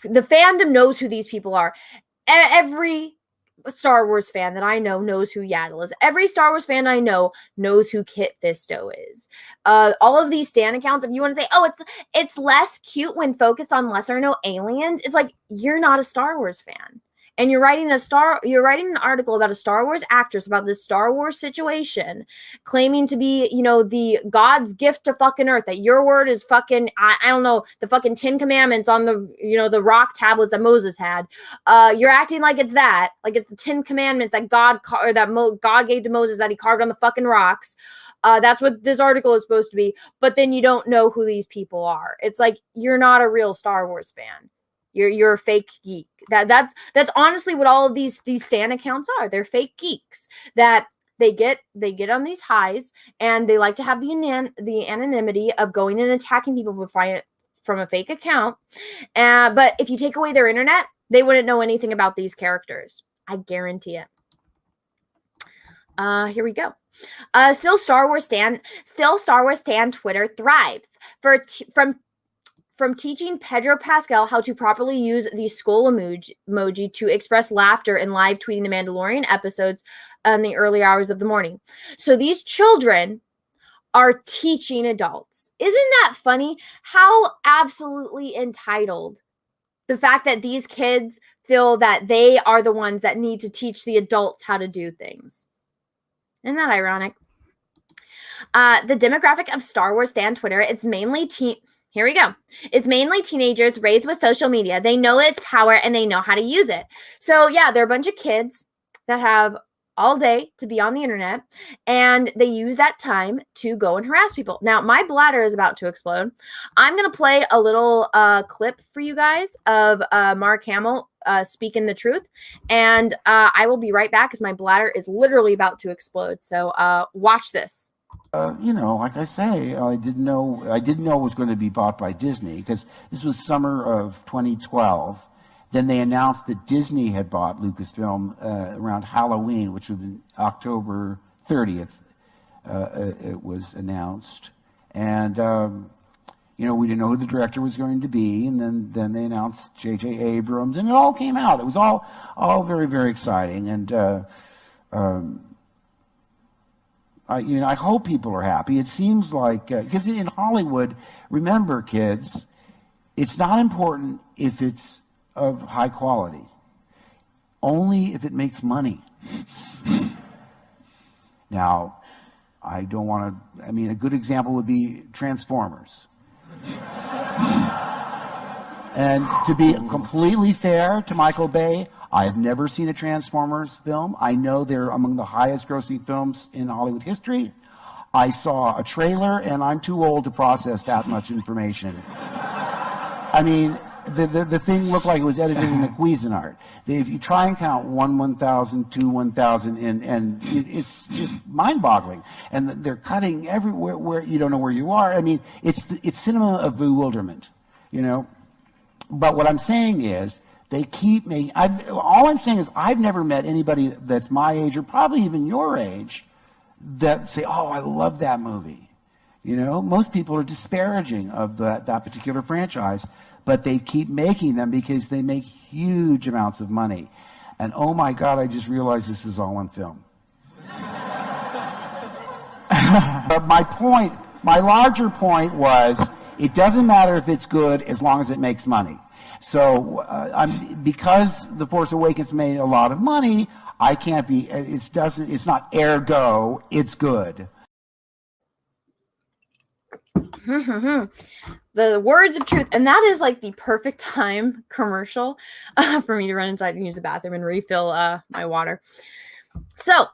the fandom knows who these people are. Every Star Wars fan that I know knows who Yaddle is. Every Star Wars fan I know knows who Kit Fisto is. All of these stan accounts, if you want to say, oh, it's less cute when focused on lesser known aliens, it's like, you're not a Star Wars fan. And you're writing an article about a Star Wars actress, about this Star Wars situation, claiming to be, the God's gift to fucking Earth, that your word is fucking, I don't know, the fucking 10 Commandments on the, the rock tablets that Moses had. You're acting like it's that, like it's the 10 Commandments that God gave to Moses that he carved on the fucking rocks. That's what this article is supposed to be. But then you don't know who these people are. It's like, you're not a real Star Wars fan. You're a fake geek. That's honestly what all of these stan accounts are. They're fake geeks that they get on these highs, and they like to have the anonymity of going and attacking people from a fake account. But if you take away their internet, they wouldn't know anything about these characters. I guarantee it. Here we go. Still Star Wars Stan Twitter thrives from teaching Pedro Pascal how to properly use the skull emoji to express laughter and live tweeting the Mandalorian episodes in the early hours of the morning. So these children are teaching adults. Isn't that funny? How absolutely entitled the fact that these kids feel that they are the ones that need to teach the adults how to do things. Isn't that ironic? The demographic of Star Wars Stan Twitter, it's mainly Here we go. It's mainly teenagers raised with social media. They know its power and they know how to use it. So yeah, they're a bunch of kids that have all day to be on the internet, and they use that time to go and harass people. Now, my bladder is about to explode. I'm going to play a little clip for you guys of Mark Hamill speaking the truth, and I will be right back because my bladder is literally about to explode. So watch this. Like I say, I didn't know it was going to be bought by Disney, because this was summer of 2012. Then they announced that Disney had bought Lucasfilm around Halloween, which was October 30th. It was announced, and we didn't know who the director was going to be, and then they announced J.J. Abrams, and it all came out. It was all very, very exciting, and I hope people are happy. It seems like, because in Hollywood, remember, kids, it's not important if it's of high quality, only if it makes money. Now, I don't want to, a good example would be Transformers. And to be completely fair to Michael Bay, I have never seen a Transformers film. I know they're among the highest grossing films in Hollywood history. I saw a trailer, and I'm too old to process that much information. The thing looked like it was edited in the Cuisinart. If you try and count 1,000, 2 1,000, and it's just mind-boggling. And they're cutting everywhere where you don't know where you are. It's cinema of bewilderment, But what I'm saying is, they keep making. All I'm saying is, I've never met anybody that's my age, or probably even your age, that say, "Oh, I love that movie." Most people are disparaging of that particular franchise, but they keep making them because they make huge amounts of money. And oh my God, I just realized this is all on film. But my larger point was, it doesn't matter if it's good as long as it makes money. So because The Force Awakens made a lot of money, I can't be. It's not ergo. It's good. The words of truth, and that is like the perfect time commercial for me to run inside and use the bathroom and refill my water. So,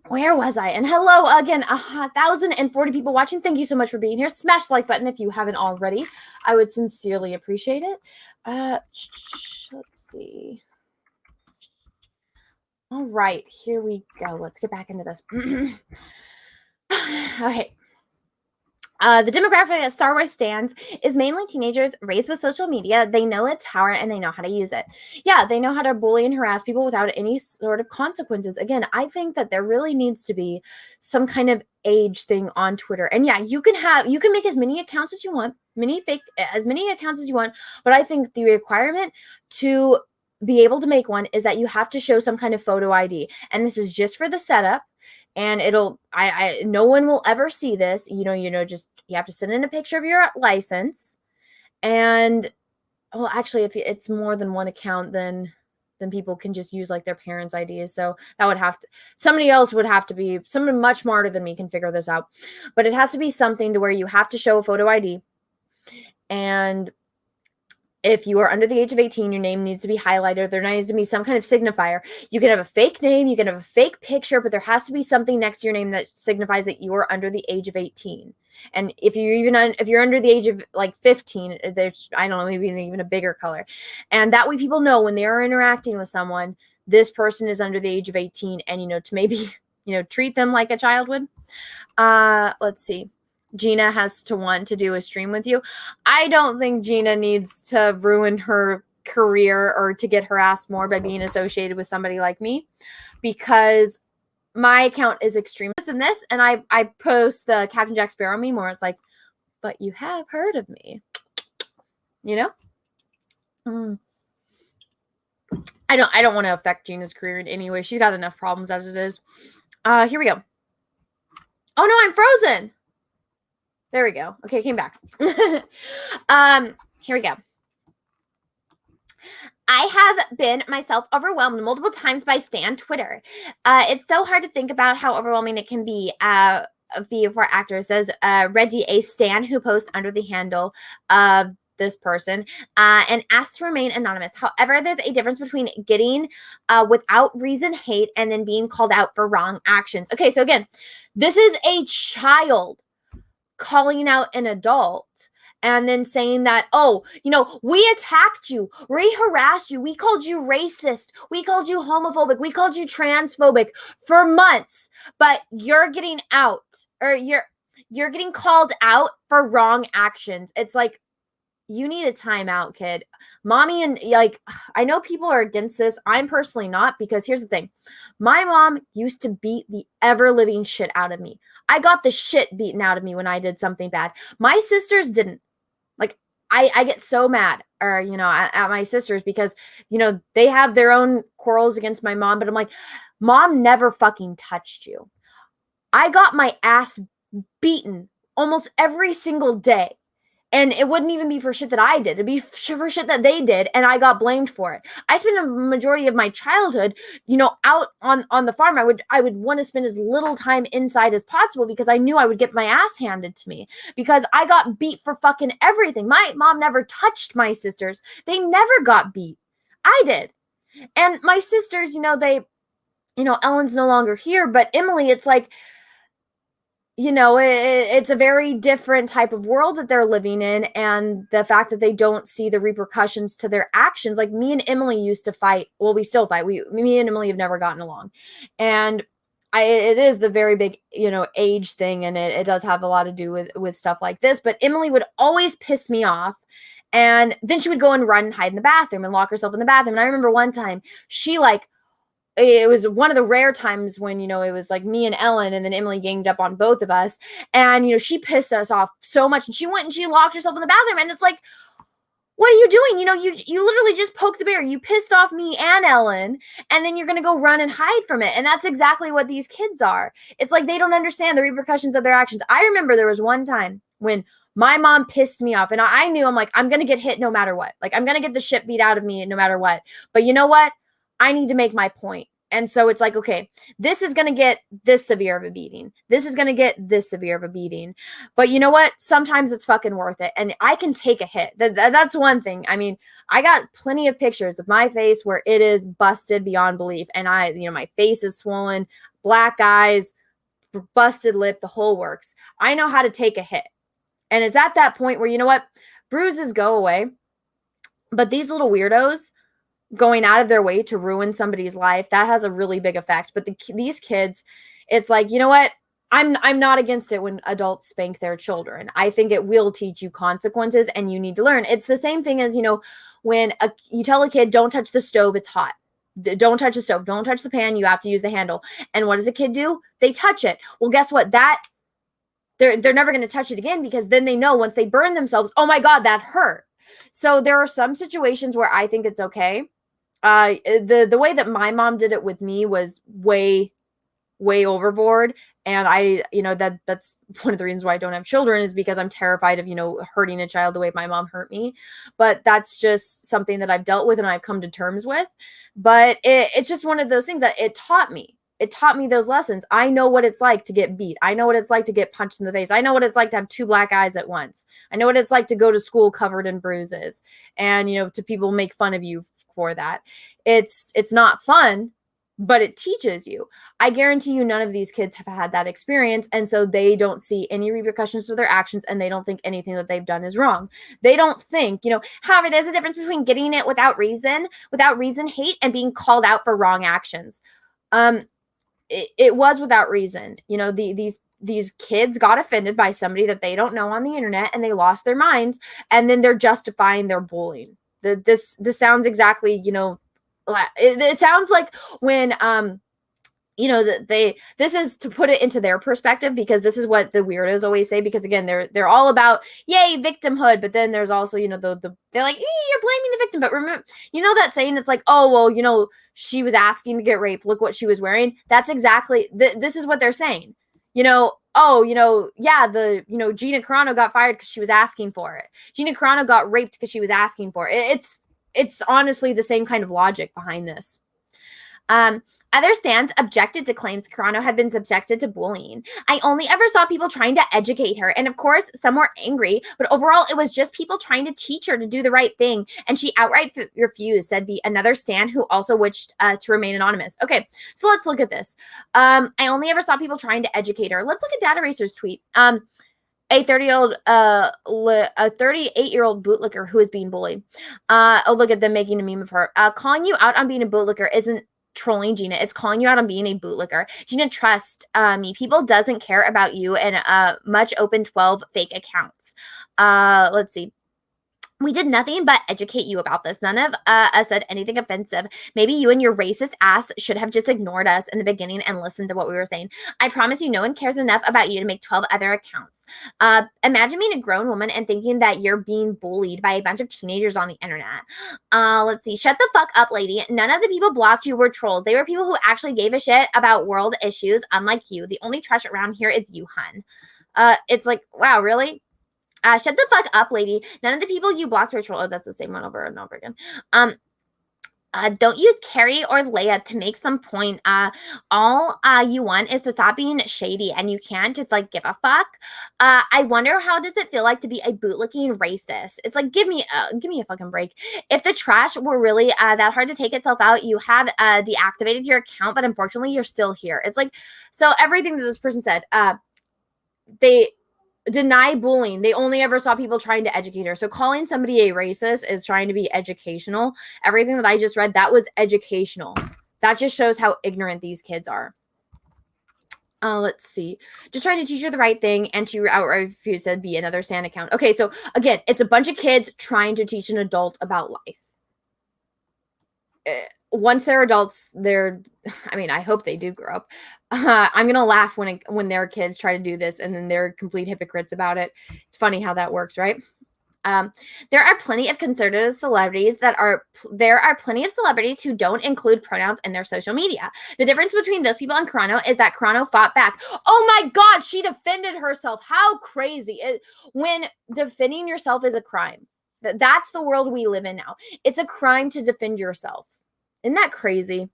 where was I? And hello again, 1,040 people watching. Thank you so much for being here. Smash the like button if you haven't already. I would sincerely appreciate it. Let's see. All right, here we go. Let's get back into this. Okay. The demographic that Star Wars stands is mainly teenagers raised with social media. They know its power and they know how to use it. Yeah, they know how to bully and harass people without any sort of consequences. Again, I think that there really needs to be some kind of age thing on Twitter. And yeah, you can make as many accounts as you want. as many accounts as you want, but I think the requirement to be able to make one is that you have to show some kind of photo ID. And this is just for the setup. And no one will ever see this. Just you have to send in a picture of your license. And well, actually, if it's more than one account, then people can just use like their parents' IDs. So that would somebody else would have to be, someone much smarter than me can figure this out. But it has to be something to where you have to show a photo ID. And if you are under the age of 18, your name needs to be highlighted. There needs to be some kind of signifier. You can have a fake name, you can have a fake picture, but there has to be something next to your name that signifies that you are under the age of 18. And if you're under the age of like 15, there's, I don't know, maybe even a bigger color. And that way people know when they are interacting with someone, this person is under the age of 18, and, to maybe, treat them like a child would. Let's see. Gina has to want to do a stream with you. I don't think Gina needs to ruin her career or to get harassed more by being associated with somebody like me, because my account is extreme. And I post the Captain Jack Sparrow meme where it's like, but you have heard of me, I don't want to affect Gina's career in any way. She's got enough problems as it is. Here we go. Oh no, I'm frozen. There we go. Okay, came back. Here we go. I have been myself overwhelmed multiple times by Stan Twitter. It's so hard to think about how overwhelming it can be for actors, says Reggie, a Stan who posts under the handle of this person and asks to remain anonymous. However, there's a difference between getting without reason hate and then being called out for wrong actions. Okay, so again, this is a child calling out an adult and then saying that, oh, we attacked you, we harassed you, we called you racist, we called you homophobic, we called you transphobic for months, but you're getting out, or you're getting called out for wrong actions. It's like, you need a timeout, kid. Mommy, and I know people are against this. I'm personally not, because here's the thing. My mom used to beat the ever-living shit out of me. I got the shit beaten out of me when I did something bad. My sisters didn't. I get so mad, at my sisters because, they have their own quarrels against my mom, but I'm like, Mom never fucking touched you. I got my ass beaten almost every single day. And it wouldn't even be for shit that I did. It'd be for shit that they did, and I got blamed for it. I spent a majority of my childhood, out on the farm. I would want to spend as little time inside as possible because I knew I would get my ass handed to me because I got beat for fucking everything. My mom never touched my sisters. They never got beat. I did. And my sisters, Ellen's no longer here, but Emily, it's like, it's a very different type of world that they're living in, and the fact that they don't see the repercussions to their actions. Like, me and Emily used to fight. Well, we still fight. Me and Emily have never gotten along, and it is the very big, age thing, and it does have a lot to do with stuff like this. But Emily would always piss me off, and then she would go and run and hide in the bathroom and lock herself in the bathroom. And I remember one time it was one of the rare times when, it was like me and Ellen, and then Emily ganged up on both of us. And, she pissed us off so much. And she went and she locked herself in the bathroom. And it's like, what are you doing? You literally just poked the bear. You pissed off me and Ellen. And then you're going to go run and hide from it. And that's exactly what these kids are. It's like they don't understand the repercussions of their actions. I remember there was one time when my mom pissed me off. And I knew, I'm like, I'm going to get hit no matter what. Like, I'm going to get the shit beat out of me no matter what. But you know what? I need to make my point. And so it's like, okay, this is going to get this severe of a beating. This is going to get this severe of a beating. But you know what? Sometimes it's fucking worth it. And I can take a hit. That's one thing. I mean, I got plenty of pictures of my face where it is busted beyond belief. And my face is swollen, black eyes, busted lip, the whole works. I know how to take a hit. And it's at that point where, you know what? Bruises go away. But these little weirdos going out of their way to ruin somebody's life, that has a really big effect. But these kids, it's like, you know what? I'm not against it when adults spank their children. I think it will teach you consequences, and you need to learn. It's the same thing as, when you tell a kid, don't touch the stove, it's hot. Don't touch the stove. Don't touch the pan. You have to use the handle. And what does a kid do? They touch it. Well, guess what? That they're never going to touch it again, because then they know once they burn themselves, oh my God, that hurt. So there are some situations where I think it's okay. The way that my mom did it with me was way overboard. And that's one of the reasons why I don't have children, is because I'm terrified of, hurting a child the way my mom hurt me. But that's just something that I've dealt with and I've come to terms with. But it's just one of those things that it taught me. It taught me those lessons. I know what it's like to get beat. I know what it's like to get punched in the face. I know what it's like to have 2 black eyes at once. I know what it's like to go to school covered in bruises, and, to people make fun of you for that. It's not fun, but it teaches you. I guarantee you none of these kids have had that experience, and so they don't see any repercussions to their actions, and they don't think anything that they've done is wrong. They don't think, however, there's a difference between getting it without reason hate, and being called out for wrong actions. It was without reason. These kids got offended by somebody that they don't know on the internet, and they lost their minds, and then they're justifying their bullying. This sounds exactly, it sounds like when this is to put it into their perspective, because this is what the weirdos always say, because again, they're all about yay victimhood, but then there's also, they're like, you're blaming the victim. But remember, that saying, it's like, oh well, she was asking to get raped, look what she was wearing. That's exactly this is what they're saying. Gina Carano got fired because she was asking for it. Gina Carano got raped because she was asking for it. It's honestly the same kind of logic behind this. Other stands objected to claims Carano had been subjected to bullying. I only ever saw people trying to educate her, and of course, some were angry, but overall, it was just people trying to teach her to do the right thing, and she outright refused, said another stan who also wished to remain anonymous. Okay, so let's look at this. I only ever saw people trying to educate her. Let's look at Dataracer's tweet. A 38-year-old bootlicker who is being bullied. Look at them making a meme of her. Calling you out on being a bootlicker isn't trolling Gina. It's calling you out on being a bootlicker. Gina, trust me. People doesn't care about you and much open 12 fake accounts. Let's see. We did nothing but educate you about this. None of us said anything offensive. Maybe you and your racist ass should have just ignored us in the beginning and listened to what we were saying. I promise you no one cares enough about you to make 12 other accounts. Imagine being a grown woman and thinking that you're being bullied by a bunch of teenagers on the internet. Let's see. Shut the fuck up, lady. None of the people blocked you were trolls. They were people who actually gave a shit about world issues, unlike you. The only trash around here is you, hun. It's like, wow, really? Shut the fuck up, lady. None of the people you blocked were trolls. Oh, that's the same one over and over again. Don't use Carrie or Leia to make some point. All you want is to stop being shady, and you can't just give a fuck. I wonder how does it feel like to be a bootlicking racist? It's like, give me a fucking break. If the trash were really that hard to take itself out, you have deactivated your account, but unfortunately you're still here. It's like, so everything that this person said, they deny bullying. They only ever saw people trying to educate her. So calling somebody a racist is trying to be educational. Everything that I just read, that was educational. That just shows how ignorant these kids are. Let's see. Just trying to teach her the right thing, and she outright refused to be another stan account. Okay, so again, it's a bunch of kids trying to teach an adult about life. Once they're adults, I hope they do grow up. I'm going to laugh when their kids try to do this and then they're complete hypocrites about it. It's funny how that works, right? There are plenty of conservative celebrities there are plenty of celebrities who don't include pronouns in their social media. The difference between those people and Carano is that Carano fought back. Oh my God, she defended herself. How crazy. When defending yourself is a crime. That's the world we live in now. It's a crime to defend yourself. Isn't that crazy?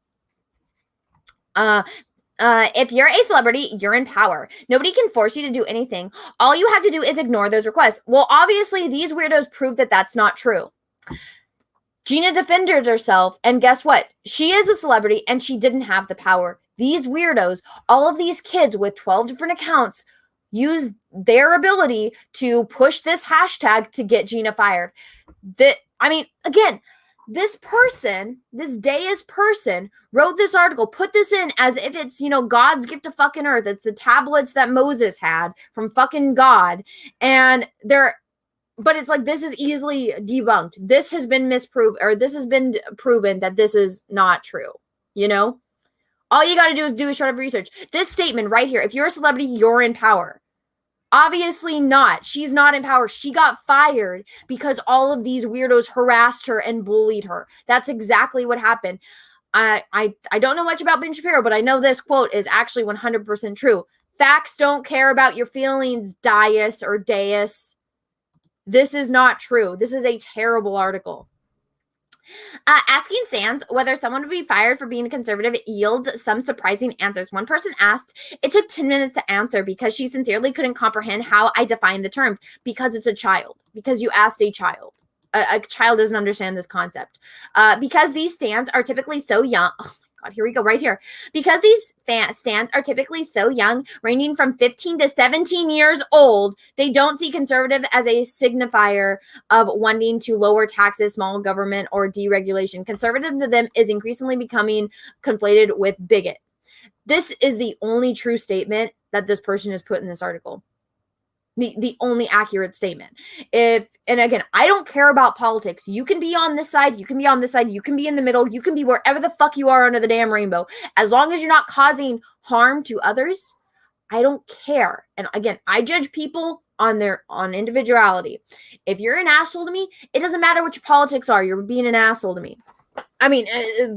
If you're a celebrity, you're in power. Nobody can force you to do anything. All you have to do is ignore those requests. Well, obviously, these weirdos prove that that's not true. Gina defended herself, and guess what? She is a celebrity, and she didn't have the power. These weirdos, all of these kids with 12 different accounts, use their ability to push this hashtag to get Gina fired. Again, this deus person wrote this article, put this in as if it's, God's gift to fucking earth. It's the tablets that Moses had from fucking God. But it's like, this is easily debunked. This has been this has been proven that this is not true. All you got to do is do a short of research. This statement right here, if you're a celebrity, you're in power. Obviously not. She's not in power. She got fired because all of these weirdos harassed her and bullied her. That's exactly what happened. I don't know much about Ben Shapiro, but I know this quote is actually 100% true. Facts don't care about your feelings, Dias or Deus. This is not true. This is a terrible article. Asking Sands whether someone would be fired for being a conservative yields some surprising answers. One person asked, it took 10 minutes to answer because she sincerely couldn't comprehend how I defined the term. Because it's a child. Because you asked a child. A child doesn't understand this concept. Because these stands are typically so young. Oh my God, here we go, right here. Because these stands are typically so young, ranging from 15 to 17 years old, they don't see conservative as a signifier of wanting to lower taxes, small government, or deregulation. Conservative to them is increasingly becoming conflated with bigot. This is the only true statement that this person has put in this article. The only accurate statement. And again, I don't care about politics. You can be on this side, you can be on this side, you can be in the middle, you can be wherever the fuck you are under the damn rainbow. As long as you're not causing harm to others, I don't care. And again, I judge people on individuality. If you're an asshole to me, it doesn't matter what your politics are, you're being an asshole to me. I mean,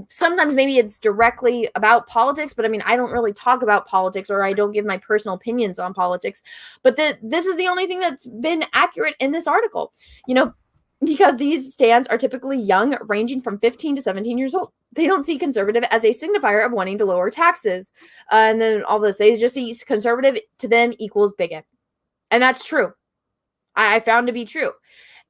sometimes maybe it's directly about politics, but I mean, I don't really talk about politics, or I don't give my personal opinions on politics. But this is the only thing that's been accurate in this article, because these stands are typically young, ranging from 15 to 17 years old. They don't see conservative as a signifier of wanting to lower taxes. And then all this, they just see conservative to them equals bigot. And that's true. I found to be true.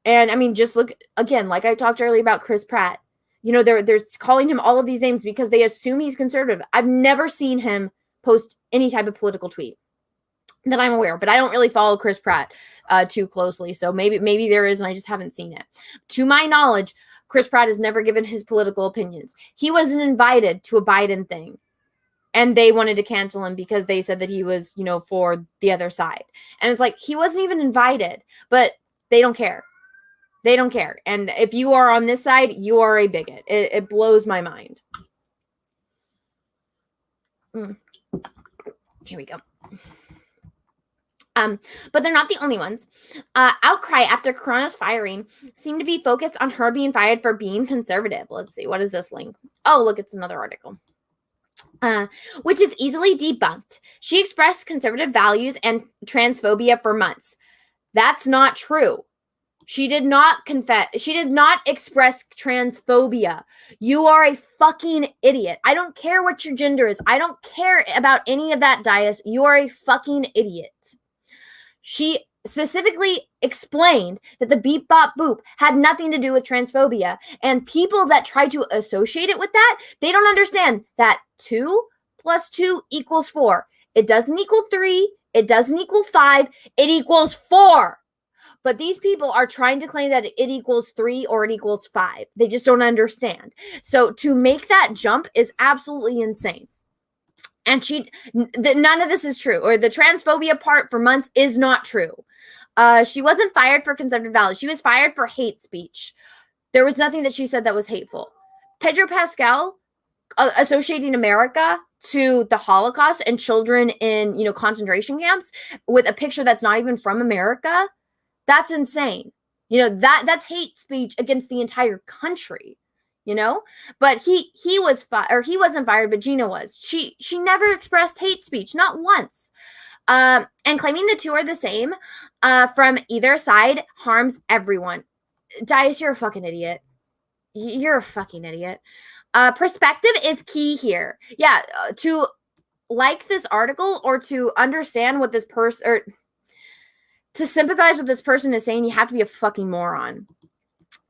And I mean, just look again, like I talked earlier about Chris Pratt. They're calling him all of these names because they assume he's conservative. I've never seen him post any type of political tweet that I'm aware of, but I don't really follow Chris Pratt too closely. So maybe there is, and I just haven't seen it. To my knowledge, Chris Pratt has never given his political opinions. He wasn't invited to a Biden thing, and they wanted to cancel him because they said that he was, for the other side. And it's like, he wasn't even invited, but they don't care. They don't care. And if you are on this side, you are a bigot. It blows my mind. Here we go. But they're not the only ones. Outcry after Carano's firing seemed to be focused on her being fired for being conservative. Let's see. What is this link? Oh, look, it's another article. Which is easily debunked. She expressed conservative values and transphobia for months. That's not true. She did not express transphobia. You are a fucking idiot. I don't care what your gender is. I don't care about any of that, Dias. You are a fucking idiot. She specifically explained that the beep bop boop had nothing to do with transphobia. And people that try to associate it with that, they don't understand that 2 + 2 = 4. It doesn't equal 3. It doesn't equal 5. It equals 4. But these people are trying to claim that it equals 3 or it equals 5. They just don't understand. So to make that jump is absolutely insane. And none of this is true. Or the transphobia part for months is not true. She wasn't fired for conservative values. She was fired for hate speech. There was nothing that she said that was hateful. Pedro Pascal associating America to the Holocaust and children in, concentration camps with a picture that's not even from America. That's insane. That's hate speech against the entire country, But he was fired, or he wasn't fired, but Gina was. She never expressed hate speech, not once. And claiming the two are the same from either side harms everyone. Dias, you're a fucking idiot. You're a fucking idiot. Perspective is key here. Yeah, to like this article or to understand what this person, or to sympathize with this person is saying, you have to be a fucking moron.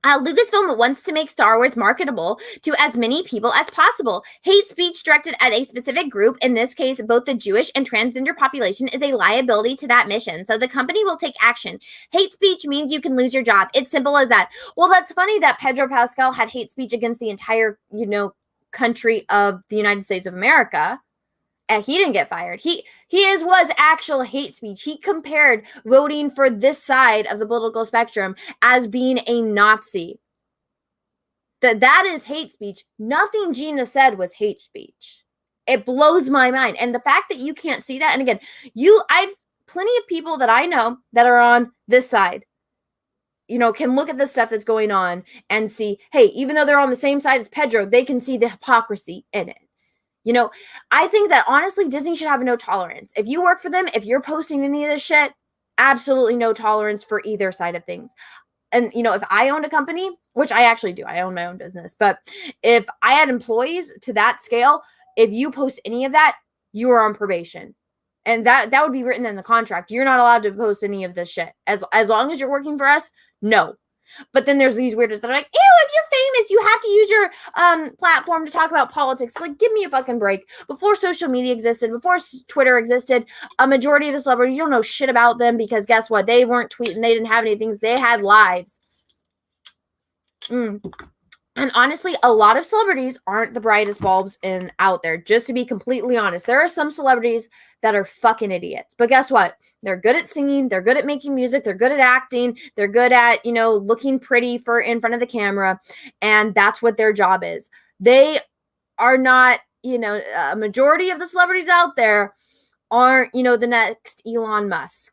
Lucasfilm wants to make Star Wars marketable to as many people as possible. Hate speech directed at a specific group, in this case, both the Jewish and transgender population, is a liability to that mission. So the company will take action. Hate speech means you can lose your job. It's simple as that. Well, that's funny that Pedro Pascal had hate speech against the entire, country of the United States of America. And he didn't get fired. Was actual hate speech. He compared voting for this side of the political spectrum as being a Nazi. That is hate speech. Nothing Gina said was hate speech. It blows my mind. And the fact that you can't see that, and again, I've plenty of people that I know that are on this side, can look at the stuff that's going on and see, hey, even though they're on the same side as Pedro, they can see the hypocrisy in it. I think that honestly, Disney should have no tolerance. If you work for them, if you're posting any of this shit, absolutely no tolerance for either side of things. And, if I owned a company, which I actually do, I own my own business, but if I had employees to that scale, if you post any of that, you are on probation. And that would be written in the contract. You're not allowed to post any of this shit. As long as you're working for us, no. But then there's these weirdos that are like, ew, if you're famous, you have to use your platform to talk about politics. Like, give me a fucking break. Before social media existed, before Twitter existed, a majority of the celebrities, you don't know shit about them because guess what? They weren't tweeting. They didn't have any things. They had lives. And honestly, a lot of celebrities aren't the brightest bulbs out there. Just to be completely honest, there are some celebrities that are fucking idiots. But guess what? They're good at singing. They're good at making music. They're good at acting. They're good at, looking pretty in front of the camera. And that's what their job is. They are not, a majority of the celebrities out there aren't, the next Elon Musk.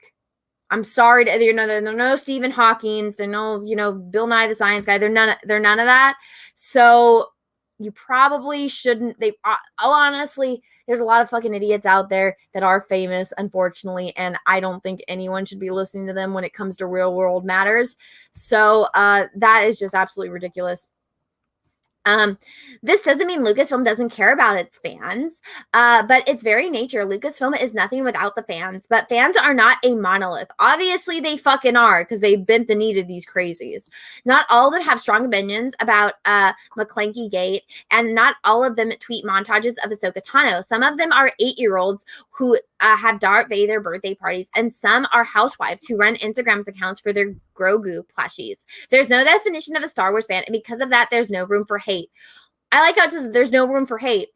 I'm sorry to they're no Stephen Hawking, they're no, Bill Nye the Science Guy. They're none of that. So you probably shouldn't. Honestly, there's a lot of fucking idiots out there that are famous, unfortunately, and I don't think anyone should be listening to them when it comes to real world matters. So that is just absolutely ridiculous. This doesn't mean Lucasfilm doesn't care about its fans, but its very nature, Lucasfilm is nothing without the fans, but fans are not a monolith. Obviously, they fucking are, because they bent the knee to these crazies. Not all of them have strong opinions about McClanky Gate, and not all of them tweet montages of Ahsoka Tano. Some of them are 8-year-olds who have Darth Vader birthday parties, and some are housewives who run Instagram accounts for their Grogu plushies. There's no definition of a Star Wars fan, and because of that, there's no room for hate. I like how it says there's no room for hate.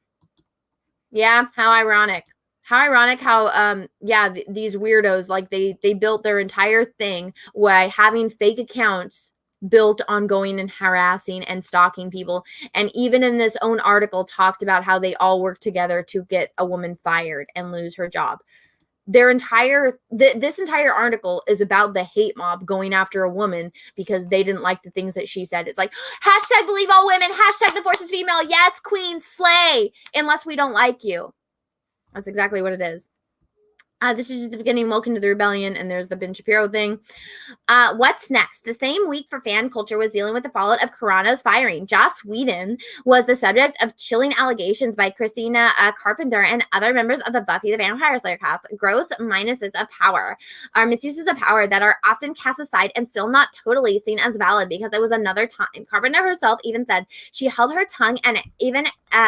Yeah, how ironic. How ironic how, these weirdos, like, they built their entire thing by having fake accounts built on going and harassing and stalking people. And even in this own article talked about how they all work together to get a woman fired and lose her job. This entire article is about the hate mob going after a woman because they didn't like the things that she said. It's like, hashtag believe all women, hashtag the force is female, yes, queen, slay, unless we don't like you. That's exactly what it is. This is just the beginning. Welcome to the rebellion. And there's the Ben Shapiro thing. What's next? The same week for fan culture was dealing with the fallout of Carano's firing. Joss Whedon was the subject of chilling allegations by Christina Carpenter and other members of the Buffy the Vampire Slayer cast. Gross minuses of power are misuses of power that are often cast aside and still not totally seen as valid because it was another time. Carpenter herself even said she held her tongue and even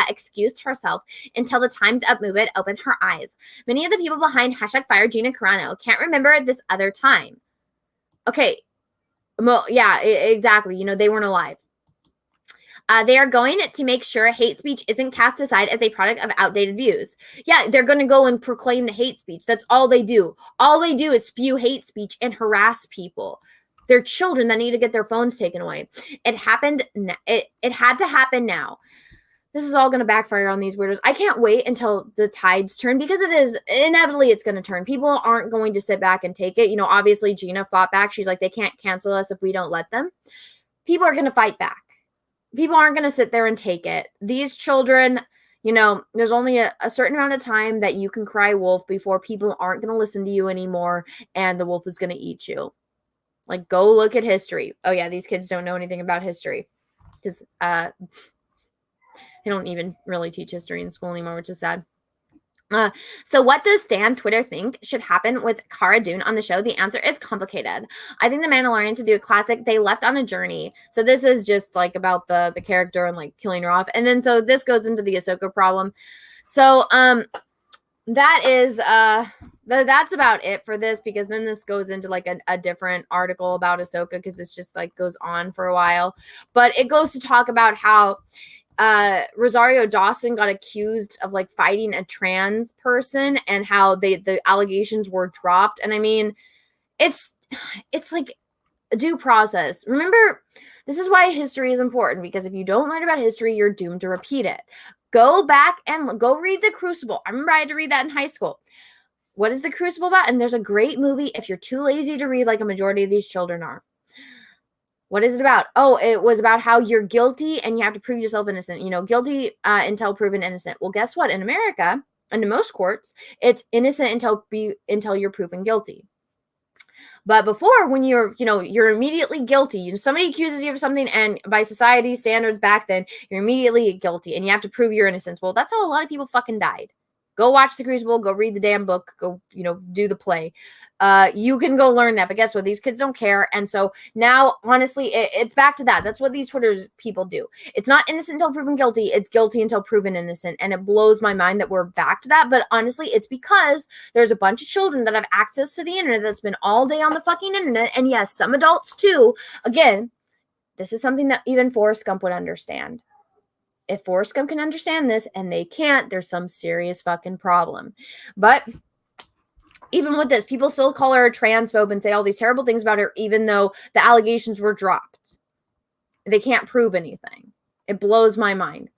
excused herself until the Time's Up movement opened her eyes. Many of the people behind hashtag fire Gina Carano can't remember this other time. Okay. Well, yeah, exactly. They weren't alive. They are going to make sure hate speech isn't cast aside as a product of outdated views. Yeah, they're going to go and proclaim the hate speech. That's all they do. All they do is spew hate speech and harass people. They're children that need to get their phones taken away. It happened. It had to happen now. This is all going to backfire on these weirdos. I can't wait until the tides turn because it is inevitably it's going to turn. People aren't going to sit back and take it. Obviously Gina fought back. She's like, they can't cancel us if we don't let them. People are going to fight back. People aren't going to sit there and take it. These children, there's only a certain amount of time that you can cry wolf before people aren't going to listen to you anymore and the wolf is going to eat you. Like, go look at history. Oh yeah, these kids don't know anything about history because they don't even really teach history in school anymore, which is sad. So what does Stan Twitter think should happen with Cara Dune on the show? The answer is complicated. I think The Mandalorian should do a classic. They left on a journey. So this is just like about the character and like killing her off. And then so this goes into the Ahsoka problem. So that is that's about it for this, because then this goes into like a different article about Ahsoka because this just like goes on for a while. But it goes to talk about how Rosario Dawson got accused of like fighting a trans person and how the allegations were dropped. And I mean, it's like a due process. Remember, this is why history is important, because if you don't learn about history, you're doomed to repeat it. Go back and go read The Crucible. I remember I had to read that in high school. What is The Crucible about? And there's a great movie if you're too lazy to read, like a majority of these children are. What is it about? Oh, it was about how you're guilty and you have to prove yourself innocent. Guilty until proven innocent. Well, guess what? In America, and in most courts, it's innocent until you're proven guilty. But before, when you're immediately guilty. Somebody accuses you of something, and by society standards back then, you're immediately guilty, and you have to prove your innocence. Well, that's how a lot of people fucking died. Go watch The Crucible. Go read the damn book. Go, do the play. You can go learn that. But guess what? These kids don't care. And so now, honestly, it's back to that. That's what these Twitter people do. It's not innocent until proven guilty. It's guilty until proven innocent. And it blows my mind that we're back to that. But honestly, it's because there's a bunch of children that have access to the internet that's been all day on the fucking internet. And yes, some adults too. Again, this is something that even Forrest Gump would understand. If Forrest Gump can understand this and they can't, there's some serious fucking problem. But even with this, people still call her a transphobe and say all these terrible things about her, even though the allegations were dropped. They can't prove anything. It blows my mind.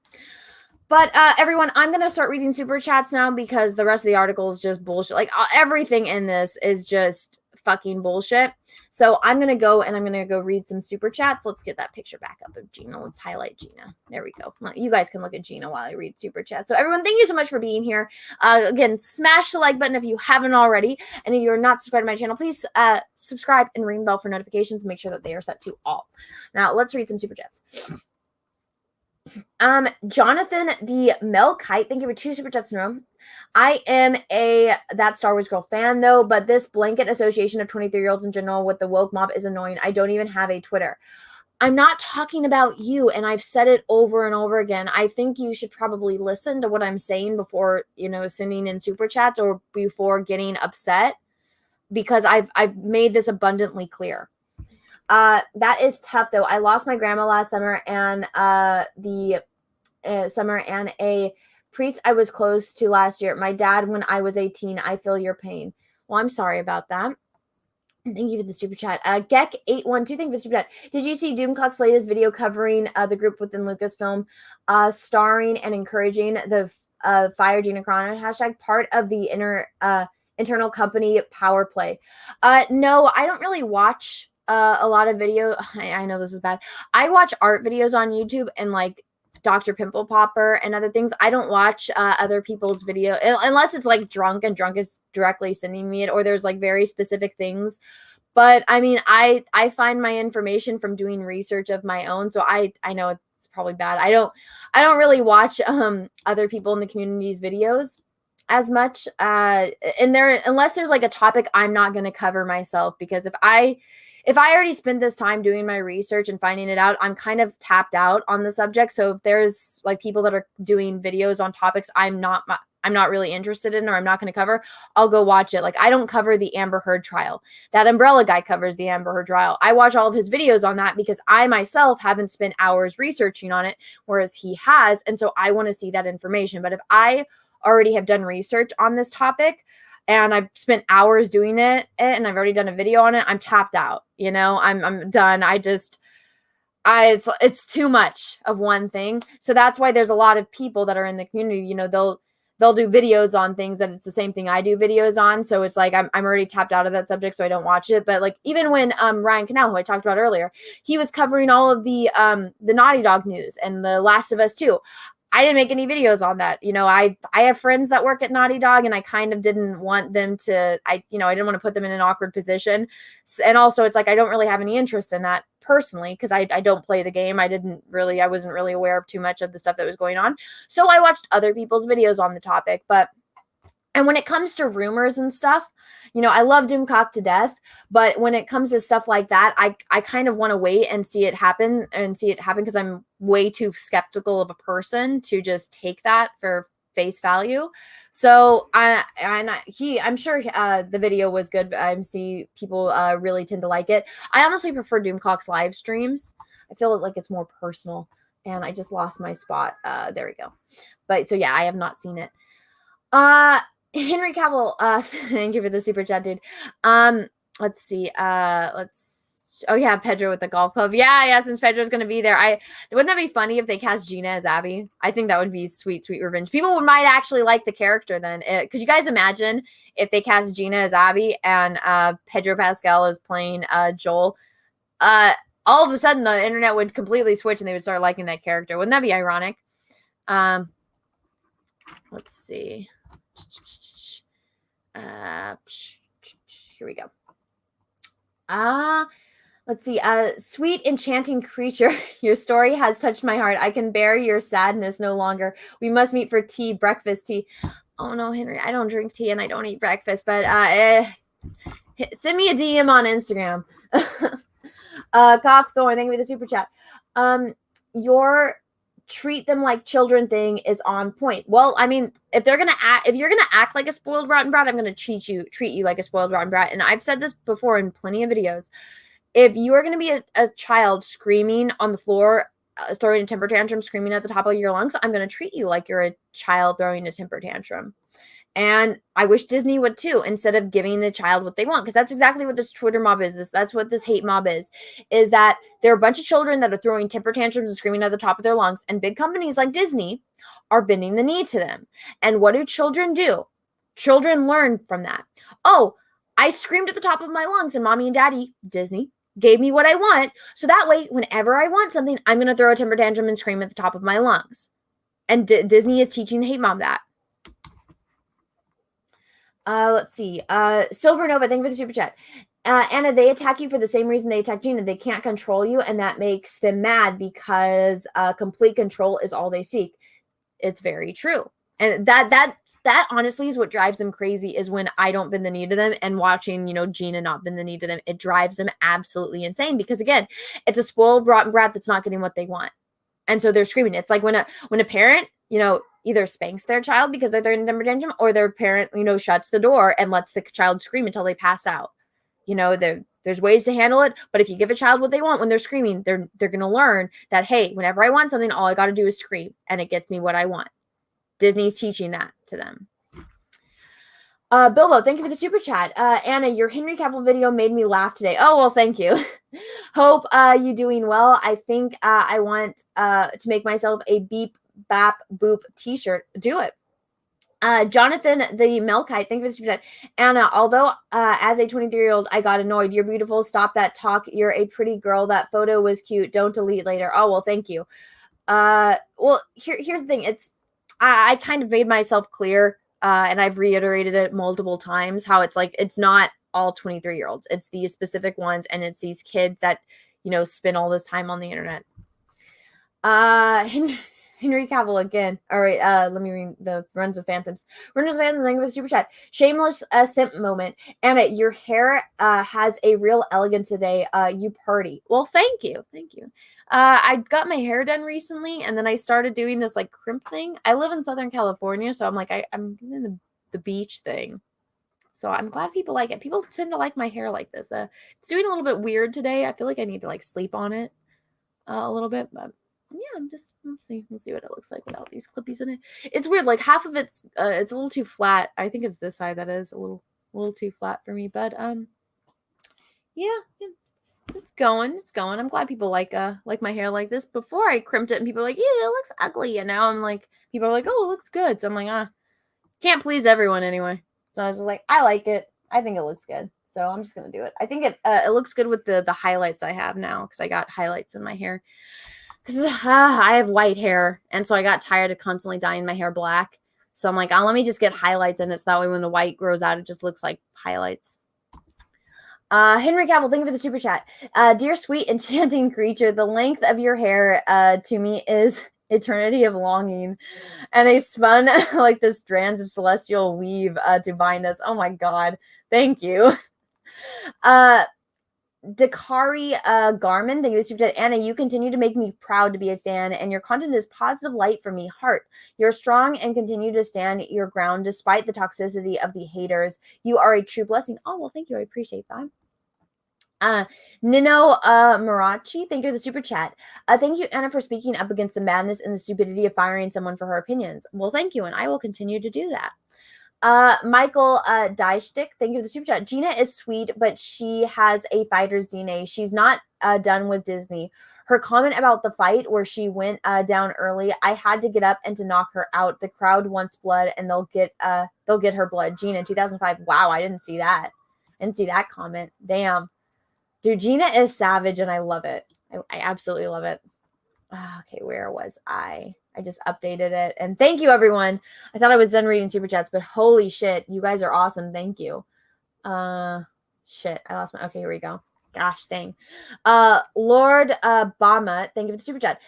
But everyone, I'm going to start reading super chats now because the rest of the article is just bullshit. Like everything in this is just fucking bullshit. So I'm going to go and I'm going to go read some super chats. Let's get that picture back up of Gina. Let's highlight Gina. There we go. You guys can look at Gina while I read super chat. So everyone, thank you so much for being here. Again, smash the like button if you haven't already. And if you're not subscribed to my channel, please subscribe and ring the bell for notifications. Make sure that they are set to all. Now let's read some super chats. Jonathan the Melkite, thank you for 2 super chats in a row. I am a That Star Wars Girl fan though, but this blanket association of 23-year-olds in general with the woke mob is annoying. I don't even have a Twitter. I'm not talking about you, and I've said it over and over again. I think you should probably listen to what I'm saying before, sending in super chats or before getting upset, because I've made this abundantly clear. That is tough though. I lost my grandma last summer, and a priest I was close to last year. My dad when I was 18. I feel your pain. Well, I'm sorry about that. Thank you for the super chat. Geck812, thank you for the super chat. Did you see Doomcock's latest video covering the group within Lucasfilm, starring and encouraging the Fire Gina Carano hashtag, part of the internal company power play? No, I don't really watch a lot of video. I know this is bad. I watch art videos on YouTube and like Dr. Pimple Popper and other things. I don't watch other people's video unless it's like Drunk, and Drunk is directly sending me it, or there's like very specific things. But I mean, I find my information from doing research of my own. So I know it's probably bad. I don't really watch other people in the community's videos as much. Unless there's like a topic I'm not going to cover myself, because if I already spent this time doing my research and finding it out, I'm kind of tapped out on the subject. So if there's like people that are doing videos on topics I'm not really interested in, or I'm not going to cover, I'll go watch it. Like I don't cover the Amber Heard trial. That Umbrella guy covers the Amber Heard trial. I watch all of his videos on that because I myself haven't spent hours researching on it, whereas he has. And so I want to see that information. But if I already have done research on this topic and I've spent hours doing it and I've already done a video on it, I'm tapped out. I'm done. It's too much of one thing. So that's why there's a lot of people that are in the community, they'll do videos on things that it's the same thing I do videos on. So it's like, I'm already tapped out of that subject, so I don't watch it. But like, even when Ryan Cannell, who I talked about earlier, he was covering all of the Naughty Dog news and The Last of Us 2. I didn't make any videos on that. I have friends that work at Naughty Dog, and I kind of didn't want them to, I didn't want to put them in an awkward position. And also it's like, I don't really have any interest in that personally, because I don't play the game. I wasn't really aware of too much of the stuff that was going on. So I watched other people's videos on the topic. And when it comes to rumors and stuff, I love Doomcock to death, but when it comes to stuff like that, I kind of want to wait and see it happen because I'm way too skeptical of a person to just take that for face value. So I'm sure the video was good. I see people really tend to like it. I honestly prefer Doomcock's live streams. I feel like it's more personal, and I just lost my spot. There we go. But so yeah, I have not seen it. Henry Cavill, thank you for the super chat, dude. Let's see. Let's Oh yeah, Pedro with the golf club. Yeah, since Pedro's gonna be there. Wouldn't that be funny if they cast Gina as Abby? I think that would be sweet, sweet revenge. People might actually like the character then. Could you guys imagine if they cast Gina as Abby and Pedro Pascal is playing Joel? All of a sudden the internet would completely switch and they would start liking that character. Wouldn't that be ironic? Let's see. Here we go. Let's see. Sweet enchanting creature, your story has touched my heart. I can bear your sadness no longer. We must meet for tea, breakfast tea. Oh no, Henry, I don't drink tea and I don't eat breakfast, but send me a DM on Instagram. Cough Thorn, thank you for the super chat. Your treat them like children thing is on point. Well, I mean, if you're gonna act like a spoiled rotten brat, I'm gonna treat you like a spoiled rotten brat. And I've said this before in plenty of videos. If you are gonna be a child screaming on the floor, throwing a temper tantrum, screaming at the top of your lungs, I'm gonna treat you like you're a child throwing a temper tantrum. And I wish Disney would too, instead of giving the child what they want, because that's exactly what this Twitter mob is. That's what this hate mob is that there are a bunch of children that are throwing temper tantrums and screaming at the top of their lungs, and big companies like Disney are bending the knee to them. And what do? Children learn from that. Oh, I screamed at the top of my lungs, and mommy and daddy, Disney, gave me what I want, so that way, whenever I want something, I'm going to throw a temper tantrum and scream at the top of my lungs. And Disney is teaching the hate mob that. Let's see. Silver Nova, thank you for the super chat. Anna, they attack you for the same reason they attack Gina. They can't control you, and that makes them mad because complete control is all they seek. It's very true. And that honestly is what drives them crazy, is when I don't bend the knee to them, and watching, Gina not bend the knee to them. It drives them absolutely insane because, again, it's a spoiled, rotten brat that's not getting what they want. And so they're screaming. It's like when a parent, either spanks their child because they're throwing a temper tantrum, or their parent, shuts the door and lets the child scream until they pass out. There's ways to handle it, but if you give a child what they want when they're screaming, they're going to learn that, hey, whenever I want something, all I got to do is scream and it gets me what I want. Disney's teaching that to them. Bilbo, thank you for the super chat. Anna, your Henry Cavill video made me laugh today. Oh, well, thank you. Hope you doing well. I think I want to make myself a beep bap boop t-shirt. Do it. Jonathan the Melkite, thank you for the super chat. Anna, although as a 23-year-old I got annoyed, you're beautiful, stop that talk, you're a pretty girl, that photo was cute, don't delete later. Oh, well, thank you. Well, here's the thing. I kind of made myself clear, and I've reiterated it multiple times, how it's like, it's not all 23-year-olds. It's these specific ones, and it's these kids that, spend all this time on the internet. Henry Cavill again. All right, let me read the Runs of Phantoms. Runs of Phantoms, thank you for the super chat. Shameless simp moment. Anna, your hair has a real elegance today. You party. Well, thank you. Thank you. I got my hair done recently, and then I started doing this like crimp thing. I live in Southern California, so I'm like, I'm doing the beach thing. So I'm glad people like it. People tend to like my hair like this. It's doing a little bit weird today. I feel like I need to like sleep on it a little bit, but yeah, let's see what it looks like without these clippies in it. It's weird, like half of it's a little too flat. I think it's this side that is a little too flat for me, but yeah, it's going. I'm glad people like my hair like this. Before I crimped it and people were like, yeah, it looks ugly, and now I'm like, people are like, oh, it looks good. So I'm like, can't please everyone anyway. So I was just like, I like it. I think it looks good. So I'm just gonna do it. I think it looks good with the highlights I have now, because I got highlights in my hair. Because I have white hair, and so I got tired of constantly dyeing my hair black. So I'm like, let me just get highlights in it, so that way when the white grows out, it just looks like highlights. Henry Cavill, thank you for the super chat. Dear sweet enchanting creature, the length of your hair to me is eternity of longing, and they spun like the strands of celestial weave to bind us. Oh my God, thank you. Dakari Garmin, thank you for the super chat. Anna, you continue to make me proud to be a fan, and your content is positive light for me. Heart, you're strong and continue to stand your ground despite the toxicity of the haters. You are a true blessing. Oh, well, thank you. I appreciate that. Nino Marachi, thank you for the super chat. Thank you, Anna, for speaking up against the madness and the stupidity of firing someone for her opinions. Well, thank you, and I will continue to do that. Michael Dystick, thank you for the super chat. Gina is sweet, but she has a fighter's DNA. She's not done with Disney. Her comment about the fight where she went down early, I had to get up and to knock her out. The crowd wants blood, and they'll get her blood. Gina, 2005. Wow, I didn't see that. I didn't see that comment. Damn, dude, Gina is savage, and I love it. I absolutely love it. Okay, where was I? I just updated it. And thank you, everyone. I thought I was done reading super chats, but holy shit, you guys are awesome. Thank you. Shit, I lost my. Okay, here we go. Gosh dang. Lord Bama, thank you for the super chat.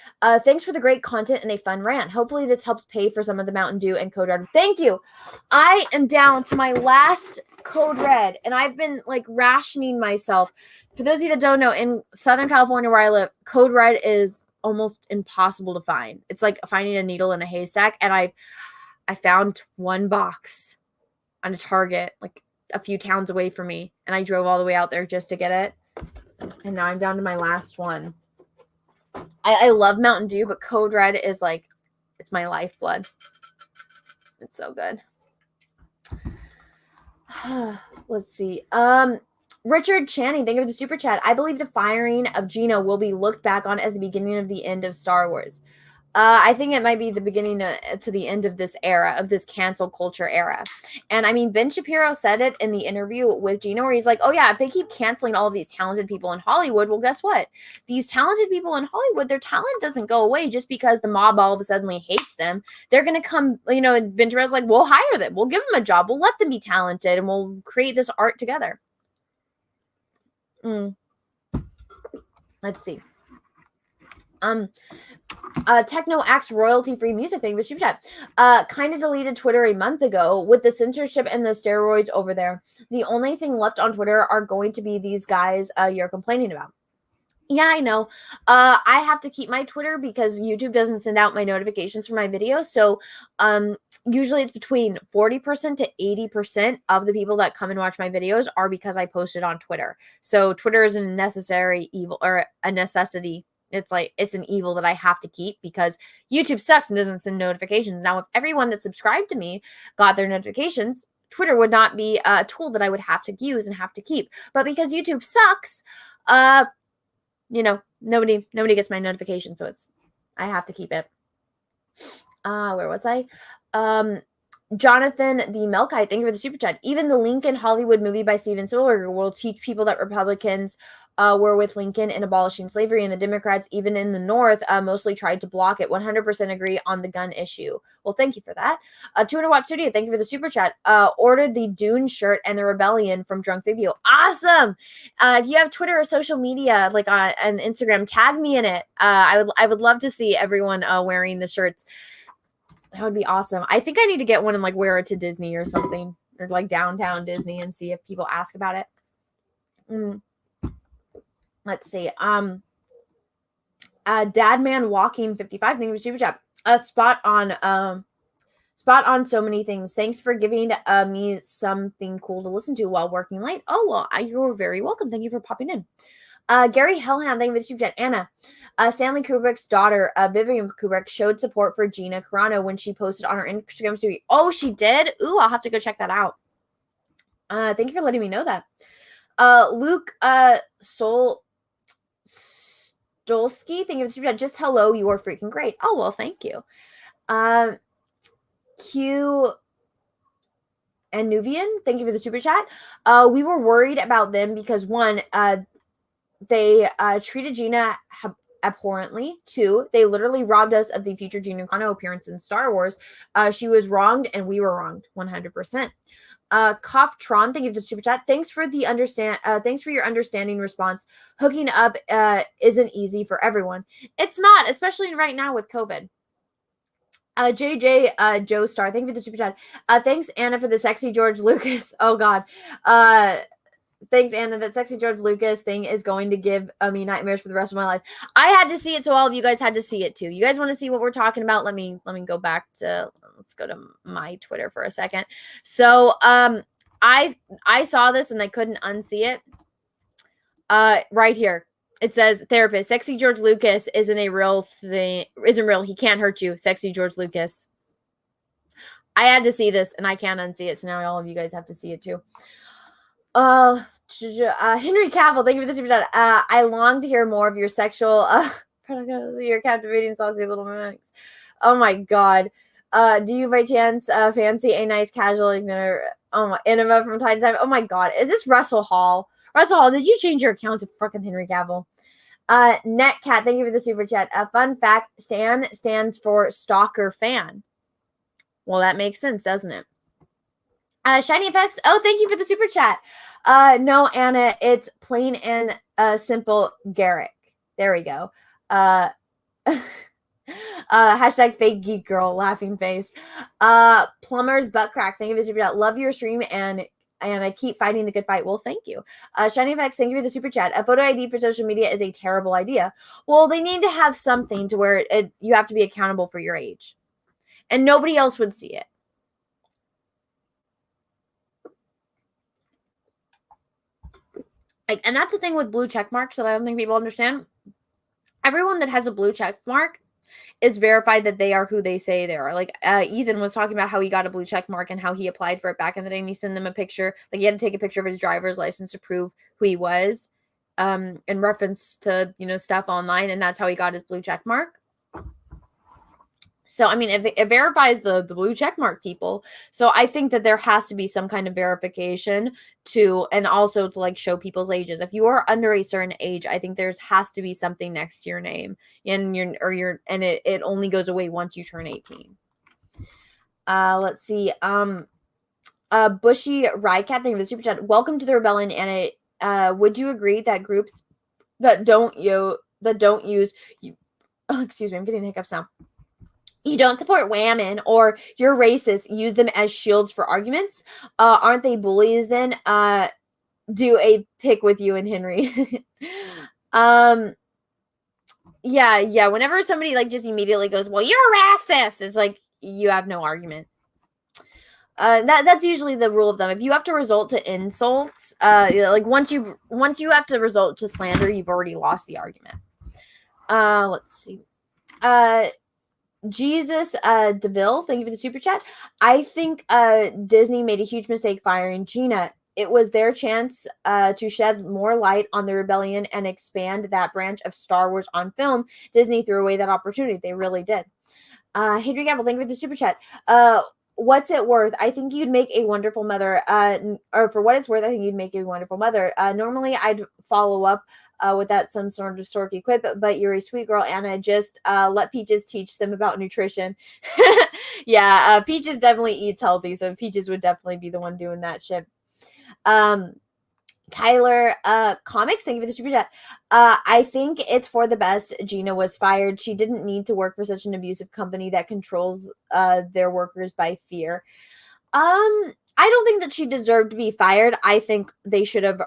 Thanks for the great content and a fun rant. Hopefully this helps pay for some of the Mountain Dew and Code Red. Thank you. I am down to my last Code Red, and I've been like rationing myself. For those of you that don't know, in Southern California where I live, Code Red is almost impossible to find. It's like finding a needle in a haystack, and I found one box on a Target like a few towns away from me, and I drove all the way out there just to get it. And now I'm down to my last one. I love Mountain Dew, but Code Red is like, it's my lifeblood. It's so good. Let's see. Richard Channing, thank you for the super chat. I believe the firing of Gina will be looked back on as the beginning of the end of Star Wars. I think it might be the beginning to the end of this era, of this cancel culture era. And I mean, Ben Shapiro said it in the interview with Gina, where he's like, oh yeah, if they keep canceling all of these talented people in Hollywood, well, guess what? These talented people in Hollywood, their talent doesn't go away just because the mob all of a sudden hates them. They're going to come, and Ben Shapiro's like, we'll hire them. We'll give them a job. We'll let them be talented, and we'll create this art together. Let's see. Techno Acts royalty-free music thing with super chat. Kind of deleted Twitter a month ago with the censorship and the steroids over there. The only thing left on Twitter are going to be these guys you're complaining about. Yeah, I know. I have to keep my Twitter because YouTube doesn't send out my notifications for my videos. So usually it's between 40% to 80% of the people that come and watch my videos are because I posted on Twitter. So Twitter is a necessary evil, or a necessity. It's like, it's an evil that I have to keep because YouTube sucks and doesn't send notifications. Now, if everyone that subscribed to me got their notifications, Twitter would not be a tool that I would have to use and have to keep. But because YouTube sucks, nobody gets my notification, so I have to keep it. Where was I? Jonathan the Melkite, thank you for the super chat. Even the Lincoln Hollywood movie by Steven Spielberg will teach people that Republicans were with Lincoln in abolishing slavery, and the Democrats, even in the North, mostly tried to block it. 100% agree on the gun issue. Well, thank you for that. 200 Watt Studio, thank you for the super chat. Ordered the Dune shirt and the Rebellion from Drunk Video. Awesome! If you have Twitter or social media, like on Instagram, tag me in it. I would love to see everyone wearing the shirts. That would be awesome. I think I need to get one and like wear it to Disney or something, or like downtown Disney, and see if people ask about it. Let's see. Dadman Walking 55. Thank you for super chat. Spot on so many things. Thanks for giving me something cool to listen to while working late. Oh, well, you're very welcome. Thank you for popping in. Gary Hellhound, thank you for the super chat. Anna, Stanley Kubrick's daughter, Vivian Kubrick, showed support for Gina Carano when she posted on her Instagram story. Oh, she did? Ooh, I'll have to go check that out. Thank you for letting me know that. Luke Stolsky, thank you for the super chat. Just hello, you are freaking great. Oh, well, thank you. Q and Nuvian, thank you for the super chat. We were worried about them because one, they treated Gina abhorrently. Two, they literally robbed us of the future Gina Carano appearance in Star Wars. She was wronged, and we were wronged 100%. Cough Tron, thank you for the super chat. Thanks for your understanding response. Hooking up isn't easy for everyone. It's not, especially right now with COVID. JJ Joe Star, thank you for the super chat. Thanks, Anna, for the sexy George Lucas. Oh God. Thanks, Anna. That sexy George Lucas thing is going to give me nightmares for the rest of my life. I had to see it, so all of you guys had to see it too. You guys want to see what we're talking about? Let me go back to, let's go to my Twitter for a second. So I saw this and I couldn't unsee it. Right here. It says, therapist, sexy George Lucas isn't a real thing. Isn't real. He can't hurt you. Sexy George Lucas. I had to see this, and I can't unsee it, so now all of you guys have to see it too. Henry Cavill, thank you for the super chat. I long to hear more of your sexual your captivating saucy little mimics. Oh my god. Do you by chance fancy a nice casual enema from time to time? Oh my god. Is this Russell Hall? Russell Hall, did you change your account to fucking Henry Cavill? Netcat, thank you for the super chat. Fun fact, Stan stands for stalker fan. Well, that makes sense, doesn't it? Shiny Effects, oh, thank you for the super chat. No, Anna, it's plain and simple Garrick. There we go. Hashtag fake geek girl, laughing face. Plumber's butt crack, thank you for the super chat. Love your stream and I keep fighting the good fight. Well, thank you. Shiny Effects, thank you for the super chat. A photo ID for social media is a terrible idea. Well, they need to have something to where you have to be accountable for your age. And nobody else would see it. And that's the thing with blue check marks that I don't think people understand. Everyone that has a blue check mark is verified that they are who they say they are. Like Ethan was talking about how he got a blue check mark and how he applied for it back in the day, and he sent them a picture. Like he had to take a picture of his driver's license to prove who he was, in reference to stuff online, and that's how he got his blue check mark. So, I mean, it verifies the blue checkmark people. So I think that there has to be some kind of verification and also to like show people's ages. If you are under a certain age, I think there's has to be something next to your name and it only goes away once you turn 18. Let's see. Bushy Rycat, thank you for the super chat. Welcome to the rebellion. And would you agree that groups that don't use, excuse me, I'm getting the hiccups now. You don't support women or you're racist, use them as shields for arguments. Aren't they bullies then? Do a pick with you and Henry. Yeah. Whenever somebody like just immediately goes, well, you're racist, it's like you have no argument. That's usually the rule of thumb. If you have to resort to insults, like once you have to resort to slander, you've already lost the argument. Let's see. Jesus DeVille, thank you for the super chat. I think Disney made a huge mistake firing Gina. It was their chance to shed more light on the rebellion and expand that branch of Star Wars on film. Disney threw away that opportunity. They really did. Henry Gamble, thank you for the super chat. What's it worth? I think you'd make a wonderful mother. Or for what it's worth, I think you'd make a wonderful mother. Normally, I'd follow up with that some sort of storky quip, but you're a sweet girl, Anna. Just let Peaches teach them about nutrition. Yeah, Peaches definitely eats healthy, so Peaches would definitely be the one doing that shit. Tyler Comics, thank you for the super chat. I think it's for the best Gina was fired. She didn't need to work for such an abusive company that controls their workers by fear. I don't think that she deserved to be fired. I think they should have.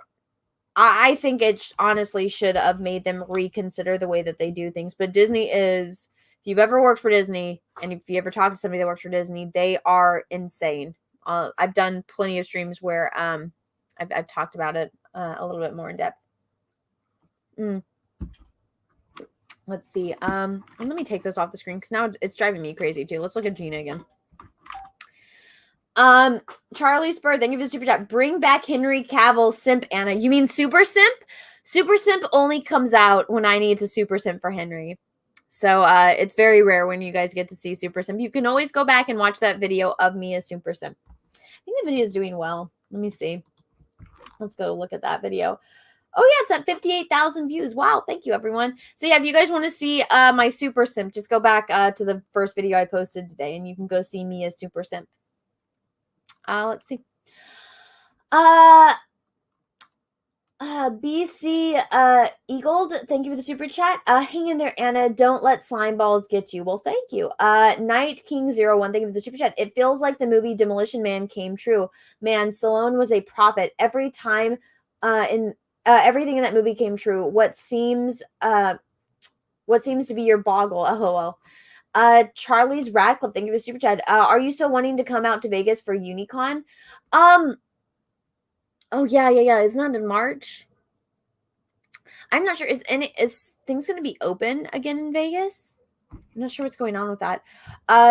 I think it honestly should have made them reconsider the way that they do things. But Disney is, if you've ever worked for Disney, and if you ever talk to somebody that works for Disney, they are insane. I've done plenty of streams where I've talked about it a little bit more in depth. Let's see. Let me take this off the screen because now it's driving me crazy too. Let's look at Gina again. Charlie Spur, thank you for the super chat. Bring back Henry Cavill simp, Anna. You mean super simp? Super simp only comes out when I need to super simp for Henry. So it's very rare when you guys get to see super simp. You can always go back and watch that video of me as super simp. I think the video is doing well. Let me see. Let's go look at that video. Oh yeah, it's at 58,000 views. Wow, thank you everyone. So yeah, if you guys want to see my super simp, just go back to the first video I posted today and you can go see me as super simp. Let's see. BC Eagled, thank you for the super chat. Hang in there, Anna. Don't let slime balls get you. Well, thank you. Night King 01, thank you for the super chat. It feels like the movie Demolition Man came true. Man, Stallone was a prophet. Every time everything in that movie came true. What seems to be your boggle, lol. Charlie's Radcliffe, thank you for the super chat. Are you still wanting to come out to Vegas for Unicon? Oh yeah. Isn't that in March? I'm not sure. Is things going to be open again in Vegas? I'm not sure what's going on with that.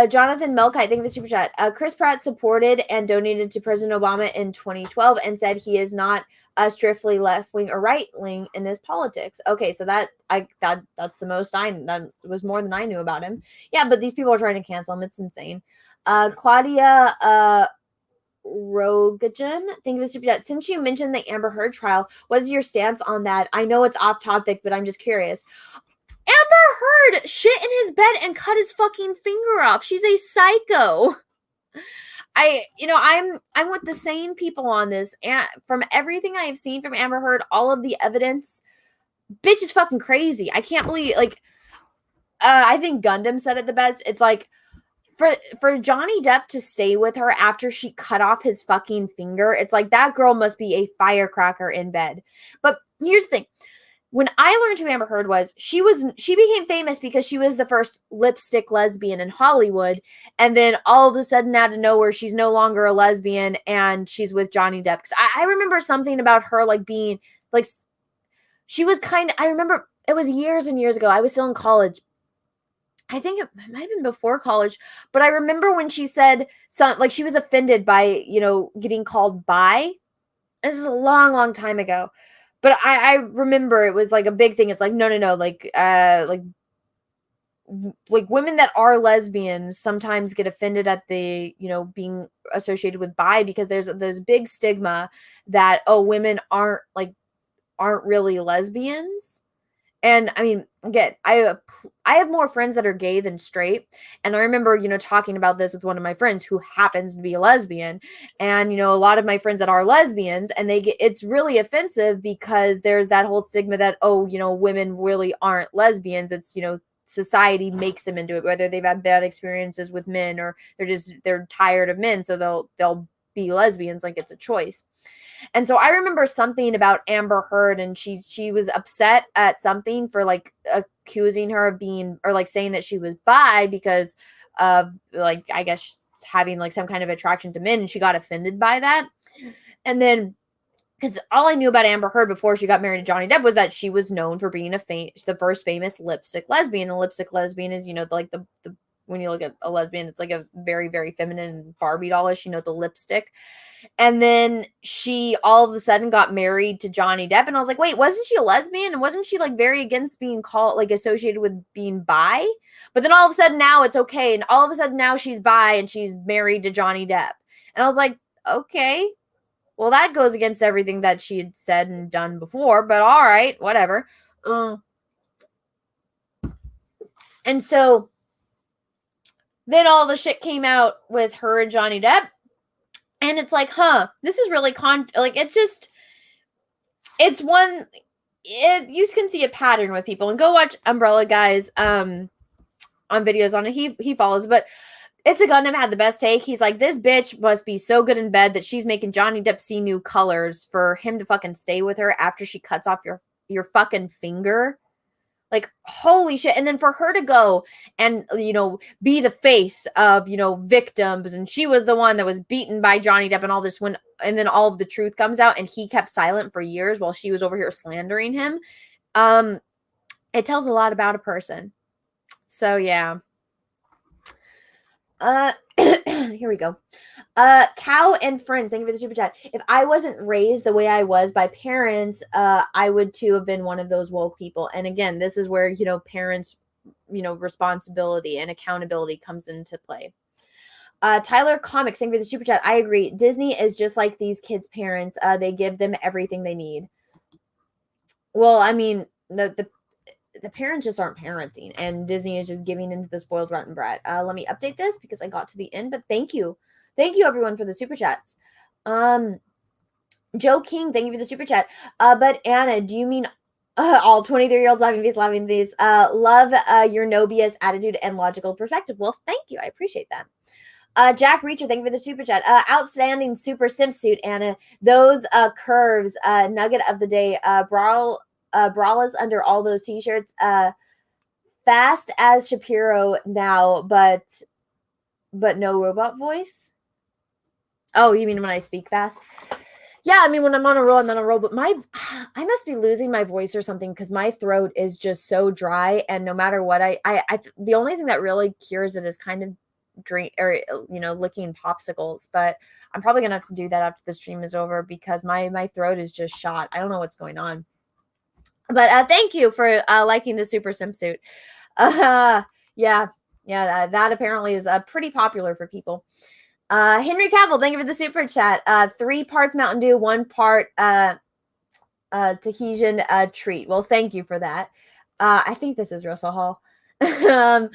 Jonathan Melkite, thank you for the super chat. Chris Pratt supported and donated to President Obama in 2012 and said he is not strictly left wing or right wing in his politics. Okay, so that's the most that was more than I knew about him. Yeah, but these people are trying to cancel him. It's insane. Claudia Rogajan, thank you for the super chat. Since you mentioned the Amber Heard trial, what is your stance on that? I know it's off topic, but I'm just curious. Amber Heard shit in his bed and cut his fucking finger off. She's a psycho. I'm with the sane people on this. And from everything I have seen from Amber Heard, all of the evidence, bitch is fucking crazy. I can't believe, like, I think Gundam said it the best. It's like, for Johnny Depp to stay with her after she cut off his fucking finger, it's like that girl must be a firecracker in bed. But here's the thing. When I learned who Amber Heard was, she became famous because she was the first lipstick lesbian in Hollywood, and then all of a sudden, out of nowhere, she's no longer a lesbian and she's with Johnny Depp. Because I remember something about her, like, being like, she was I remember it was years and years ago. I was still in college. I think it might have been before college, but I remember when she said like she was offended by getting called bi. This is a long, long time ago. But I remember it was like a big thing. It's like, no, like women that are lesbians sometimes get offended at the, being associated with bi, because there's this big stigma that, oh, women aren't really lesbians. And I mean, again, I have more friends that are gay than straight. And I remember, talking about this with one of my friends who happens to be a lesbian. And, a lot of my friends that are lesbians, and it's really offensive because there's that whole stigma that, oh, women really aren't lesbians. It's, society makes them into it, whether they've had bad experiences with men or they're tired of men. So they'll be lesbians, like it's a choice. And so I remember something about Amber Heard, and she was upset at something for like accusing her of being, or like saying that she was bi because of, like, I guess having like some kind of attraction to men, and she got offended by that. And then, because all I knew about Amber Heard before she got married to Johnny Depp was that she was known for being the first famous lipstick lesbian. A lipstick lesbian is, like the when you look at a lesbian, it's like a very, very feminine Barbie dollish, the lipstick. And then she all of a sudden got married to Johnny Depp. And I was like, wait, wasn't she a lesbian? And wasn't she like very against being called, like, associated with being bi? But then all of a sudden now it's okay. And all of a sudden now she's bi and she's married to Johnny Depp. And I was like, okay, well, that goes against everything that she had said and done before, but all right, whatever. And so then all the shit came out with her and Johnny Depp. And it's like, this is really you can see a pattern with people. And go watch Umbrella Guys on videos on it. He follows, but It's a Gundam had the best take. He's like, this bitch must be so good in bed that she's making Johnny Depp see new colors for him to fucking stay with her after she cuts off your fucking finger. Like, holy shit. And then for her to go and, be the face of, victims. And she was the one that was beaten by Johnny Depp and all this and then all of the truth comes out and he kept silent for years while she was over here slandering him. It tells a lot about a person. So, yeah. Here we go. Cow and Friends, thank you for the super chat. If I wasn't raised the way I was by parents, I would too have been one of those woke people. And again, this is where, parents, responsibility and accountability comes into play. Tyler Comics, thank you for the super chat. I agree. Disney is just like these kids' parents. They give them everything they need. Well, I mean, the parents just aren't parenting, and Disney is just giving into the spoiled rotten brat. Let me update this because I got to the end, but thank you. Thank you everyone for the super chats. Joe King, thank you for the super chat. But Anna, do you mean all 23-year-olds laughing these? Love your Nobius attitude and logical perspective. Well, thank you. I appreciate that. Jack Reacher, thank you for the super chat. Outstanding super simp suit, Anna. Those curves, nugget of the day. Braless under all those t-shirts. Fast as Shapiro now, but no robot voice. Oh, you mean when I speak fast? Yeah, I mean, when I'm on a roll, I'm on a roll, but I must be losing my voice or something because my throat is just so dry, and no matter what the only thing that really cures it is kind of licking popsicles, but I'm probably gonna have to do that after the stream is over because my throat is just shot. I don't know what's going on. But thank you for liking the Super Sim suit. Yeah, that apparently is pretty popular for people. Henry Cavill, thank you for the super chat. 3 parts Mountain Dew, 1 part Tahitian treat. Well, thank you for that. I think this is Russell Hall. 90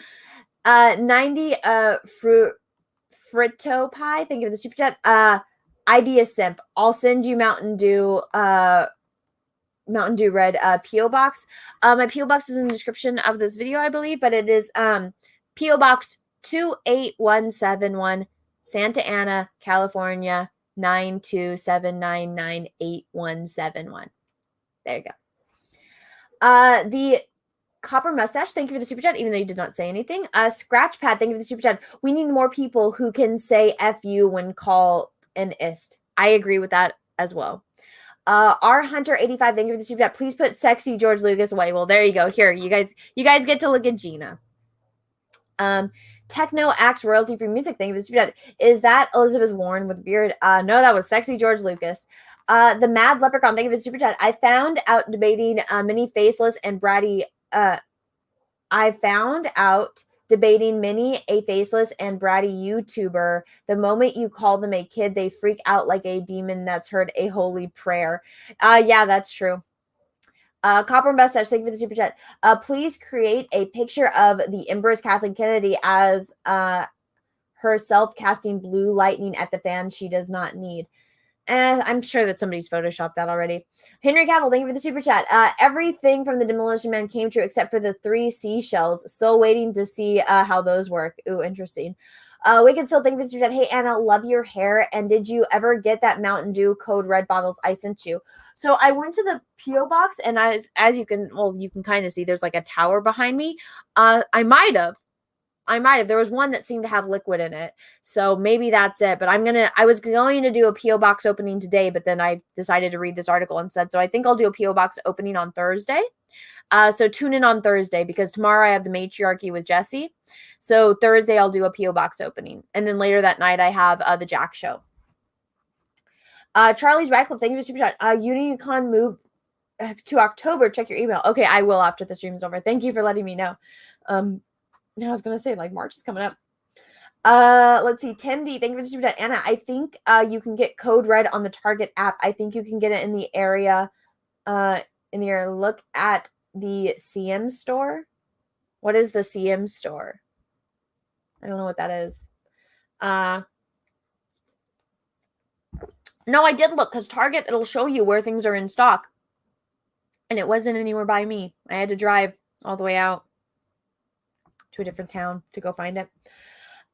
Fritto Pie, thank you for the super chat. I be a simp. I'll send you Mountain Dew Red P.O. Box. My P.O. Box is in the description of this video, I believe, but it is P.O. Box 28171, Santa Ana, California, 927998171. There you go. The Copper Mustache, thank you for the super chat, even though you did not say anything. Scratch Pad, thank you for the super chat. We need more people who can say F you when called an ist. I agree with that as well. R Hunter 85, thank you for the super chat. Please put sexy George Lucas away. Well, there you go. Here, you guys get to look at Gina. Techno Axe royalty free music, thank you for the super chat. Is that Elizabeth Warren with a beard? No, that was sexy George Lucas. The Mad Leprechaun, thank you for the super chat. I found out debating Minnie Faceless and Bratty. I found out debating Minnie, a faceless and bratty YouTuber. The moment you call them a kid, they freak out like a demon that's heard a holy prayer. Yeah, that's true. Copper Mustache, thank you for the super chat. Please create a picture of the Empress Kathleen Kennedy as herself casting blue lightning at the fan she does not need. I'm sure that somebody's photoshopped that already. Henry Cavill, thank you for the super chat. Everything from the Demolition Man came true except for the 3 seashells. Still waiting to see how those work. Ooh, interesting. Wicked Still, thank you for the super chat. Hey, Anna, love your hair. And did you ever get that Mountain Dew Code Red bottles I sent you? So I went to the P.O. box, and as you can kind of see, there's like a tower behind me. I might have. There was one that seemed to have liquid in it. So maybe that's it. But I was going to do a P.O. box opening today, but then I decided to read this article instead. So I think I'll do a P.O. box opening on Thursday. So tune in on Thursday because tomorrow I have the matriarchy with Jesse. So Thursday I'll do a P.O. box opening. And then later that night I have the Jack show. Charlie's Radcliffe, thank you for the super chat. Unicon move to October. Check your email. Okay, I will after the stream is over. Thank you for letting me know. I was going to say, like, March is coming up. Let's see. Tim D, thank you for the super chat. Anna, I think you can get Code Red on the Target app. I think you can get it in the area. Look at the CM store. What is the CM store? I don't know what that is. No, I did look because Target, it'll show you where things are in stock. And it wasn't anywhere by me. I had to drive all the way out to a different town to go find it.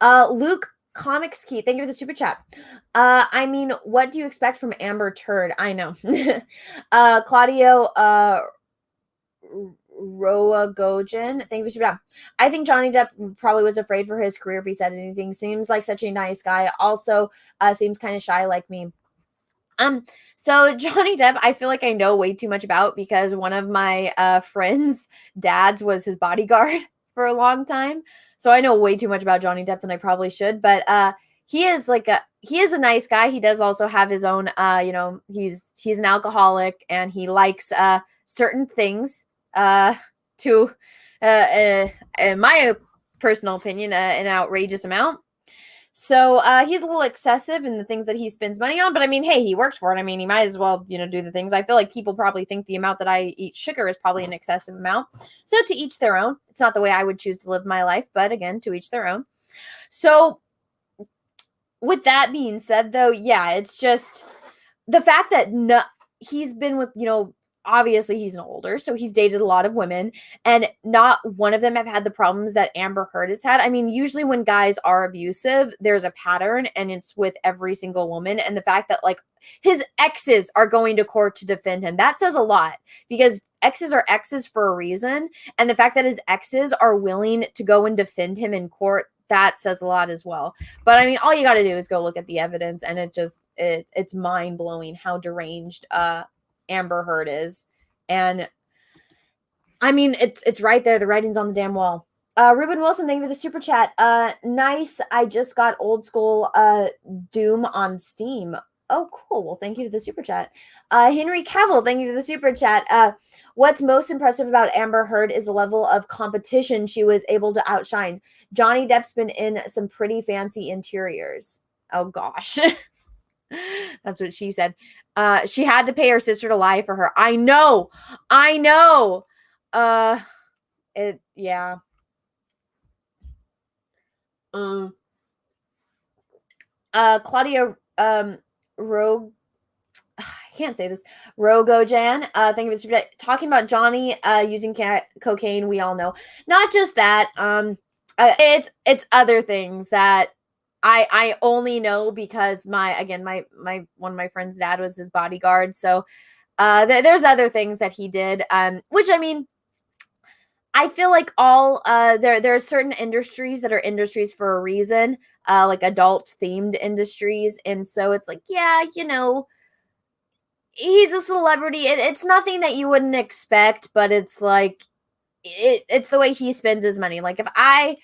Luke Comics Key, thank you for the super chat. I mean, what do you expect from Amber Turd? I know. Claudio Roa Gojan, thank you for the super chat. I think Johnny Depp probably was afraid for his career if he said anything. Seems like such a nice guy. Also, seems kind of shy like me. So Johnny Depp, I feel like I know way too much about because one of my friends' dads was his bodyguard for a long time. So I know way too much about Johnny Depp than I probably should, but he is a nice guy. He does also have his own he's an alcoholic and he likes certain things to in my personal opinion an outrageous amount. So he's a little excessive in the things that he spends money on, but I mean, hey, he worked for it. I mean, he might as well, do the things. I feel like people probably think the amount that I eat sugar is probably an excessive amount. So to each their own. It's not the way I would choose to live my life, but again, to each their own. So with that being said, though, yeah, it's just the fact that he's been with, obviously he's an older, so he's dated a lot of women, and not one of them have had the problems that Amber Heard has had. I mean, usually when guys are abusive, there's a pattern, and it's with every single woman. And the fact that, like, his exes are going to court to defend him, that says a lot, because exes are exes for a reason. And the fact that his exes are willing to go and defend him in court, that says a lot as well. But I mean, all you got to do is go look at the evidence, and it's mind-blowing how deranged Amber Heard is. And I mean, it's right there. The writing's on the damn wall. Ruben Wilson, thank you for the super chat. Nice. I just got old school Doom on Steam. Oh, cool. Well, thank you for the super chat. Henry Cavill, thank you for the super chat. What's most impressive about Amber Heard is the level of competition she was able to outshine. Johnny Depp's been in some pretty fancy interiors. Oh, gosh. That's what she said. She had to pay her sister to lie for her. I know. Yeah. Claudia Rogue, I can't say this. Rogojan, thank you for the super chat. Talking about Johnny using cocaine, we all know. Not just that. It's other things that I only know because my one of my friend's dad was his bodyguard. So there's other things that he did, which I mean, I feel like all there are certain industries that are industries for a reason, like adult themed industries, and so it's like, yeah, you know, he's a celebrity. It's nothing that you wouldn't expect, but it's like it's the way he spends his money. Like if I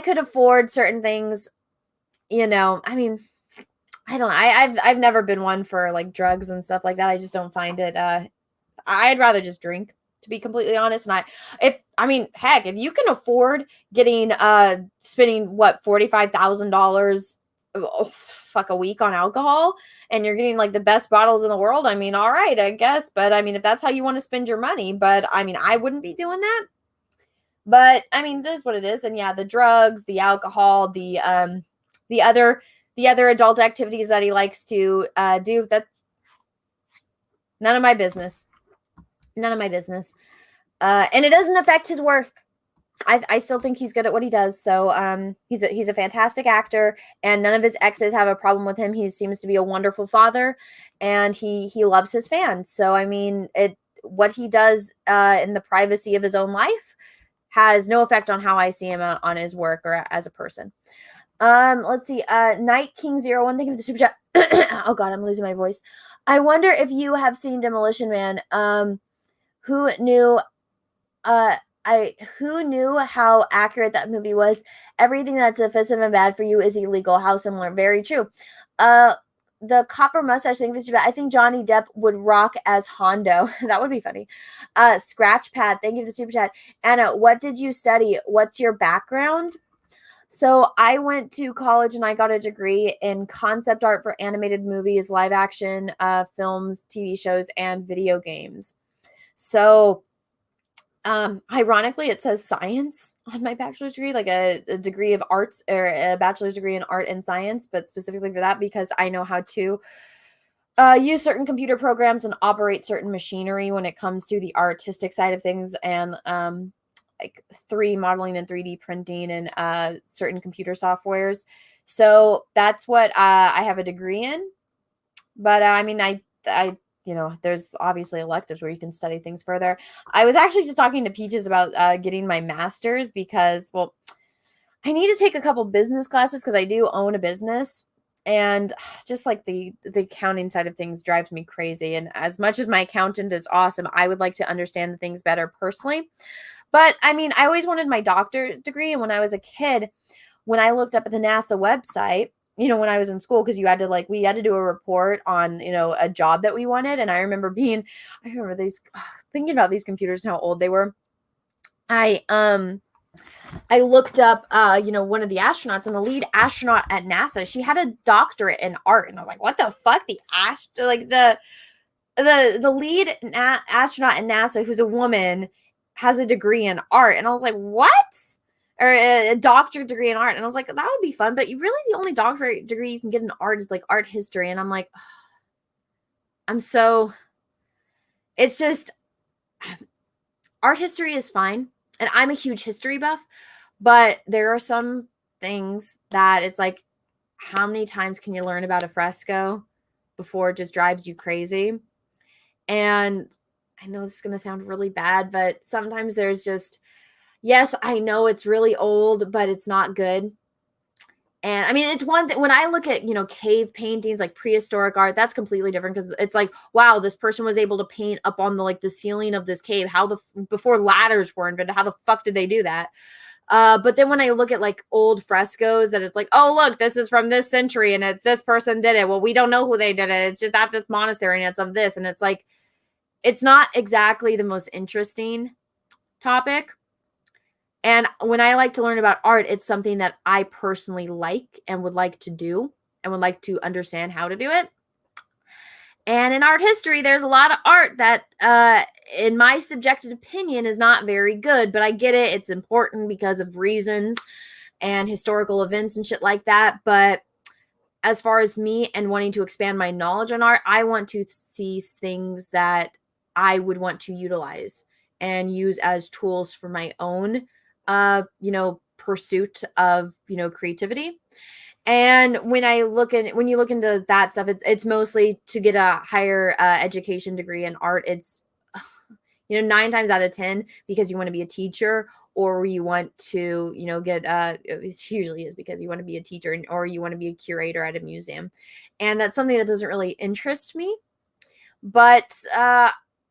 could afford certain things, you know, I mean, I don't know. I've never been one for like drugs and stuff like that. I just don't find it. I'd rather just drink, to be completely honest. And heck, if you can afford getting spending what $45,000 a week on alcohol, and you're getting like the best bottles in the world, I mean, all right, I guess. But I mean, if that's how you want to spend your money, but I mean, I wouldn't be doing that. But I mean, this is what it is. And yeah, the drugs, the alcohol, the other adult activities that he likes to do, that's none of my business. None of my business. And it doesn't affect his work. I still think he's good at what he does. So he's a fantastic actor, and none of his exes have a problem with him. He seems to be a wonderful father, and he loves his fans. So I mean, what he does in the privacy of his own life has no effect on how I see him on his work or as a person. Let's see. Night King 01, thank you for the super chat. Oh God, I'm losing my voice. I wonder if you have seen Demolition Man. Who knew how accurate that movie was? Everything that's offensive and bad for you is illegal. How similar? Very true. The copper mustache thing, I think Johnny Depp would rock as Hondo. That would be funny. Scratch Pad, thank you for the super chat. Anna, what did you study? What's your background? So I went to college and I got a degree in concept art for animated movies, live action films, TV shows, and video games. So ironically, it says science on my bachelor's degree, like a degree of arts, or a bachelor's degree in art and science, but specifically for that because I know how to use certain computer programs and operate certain machinery when it comes to the artistic side of things, and like 3D modeling and 3D printing and certain computer softwares. So that's what I have a degree in. But I mean, I you know, there's obviously electives where you can study things further. I was actually just talking to Peaches about getting my master's because, well, I need to take a couple business classes because I do own a business. And just like the accounting side of things drives me crazy. And as much as my accountant is awesome, I would like to understand the things better personally. But I mean, I always wanted my doctorate degree. And when I was a kid, when I looked up at the NASA website, you know, when I was in school, because we had to do a report on, you know, a job that we wanted. And I remember thinking about these computers and how old they were. I looked up, you know, one of the astronauts, and the lead astronaut at NASA, she had a doctorate in art. And I was like, what the fuck? The lead astronaut at NASA, who's a woman, has a degree in art. And I was like, what? Or a doctorate degree in art. And I was like, that would be fun. But really the only doctorate degree you can get in art is like art history. And I'm like, it's just, art history is fine. And I'm a huge history buff. But there are some things that it's like, how many times can you learn about a fresco before it just drives you crazy? And I know this is going to sound really bad, but sometimes there's just, yes, I know it's really old, but it's not good. And I mean, it's one thing when I look at, cave paintings, like prehistoric art, that's completely different because it's like, wow, this person was able to paint up on the ceiling of this cave. Before ladders were invented, how the fuck did they do that? But then when I look at like old frescoes that it's like, oh, look, this is from this century and it's this person did it. Well, we don't know who they did it. It's just at this monastery and it's of this. And it's like, it's not exactly the most interesting topic. And when I like to learn about art, it's something that I personally like and would like to do and would like to understand how to do it. And in art history, there's a lot of art that, in my subjective opinion, is not very good. But I get it. It's important because of reasons and historical events and shit like that. But as far as me and wanting to expand my knowledge on art, I want to see things that I would want to utilize and use as tools for my own pursuit of, creativity. And when you look into that stuff, it's mostly to get a higher education degree in art. It's, 9 times out of 10, because you want to be a teacher or you want to, it usually is because you want to be a teacher or you want to be a curator at a museum. And that's something that doesn't really interest me. But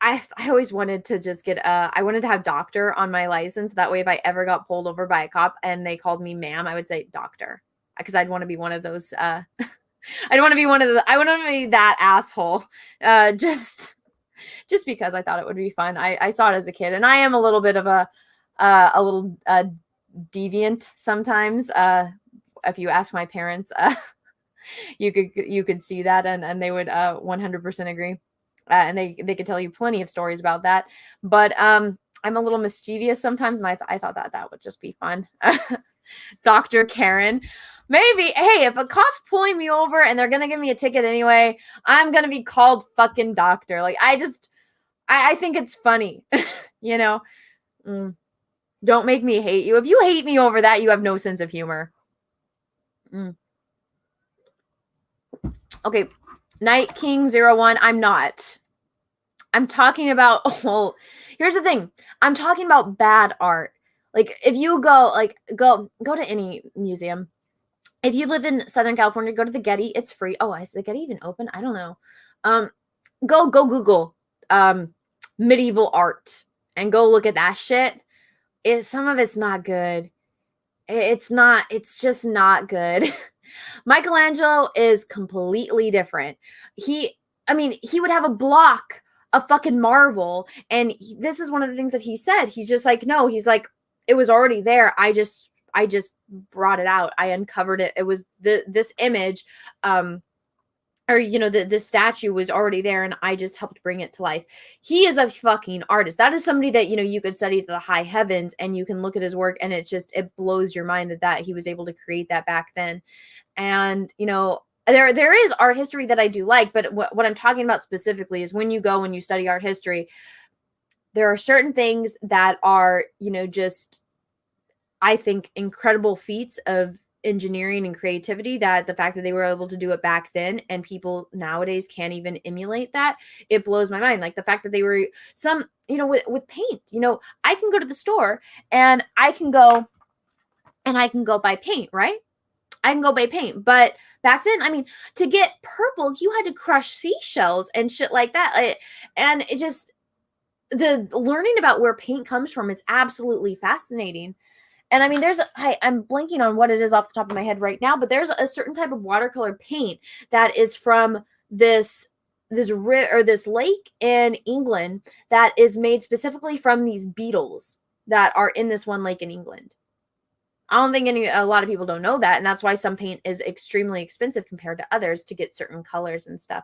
I always wanted to just I wanted to have doctor on my license. That way, if I ever got pulled over by a cop and they called me ma'am, I would say doctor, because I'd want to be one of those. I want to be that asshole. Just because I thought it would be fun. I saw it as a kid, and I am a little bit of a little deviant sometimes. If you ask my parents, you could see that, and they would 100% agree. And they could tell you plenty of stories about that. But I'm a little mischievous sometimes, and I thought that would just be fun. Dr. Karen. Maybe, hey, if a cop's pulling me over and they're going to give me a ticket anyway, I'm going to be called fucking doctor. Like, I think it's funny, Don't make me hate you. If you hate me over that, you have no sense of humor. Okay. Night King 01, I'm not. I'm talking about, well, here's the thing. I'm talking about bad art. Like, if you go to any museum. If you live in Southern California, go to the Getty. It's free. Oh, is the Getty even open? I don't know. Go Google medieval art and go look at that shit. Some of it's not good. It's just not good. Michelangelo is completely different. He would have a block of fucking marble, and this is one of the things that he said. He's just like, no, he's like, it was already there. I just brought it out. I uncovered it. It was this image, this statue was already there, and I just helped bring it to life. He is a fucking artist. That is somebody that, you could study to the high heavens, and you can look at his work, and it blows your mind that he was able to create that back then. And, there is art history that I do like, but what I'm talking about specifically is when you go and you study art history, there are certain things that are, just, I think, incredible feats of engineering and creativity, that the fact that they were able to do it back then and people nowadays can't even emulate that, it blows my mind. Like the fact that they were with paint, I can go to the store and I can go buy paint, right? I can go buy paint. But back then, to get purple, you had to crush seashells and shit like that. And it just, the learning about where paint comes from is absolutely fascinating. And I'm blanking on what it is off the top of my head right now, but there's a certain type of watercolor paint that is from this lake in England that is made specifically from these beetles that are in this one lake in England. I don't think a lot of people don't know that, and that's why some paint is extremely expensive compared to others to get certain colors and stuff.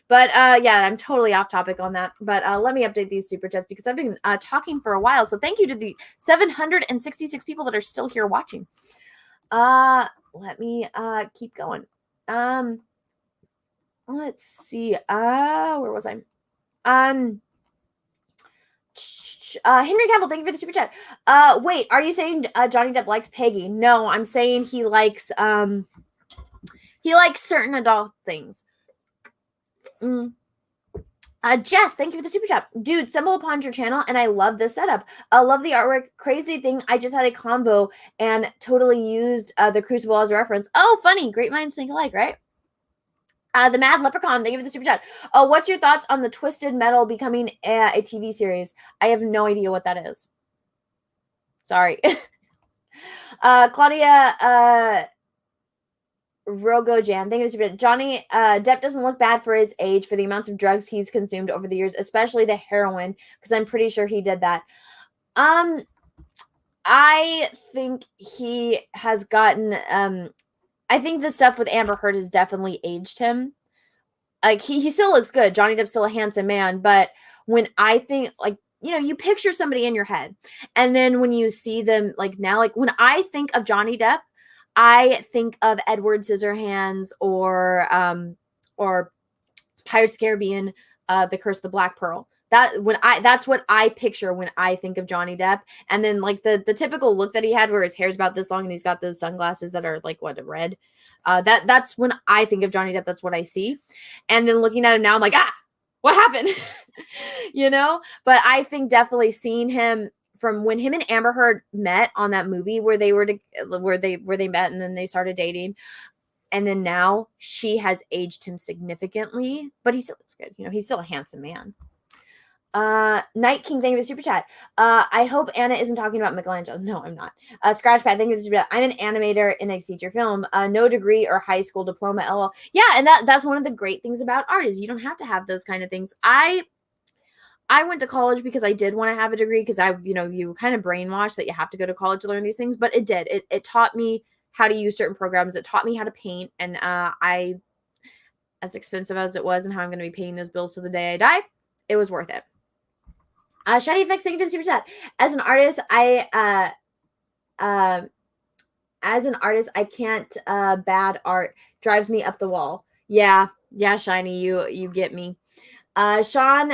But yeah, I'm totally off topic on that. But let me update these super chats because I've been talking for a while. So thank you to the 766 people that are still here watching. Let me keep going. Let's see. Where was I? Henry Campbell, thank you for the super chat. Wait, are you saying Johnny Depp likes Peggy? No, I'm saying he likes certain adult things. Jess, thank you for the super chat. Dude, stumble upon your channel and I love this setup. I love the artwork. Crazy thing, I just had a combo and totally used the Crucible as a reference. Oh, funny. Great minds think alike, right? The Mad Leprechaun, thank you for the super chat. What's your thoughts on the Twisted Metal becoming a TV series? I have no idea what that is. Sorry. Claudia Rogojan, thank you for the super chat. Johnny Depp doesn't look bad for his age, for the amounts of drugs he's consumed over the years, especially the heroin, because I'm pretty sure he did that. I think he has gotten I think the stuff with Amber Heard has definitely aged him. Like, he still looks good. Johnny Depp's still a handsome man, but when I think, like, you know, you picture somebody in your head, and then when you see them, like, now, like, when I think of Johnny Depp, I think of Edward Scissorhands or Pirates of the Caribbean, The Curse of the Black Pearl. That's what I picture when I think of Johnny Depp. And then, like, the typical look that he had where his hair's about this long and he's got those sunglasses that are like red. That's when I think of Johnny Depp. That's what I see. And then looking at him now, I'm like, what happened? You know? But I think definitely seeing him from when him and Amber Heard met on that movie where they met and then they started dating. And then now she has aged him significantly, but he still looks good. You know, he's still a handsome man. Night King, thank you for the super chat. I hope Anna isn't talking about Michelangelo. No, I'm not. Scratchpad, thank you for the super chat. I'm an animator in a feature film. No degree or high school diploma. LOL. Yeah, and that's one of the great things about art is you don't have to have those kind of things. I went to college because I did want to have a degree because you kind of brainwash that you have to go to college to learn these things, but it did. It taught me how to use certain programs. It taught me how to paint, and as expensive as it was and how I'm going to be paying those bills till the day I die, it was worth it. Shiny Effects, thank you for the super chat. As an artist, I can't bad art drives me up the wall. Yeah, Shiny, you get me. Sean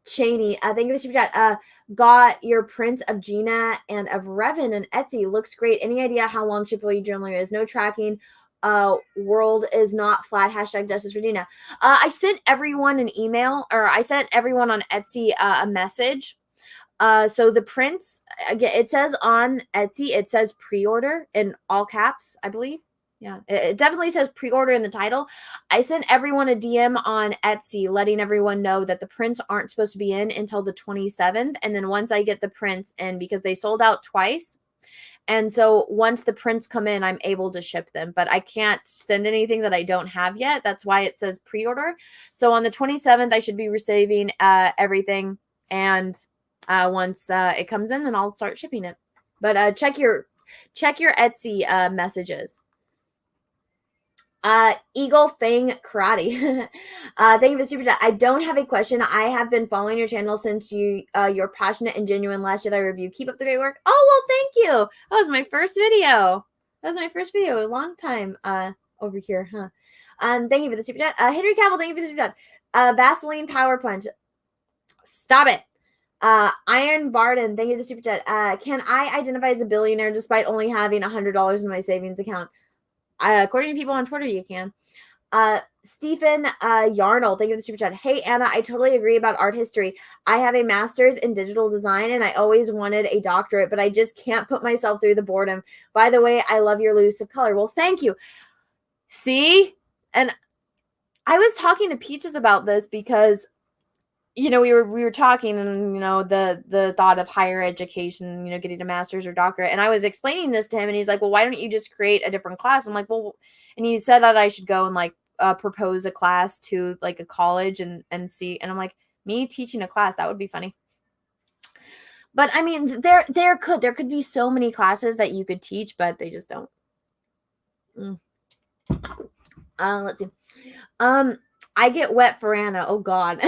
Cheney, thank you for the super chat. Got your prints of Gina and of Revan and Etsy. Looks great. Any idea how long Shippable journaling is? No tracking. World is not flat. # justice for Dina. I sent everyone an email, or I sent everyone on Etsy a message. So the prints, again, it says on Etsy, it says pre-order in all caps, I believe. Yeah, it definitely says pre-order in the title. I sent everyone a DM on Etsy letting everyone know that the prints aren't supposed to be in until the 27th. And then once I get the prints in, because they sold out twice. And so once the prints come in, I'm able to ship them, but I can't send anything that I don't have yet. That's why it says pre-order. So on the 27th, I should be receiving everything. And once it comes in, then I'll start shipping it. But check your Etsy messages. Eagle Fang Karate. Thank you for the super chat. I don't have a question. I have been following your channel since your passionate and genuine Last Jedi review. Keep up the great work. Oh, well, thank you. That was my first video. A long time over here, huh? Thank you for the super chat. Henry Cavill, thank you for the super chat. Vaseline Power Punch. Stop it. Iron Barden, thank you for the super chat. Can I identify as a billionaire despite only having $100 in my savings account? According to people on Twitter, you can. Stephen Yarnell, thank you for the super chat. Hey, Anna, I totally agree about art history. I have a master's in digital design, and I always wanted a doctorate, but I just can't put myself through the boredom. By the way, I love your use of color. Well, thank you. See? And I was talking to Peaches about this because, you know, we were talking, and, you know, the thought of higher education, you know, getting a master's or doctorate. And I was explaining this to him, and he's like, well, why don't you just create a different class? I'm like, well, and he said that I should go and like propose a class to like a college and see. And I'm like, me teaching a class, that would be funny. But I mean, there could be so many classes that you could teach, but they just don't. Let's see. I get wet for Anna. Oh God.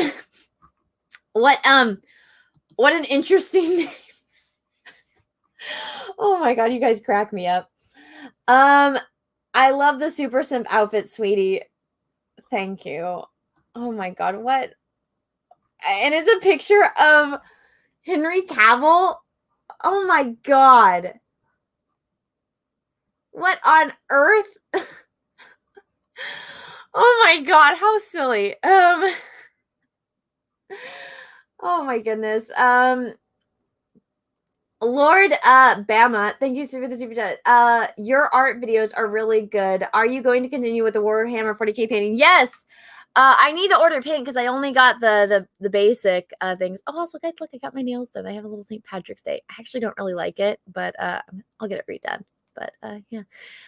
What an interesting name. Oh my God, you guys crack me up. I love the super simp outfit, sweetie. Thank you. Oh my God, what? And it's a picture of Henry Cavill. Oh my God. What on earth? Oh my God, how silly. Oh my goodness. Lord Bama, thank you for the super chat. Your art videos are really good. Are you going to continue with the Warhammer 40K painting? Yes. I need to order paint because I only got the basic things. Oh, also guys, look, I got my nails done. I have a little St. Patrick's Day. I actually don't really like it, but I'll get it redone. But yeah.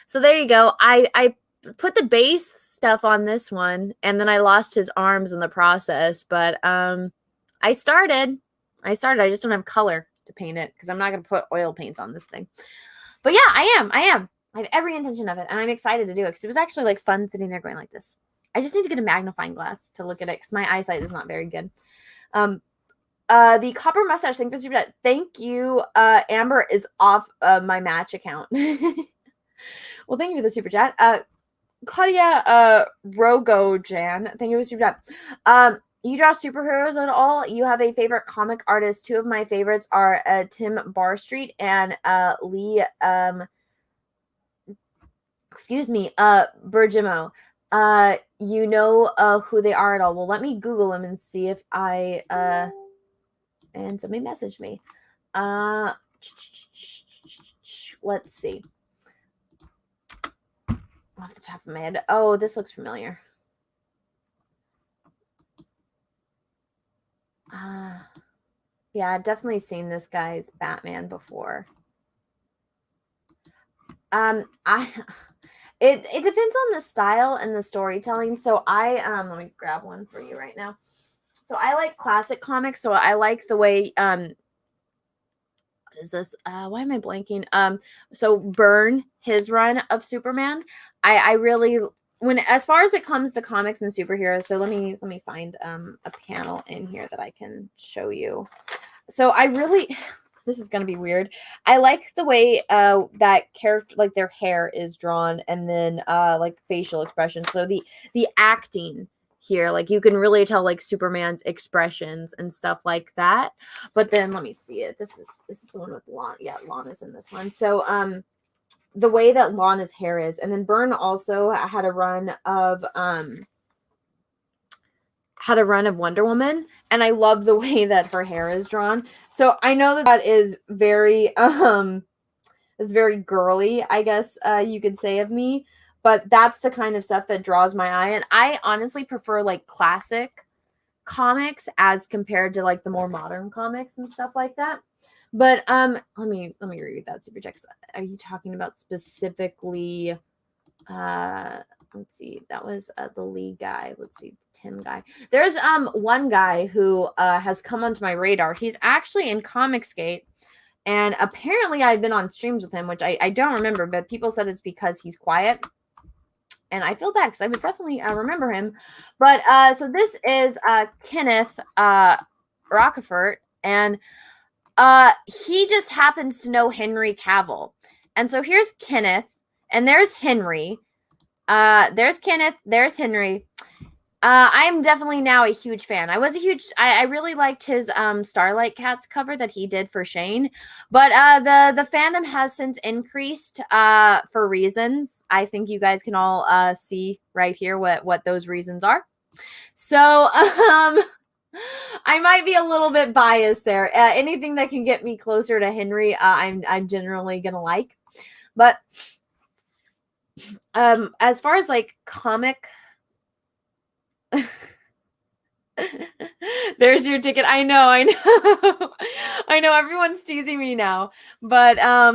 So there you go. I put the base stuff on this one, and then I lost his arms in the process. But I started. I just don't have color to paint it because I'm not going to put oil paints on this thing. But yeah, I am. I have every intention of it, and I'm excited to do it because it was actually like fun sitting there going like this. I just need to get a magnifying glass to look at it because my eyesight is not very good. The copper mustache thing. Thank you. Amber is off my Match account. Well, thank you for the super chat. Claudia Rogojan, thank you for the super chat. You draw superheroes at all? You have a favorite comic artist? Two of my favorites are Tim Barstreet and Lee. Bergamo. You know who they are at all? Well, let me Google them and see if I and somebody messaged me. Let's see. Off the top of my head. Oh, this looks familiar. Yeah, I've definitely seen this guy's Batman before. It depends on the style and the storytelling. So let me grab one for you right now. So I like classic comics. So I like the way what is this? Why am I blanking? So Byrne, his run of Superman. I really as far as it comes to comics and superheroes. So let me find a panel in here that I can show you. So I really this is going to be weird. I like the way that character, like their hair is drawn, and then like facial expression. So the acting here, like you can really tell like Superman's expressions and stuff like that. But then let me see it. This is the one with Lon. Yeah, Lana's in this one. So the way that Lana's hair is, and then Byrne also had a run of Wonder Woman, and I love the way that her hair is drawn. So I know that is very girly, I guess you could say, of me, but that's the kind of stuff that draws my eye. And I honestly prefer like classic comics as compared to like the more modern comics and stuff like that. But let me read that super chat. Are you talking about specifically let's see, that was the Lee guy. Let's see, Tim guy. There's one guy who has come onto my radar. He's actually in Comicsgate, and apparently I've been on streams with him, which I don't remember, but people said it's because he's quiet. And I feel bad because I would definitely remember him. But so this is Kenneth Rockefort, and he just happens to know Henry Cavill. And so here's Kenneth, and there's Henry. There's Kenneth, there's Henry. I'm definitely now a huge fan. I really liked his Starlight Cats cover that he did for Shane, but the fandom has since increased for reasons. I think you guys can all see right here what those reasons are. So I might be a little bit biased there. Anything that can get me closer to Henry, I'm generally gonna like. But as far as like comic, there's your ticket. I know. I know everyone's teasing me now, but I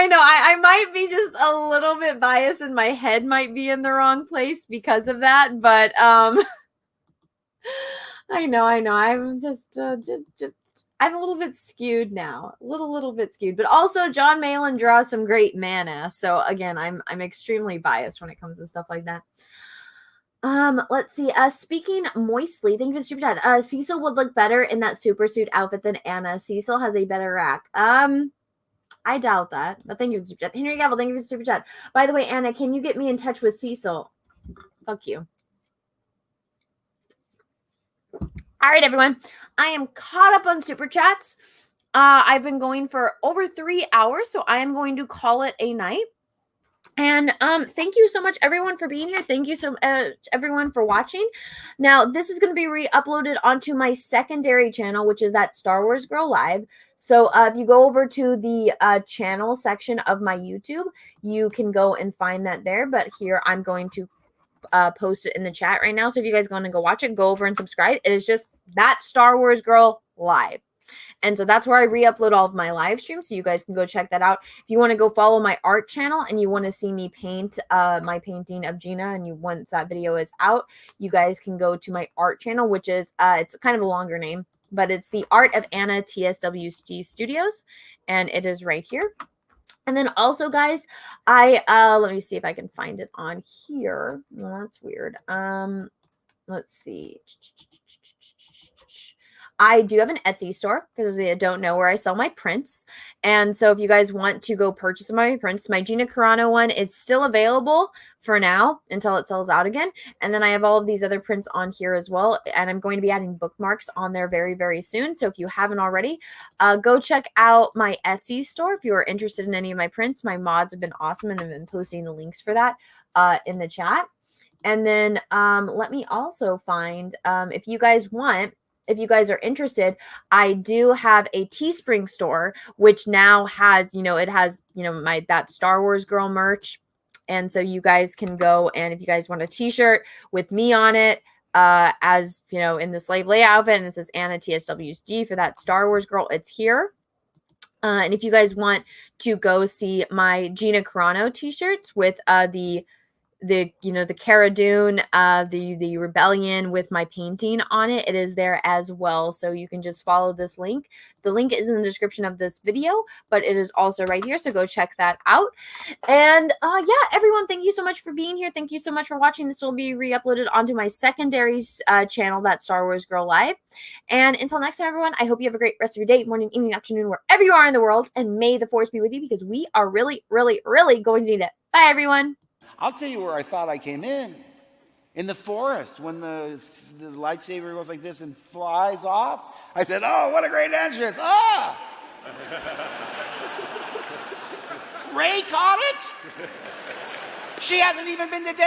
know I might be just a little bit biased, and my head might be in the wrong place because of that. But I know. I'm just I'm a little bit skewed now, a little bit skewed. But also, John Malin draws some great mana. So again, I'm extremely biased when it comes to stuff like that. Let's see. Speaking moistly, thank you for the super chat. Cecil would look better in that super suit outfit than Anna. Cecil has a better rack. I doubt that, but thank you for the super chat. Henry Gavel, thank you for the super chat. By the way, Anna, can you get me in touch with Cecil? Fuck you. All right, everyone. I am caught up on super chats. I've been going for over 3 hours, so I am going to call it a night. And thank you so much, everyone, for being here. Thank you so everyone for watching. Now, this is going to be re-uploaded onto my secondary channel, which is that Star Wars Girl Live. So if you go over to the channel section of my YouTube, you can go and find that there. But here, I'm going to post it in the chat right now. So if you guys want to go watch it, go over and subscribe. It is just that Star Wars Girl Live. And so that's where I re-upload all of my live streams, so you guys can go check that out. If you want to go follow my art channel and you want to see me paint my painting of Gina, and once that video is out, you guys can go to my art channel, which is it's kind of a longer name, but it's the Art of Anna TSWC Studios, and it is right here. And then also, guys, let me see if I can find it on here. Well, that's weird. Let's see. I do have an Etsy store, for those of you that don't know, where I sell my prints. And so if you guys want to go purchase my prints, my Gina Carano one is still available for now until it sells out again. And then I have all of these other prints on here as well. And I'm going to be adding bookmarks on there very, very soon. So if you haven't already, go check out my Etsy store if you are interested in any of my prints. My mods have been awesome, and I've been posting the links for that in the chat. And then let me also find, if you guys are interested, I do have a Teespring store, which now has, it has, that Star Wars Girl merch. And so you guys can go, and if you guys want a t-shirt with me on it, as, in the Slave Leia outfit, and it says Anna TSWG for that Star Wars Girl, it's here. And if you guys want to go see my Gina Carano t-shirts with the Cara Dune, the rebellion with my painting on it, it is there as well. So you can just follow this link. The link is in the description of this video, but it is also right here. So go check that out. And yeah, everyone, thank you so much for being here. Thank you so much for watching. This will be re-uploaded onto my secondary channel, that Star Wars Girl Live. And until next time, everyone, I hope you have a great rest of your day, morning, evening, afternoon, wherever you are in the world. And may the force be with you, because we are really, really, really going to need it. Bye, everyone. I'll tell you where I thought I came in the forest, when the lightsaber goes like this and flies off. I said, oh, what a great entrance. Ah! Ray caught it? She hasn't even been to